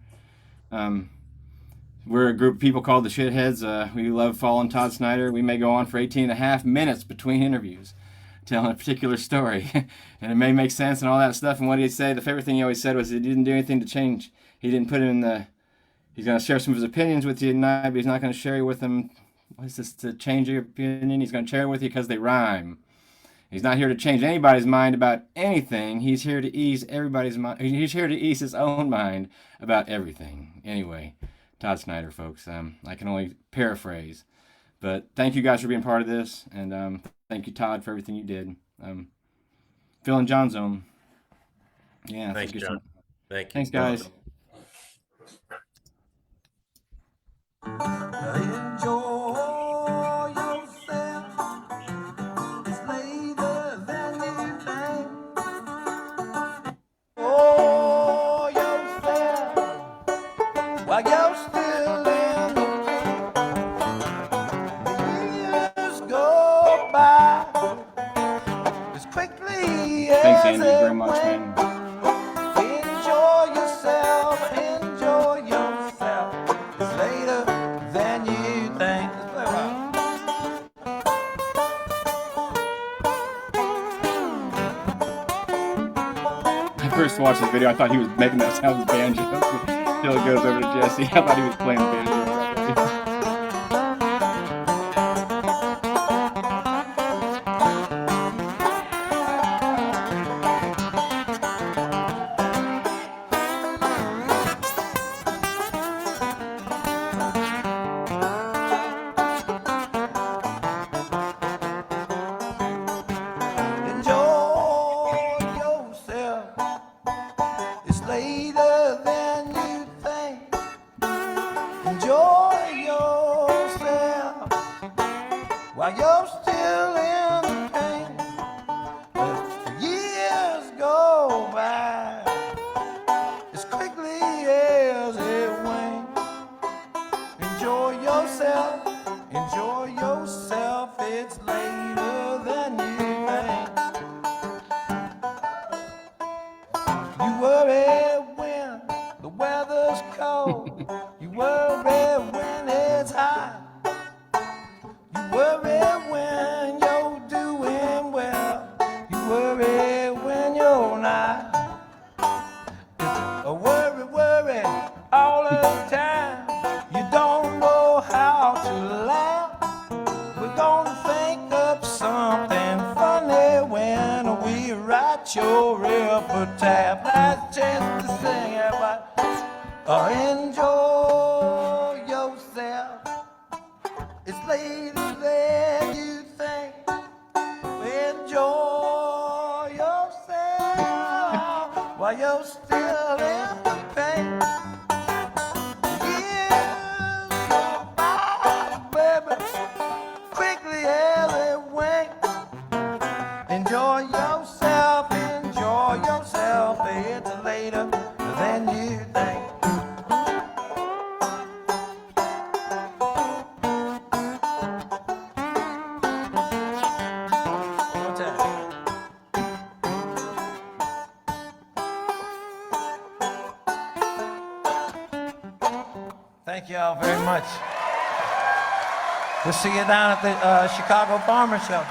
We're a group of people called the Shitheads. We love following Todd Snider. We may go on for 18 and a half minutes between interviews telling a particular story. And it may make sense and all that stuff. And what he'd say, the favorite thing he always said was he didn't do anything to change. He didn't put it in the... He's going to share some of his opinions with you tonight, but he's not going to share with them... What is this? To change your opinion? He's going to share it with you because they rhyme. He's not here to change anybody's mind about anything. He's here to ease everybody's mind. He's here to ease his own mind about everything. Anyway, Todd Snider, folks. I can only paraphrase. But thank you guys for being part of this. And thank you, Todd, for everything you did. Phil and John Zone. Yeah. Thanks, John. Thank you. Thanks, guys. Enjoy yourself. It's later than you think. Oh, yourself while you're still in the years go by as quickly as Thanks, Andy, very much, man. Enjoy yourself, enjoy yourself. It's later than you think. Let's play a while. I first watched this video, I thought he was making that sound with banjo. Till it goes over to Jesse. I thought he was playing the banjo. Enjoy yourself. It's later than you think. Enjoy yourself while you're still in the pain. As years go by as quickly as it winks. Enjoy yourself, enjoy yourself. It's later than you think. You worry when the weather's cold. You worry when it's hot. You worry when you're doing well. You worry when you're not. Worry, worry all the time. You don't know how to laugh. We're gonna think up something funny when we write your epitaph. That's just to sing about. Enjoy yourself. It's later than you think. Enjoy yourself while you're still in the pain. Years go by, baby, quickly as a wink. Enjoy yourself, enjoy yourself. It's later than you think. One time. Thank you all very much. We'll see you down at the Chicago Farmer Show.